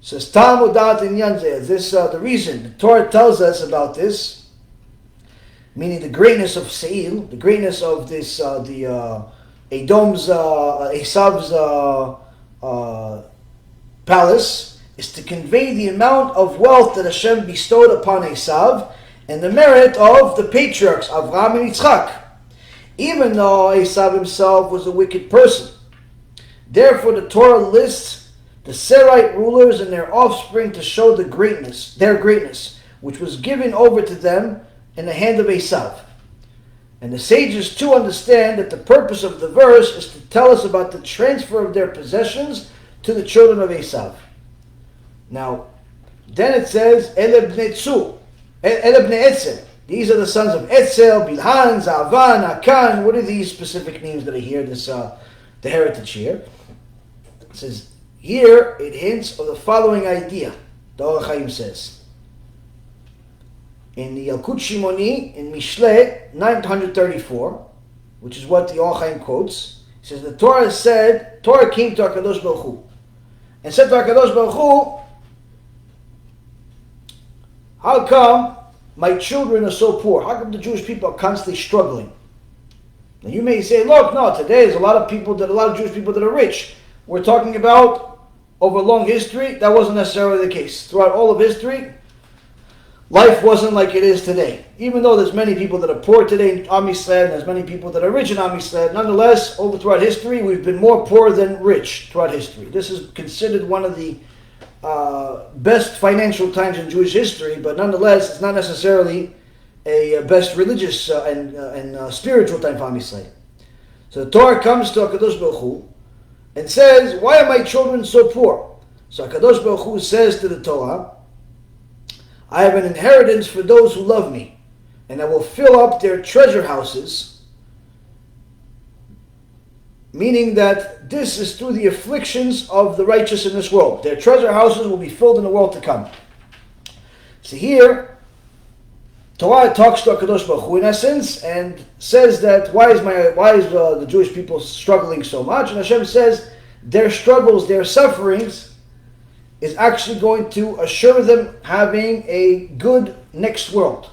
It says Tam Udat Inyan Zeh. This the reason the Torah tells us about this, meaning the greatness of Seir, the greatness of this Edom's Esav's palace, is to convey the amount of wealth that Hashem bestowed upon Esav and the merit of the patriarchs Avraham and Yitzchak, even though Esav himself was a wicked person. Therefore, the Torah lists the Serite rulers and their offspring to show their greatness, which was given over to them in the hand of Esav. And the sages too understand that the purpose of the verse is to tell us about the transfer of their possessions to the children of Esav. Now, then it says, Ele bnei Etzel. These are the sons of Etzel, Bilhan, Zavan, Akan. What are these specific names that are here, the heritage here? It says, here it hints of the following idea. The Or HaChaim says. In the Yalkut Shimoni, in Mishle 934, which is what the Or HaChaim quotes, it says, the Torah came to HaKadosh Baruch Hu, and said to HaKadosh Baruch Hu, how come my children are so poor? How come the Jewish people are constantly struggling? Now you may say, look, no, today there's a lot of Jewish people that are rich. We're talking about over long history, that wasn't necessarily the case. Throughout all of history, life wasn't like it is today. Even though there's many people that are poor today in Am Yisrael, and there's many people that are rich in Am Yisrael, nonetheless, throughout history, we've been more poor than rich throughout history. This is considered one of the best financial times in Jewish history, but nonetheless, it's not necessarily a best religious and spiritual time for Am Yisrael. So the Torah comes to HaKadosh Baruch Hu and says, why are my children so poor? So HaKadosh Baruch Hu says to the Torah, I have an inheritance for those who love me, and I will fill up their treasure houses, meaning that this is through the afflictions of the righteous in this world. Their treasure houses will be filled in the world to come. So here, Torah talks to HaKadosh Baruch Hu in essence and says that why is the Jewish people struggling so much? And Hashem says their struggles, their sufferings is actually going to assure them having a good next world.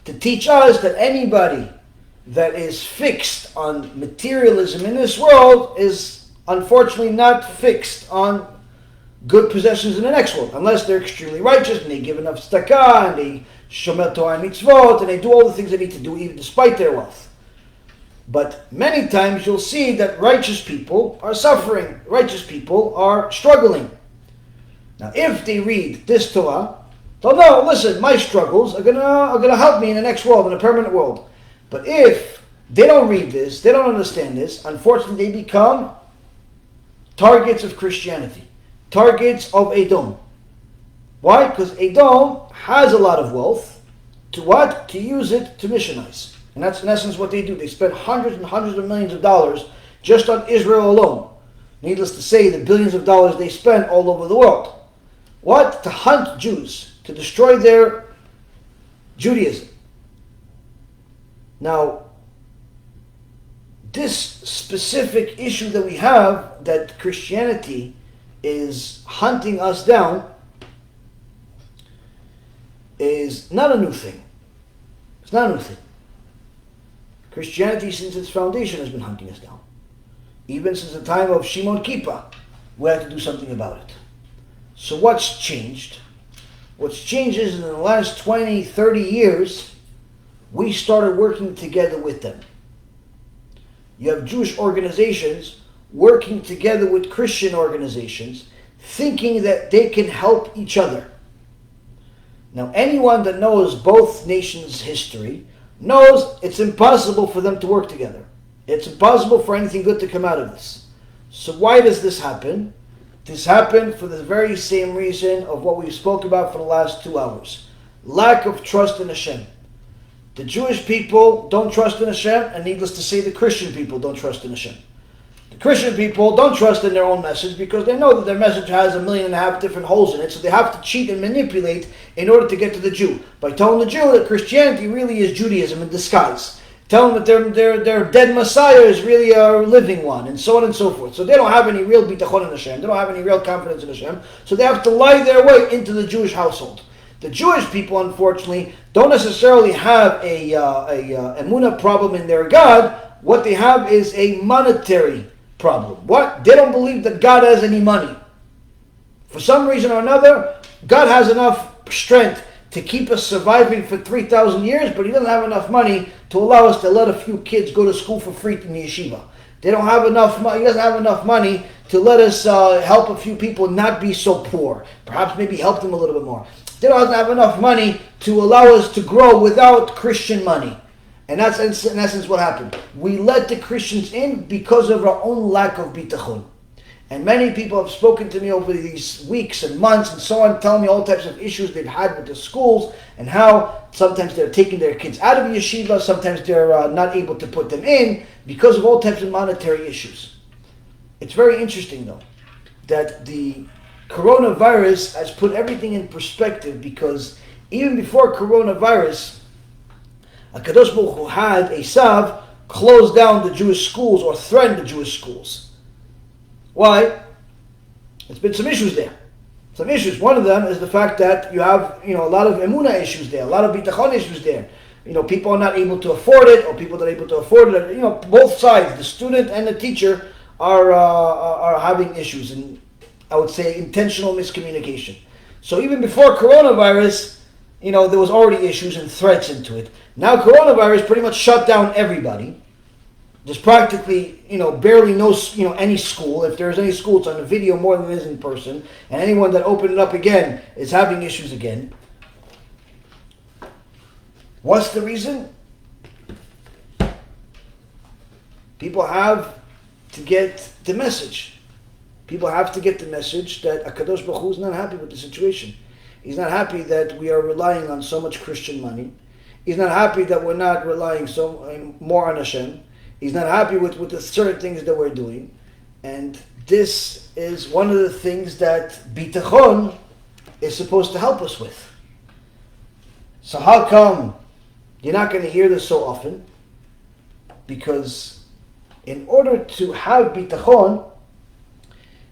To teach us that anybody that is fixed on materialism in this world is unfortunately not fixed on good possessions in the next world, unless they're extremely righteous and they give enough tzedakah and they shomer Torah and mitzvot and they do all the things they need to do even despite their wealth. But many times you'll see that righteous people are suffering, righteous people are struggling. Now if they read this Torah, they'll know, listen, my struggles are gonna help me in the next world, in a permanent world. But if they don't read this, they don't understand this, unfortunately they become targets of Christianity, targets of Edom. Why? Because Edom has a lot of wealth. To what? To use it to missionize. And that's in essence what they do. They spend hundreds and hundreds of millions of dollars just on Israel alone. Needless to say, the billions of dollars they spend all over the world. What? To hunt Jews, to destroy their Judaism. Now, this specific issue that we have, that Christianity is hunting us down, is not a new thing. It's not a new thing. Christianity, since its foundation, has been hunting us down. Even since the time of Shimon Kippur, we had to do something about it. So what's changed? What's changed is in the last 20, 30 years, we started working together with them. You have Jewish organizations working together with Christian organizations, thinking that they can help each other. Now, anyone that knows both nations' history knows it's impossible for them to work together. It's impossible for anything good to come out of this. So why does this happen? This happened for the very same reason of what we spoke about for the last 2 hours. Lack of trust in Hashem. The Jewish people don't trust in Hashem, and needless to say, the Christian people don't trust in Hashem. The Christian people don't trust in their own message because they know that their message has 1.5 million different holes in it, so they have to cheat and manipulate in order to get to the Jew. By telling the Jew that Christianity really is Judaism in disguise. Tell them that their dead Messiah is really a living one, and so on and so forth. So they don't have any real bitachon in Hashem, they don't have any real confidence in Hashem, so they have to lie their way into the Jewish household. The Jewish people, unfortunately, don't necessarily have a emuna problem in their God. What they have is a monetary problem. What? They don't believe that God has any money. For some reason or another, God has enough strength to keep us surviving for 3,000 years, but He doesn't have enough money to allow us to let a few kids go to school for free in the yeshiva. They don't have enough money. He doesn't have enough money to let us help a few people not be so poor. Perhaps maybe help them a little bit more. They don't have enough money to allow us to grow without Christian money. And that's in essence what happened. We let the Christians in because of our own lack of bitachon. And many people have spoken to me over these weeks and months and so on, telling me all types of issues they've had with the schools and how sometimes they're taking their kids out of yeshiva, sometimes they're not able to put them in because of all types of monetary issues. It's very interesting though, that the coronavirus has put everything in perspective, because even before coronavirus, HaKadosh Baruch Hu had Esav close down the Jewish schools or threaten the Jewish schools. Why? There's been some issues there. Some issues. One of them is the fact that you have, a lot of emuna issues there, a lot of bitachon issues there. People are not able to afford it, or people that are able to afford it. Both sides, the student and the teacher, are having issues, and I would say intentional miscommunication. So even before coronavirus, there was already issues and threats into it. Now coronavirus pretty much shut down everybody. There's practically, barely any school. If there's any school, it's on a video more than it is in person. And anyone that opened it up again is having issues again. What's the reason? People have to get the message. People have to get the message that HaKadosh Baruch Hu is not happy with the situation. He's not happy that we are relying on so much Christian money. He's not happy that we're not relying more on Hashem. He's not happy with the certain things that we're doing. And this is one of the things that bitachon is supposed to help us with. So how come You're not going to hear this so often, because in order to have bitachon,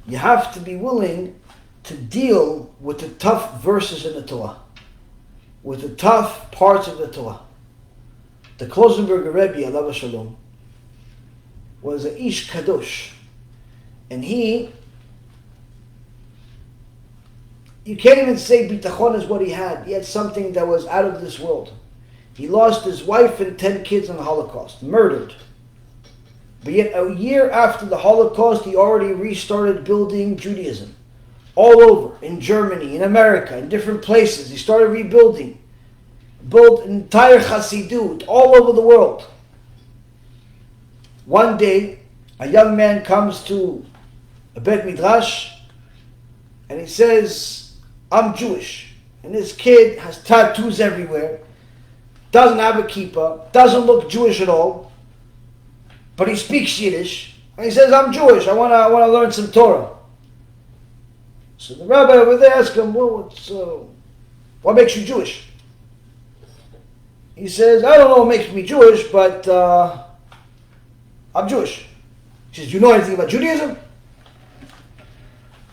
you have to be willing to deal with the tough verses in the Torah, with the tough parts of the Torah. The Klosenberger Rebbe, alav shalom, was an ish kadosh, and you can't even say bitachon is what he had. He had something that was out of this world. He lost his wife and 10 kids in the Holocaust, murdered. But yet a year after the Holocaust, he already restarted building Judaism. All over, in Germany, in America, in different places. He started rebuilding. Built an entire Hasidut all over the world. One day, a young man comes to a Bet Midrash, and he says, I'm Jewish. And this kid has tattoos everywhere, doesn't have a kippah, doesn't look Jewish at all, but he speaks Yiddish, and he says, I'm Jewish, I want to learn some Torah. So the rabbi over there asked him, well, what makes you Jewish? He says, I don't know what makes me Jewish, but I'm Jewish. He says, do you know anything about Judaism?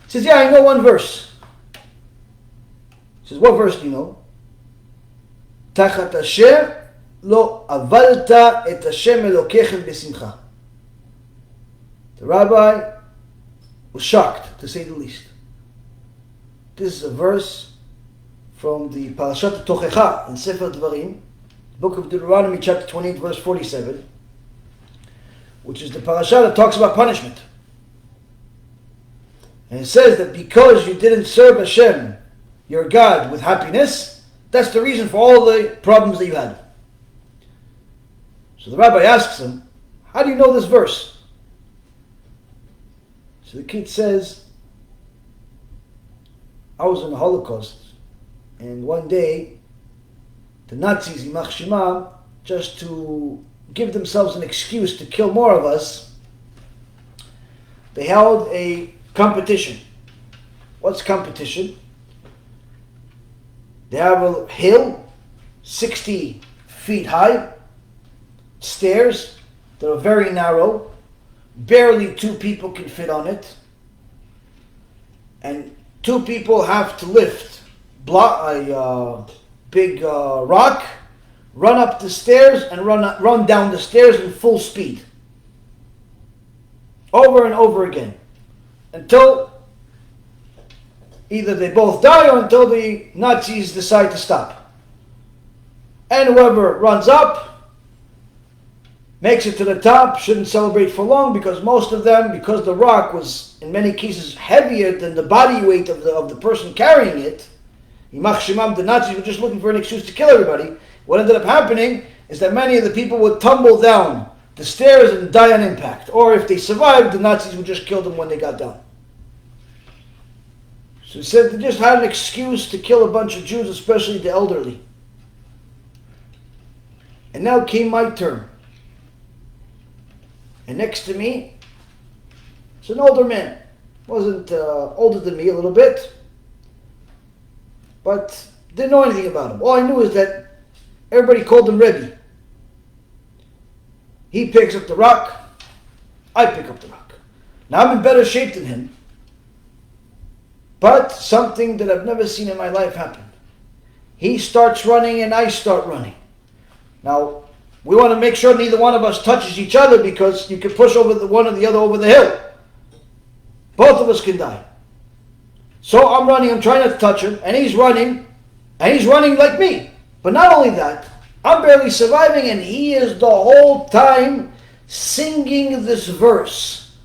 He says, yeah, I know one verse. He says, what verse do you know? Tachat asher lo avalta et Hashem elokechem besimcha. The rabbi was shocked, to say the least. This is a verse from the Parashat Tochecha in Sefer Dvarim, book of Deuteronomy, chapter 28, verse 47, which is the parasha that talks about punishment. And it says that because you didn't serve Hashem, your God, with happiness, that's the reason for all the problems that you had. So the rabbi asks him, how do you know this verse? So the kid says, I was in the Holocaust, and one day, the Nazis, Yimach Shemam, just to give themselves an excuse to kill more of us, they held a competition. What's competition? They have a hill, 60 feet high, stairs that are very narrow, barely 2 people can fit on it, and 2 people have to lift a big rock, run up the stairs, and run down the stairs in full speed. Over and over again. Until either they both die or until the Nazis decide to stop. And whoever runs up, makes it to the top, shouldn't celebrate for long, because most of them, because the rock was in many cases heavier than the body weight of the person carrying it, Yimach Shemam, the Nazis were just looking for an excuse to kill everybody. What ended up happening is that many of the people would tumble down the stairs and die on impact. Or if they survived, the Nazis would just kill them when they got down. So he said they just had an excuse to kill a bunch of Jews, especially the elderly. And now came my turn. And next to me, it's an older man. Wasn't older than me a little bit, but didn't know anything about him. All I knew is that everybody called him Rebbe. He picks up the rock, I pick up the rock. Now I'm in better shape than him, but something that I've never seen in my life happened. He starts running and I start running. Now, we want to make sure neither one of us touches each other, because you can push over the one or the other over the hill. Both of us can die. So I'm running, I'm trying not to touch him, and he's running like me. But not only that, I'm barely surviving, and he is the whole time singing this verse.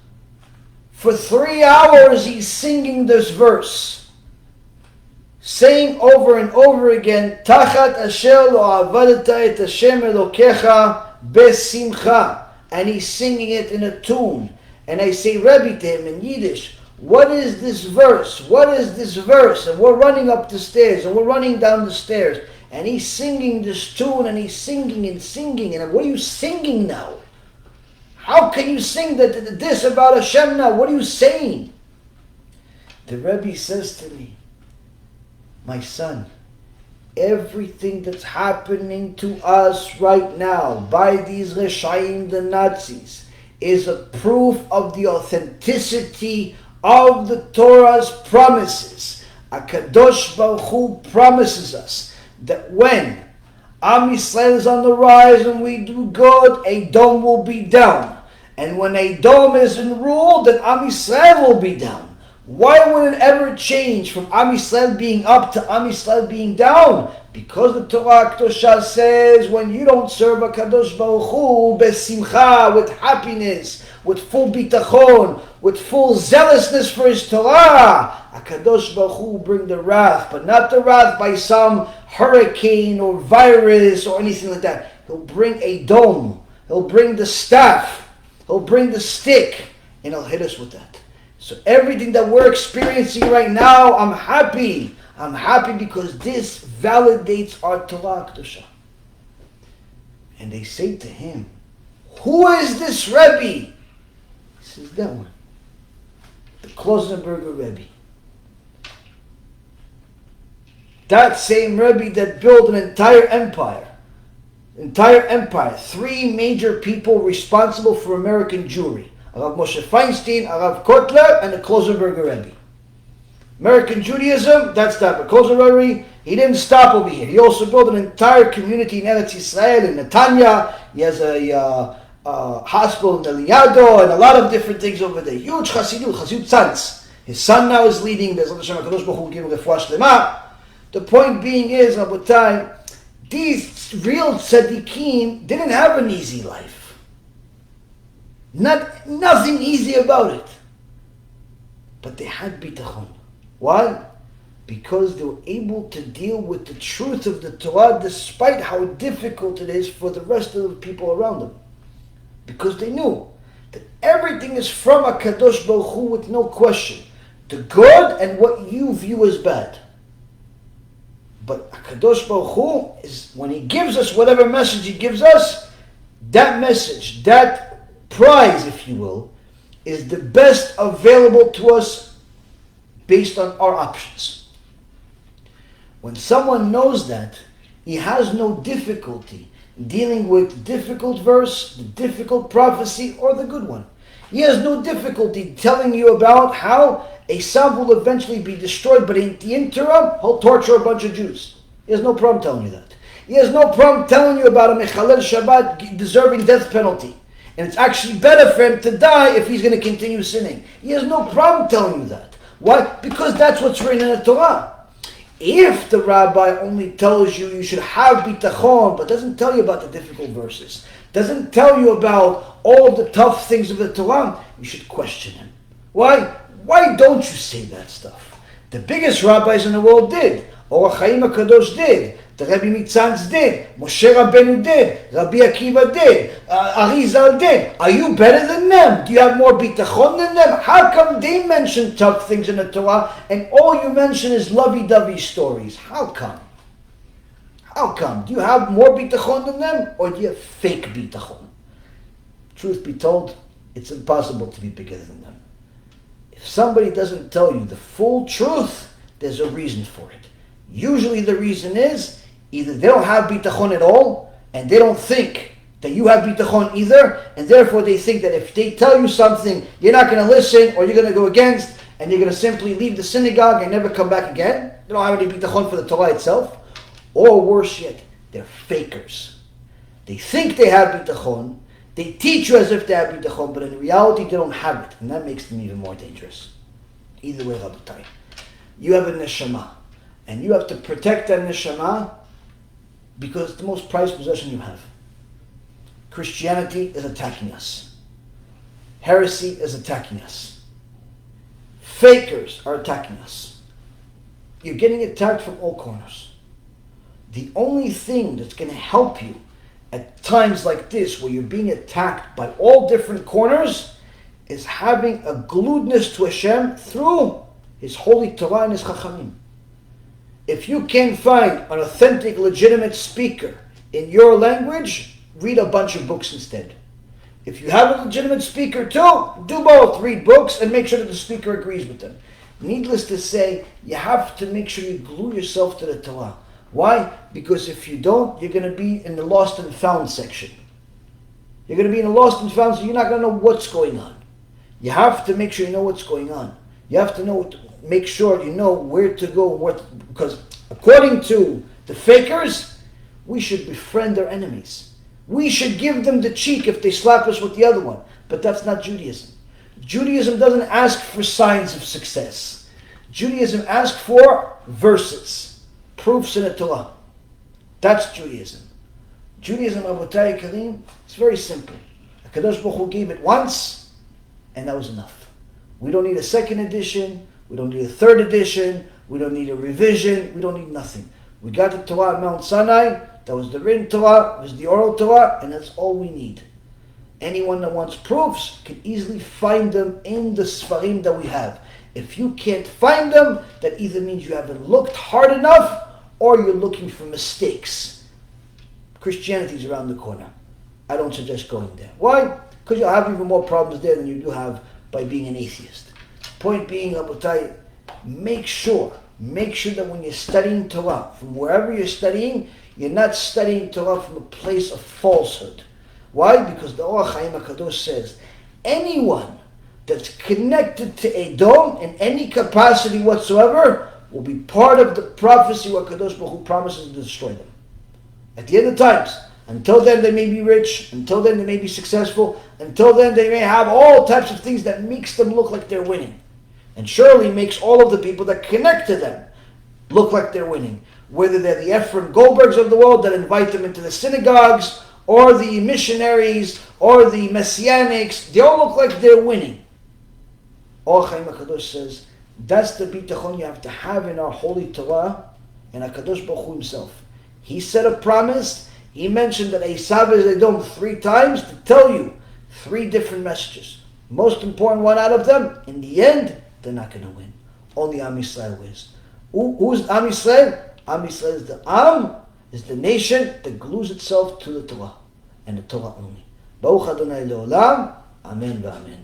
For 3 hours he's singing this verse, saying over and over again, Tachat asher lo avadta et Hashem elokecha besimcha. And he's singing it in a tune. And I say, Rebbe, to him in Yiddish, what is this verse? What is this verse? And we're running up the stairs, and we're running down the stairs. And he's singing this tune, and he's singing and singing. And what are you singing now? How can you sing this about Hashem now? What are you saying? The Rebbe says to me, my son, everything that's happening to us right now by these Reshaim, the Nazis, is a proof of the authenticity of the Torah's promises. HaKadosh Baruch Hu promises us that when Am Yisrael is on the rise and we do good, Edom will be down. And when Edom is in rule, then Am Yisrael will be down. Why would it ever change from Am Yisrael being up to Am Yisrael being down? Because the Torah Kedosha says when you don't serve HaKadosh Baruch Hu besimcha, with happiness, with full bitachon, with full zealousness for His Torah, HaKadosh Baruch Hu will bring the wrath, but not the wrath by some hurricane or virus or anything like that. He'll bring a dome, He'll bring the staff, He'll bring the stick, and He'll hit us with that. So everything that we're experiencing right now, I'm happy. I'm happy because this validates our Torah Kedusha. And they say to him, who is this Rebbe? He says, that one. The Klosenberger Rebbe. That same Rebbe that built an entire empire. Entire empire. 3 major people responsible for American Jewry. Rav Moshe Feinstein, Rav Kotler, and the Klosenberger Rebbe. American Judaism, that's that. But Klosenberger Rebbe, he didn't stop over here. He also built an entire community in Eretz Yisrael, in Netanya. He has a hospital in Eliado, and a lot of different things over there. Huge Chassidut Tzantz. His son now is leading. There's HaShem HaKadosh Baruch Hu giving the Refuah Shlema. The point being is, Rabotai, these real tzaddikim didn't have an easy life. Nothing easy about it. But they had bitachon. Why? Because they were able to deal with the truth of the Torah despite how difficult it is for the rest of the people around them. Because they knew that everything is from HaKadosh Baruch Hu with no question. The good and what you view as bad. But HaKadosh Baruch Hu is, when He gives us whatever message He gives us, that message, that prize, if you will, is the best available to us based on our options. When someone knows that, he has no difficulty dealing with the difficult verse, the difficult prophecy, or the good one. He has no difficulty telling you about how Esav will eventually be destroyed, but in the interim, he'll torture a bunch of Jews. He has no problem telling you that. He has no problem telling you about a Mechalel Shabbat deserving death penalty. And it's actually better for him to die if he's going to continue sinning. He has no problem telling you that. Why? Because that's what's written in the Torah. If the rabbi only tells you you should have bitachon, but doesn't tell you about the difficult verses, doesn't tell you about all the tough things of the Torah, you should question him. Why? Why don't you say that stuff? The biggest rabbis in the world did. Or Chaim HaKadosh did. The Rebbe Mitzanz did. Moshe Rabbeinu did. Rabbi Akiva did. Arizal did. Are you better than them? Do you have more bitachon than them? How come they mention tough things in the Torah and all you mention is lovey-dovey stories? How come? How come? Do you have more bitachon than them or do you have fake bitachon? Truth be told, it's impossible to be bigger than them. If somebody doesn't tell you the full truth, there's a reason for it. Usually the reason is either they don't have bitachon at all, and they don't think that you have bitachon either, and therefore they think that if they tell you something, you're not going to listen, or you're going to go against, and you're going to simply leave the synagogue and never come back again. They don't have any bitachon for the Torah itself. Or worse yet, they're fakers. They think they have bitachon, they teach you as if they have bitachon, but in reality they don't have it, and that makes them even more dangerous. Either way, Rabotai, you have a neshama, and you have to protect that neshama because it's the most prized possession you have. Christianity is attacking us. Heresy is attacking us. Fakers are attacking us. You're getting attacked from all corners. The only thing that's going to help you at times like this, where you're being attacked by all different corners, is having a gluedness to Hashem through His holy Torah and His Chachamim. If you can find an authentic, legitimate speaker in your language, read a bunch of books instead. If you have a legitimate speaker too, do both. Read books and make sure that the speaker agrees with them. Needless to say, you have to make sure you glue yourself to the Torah. Why? Because if you don't, you're going to be in the lost and found section. You're going to be in the lost and found, so you're not going to know what's going on. You have to make sure you know what's going on. You have to know, make sure you know where to go, because according to the fakers, we should befriend their enemies. We should give them the cheek if they slap us with the other one. But that's not Judaism. Judaism doesn't ask for signs of success. Judaism asks for verses, proofs in the Torah. That's Judaism. Judaism, Abotai Karim, it's very simple. HaKadosh Baruch Hu gave it once, and that was enough. We don't need a second edition. We don't need a third edition. We don't need a revision. We don't need nothing. We got the Torah at Mount Sinai. That was the written Torah. It was the oral Torah. And that's all we need. Anyone that wants proofs can easily find them in the Sfarim that we have. If you can't find them, that either means you haven't looked hard enough or you're looking for mistakes. Christianity's around the corner. I don't suggest going there. Why? Because you'll have even more problems there than you do have by being an atheist. Point being, Rabotai, make sure that when you're studying Torah, from wherever you're studying, you're not studying Torah from a place of falsehood. Why? Because the Or HaChaim HaKadosh says, anyone that's connected to Edom in any capacity whatsoever will be part of the prophecy where HaKadosh Baruch Hu promises to destroy them. At the end of times, until then they may be rich, until then they may be successful, until then they may have all types of things that makes them look like they're winning. And surely makes all of the people that connect to them look like they're winning. Whether they're the Ephraim Goldbergs of the world that invite them into the synagogues, or the missionaries, or the messianics, they all look like they're winning. Or HaChaim HaKadosh says, that's the bitachon you have to have in our holy Torah and HaKadosh Baruch Hu himself. He said a promise. He mentioned that Esav is Edom 3 times to tell you 3 different messages. Most important one out of them, in the end, they're not going to win. Only Am Yisrael wins. Who's Am Yisrael? Am Yisrael is the Am, is the nation that glues itself to the Torah, and the Torah only. Baruch Adonai Leolam, Amen v'Amen.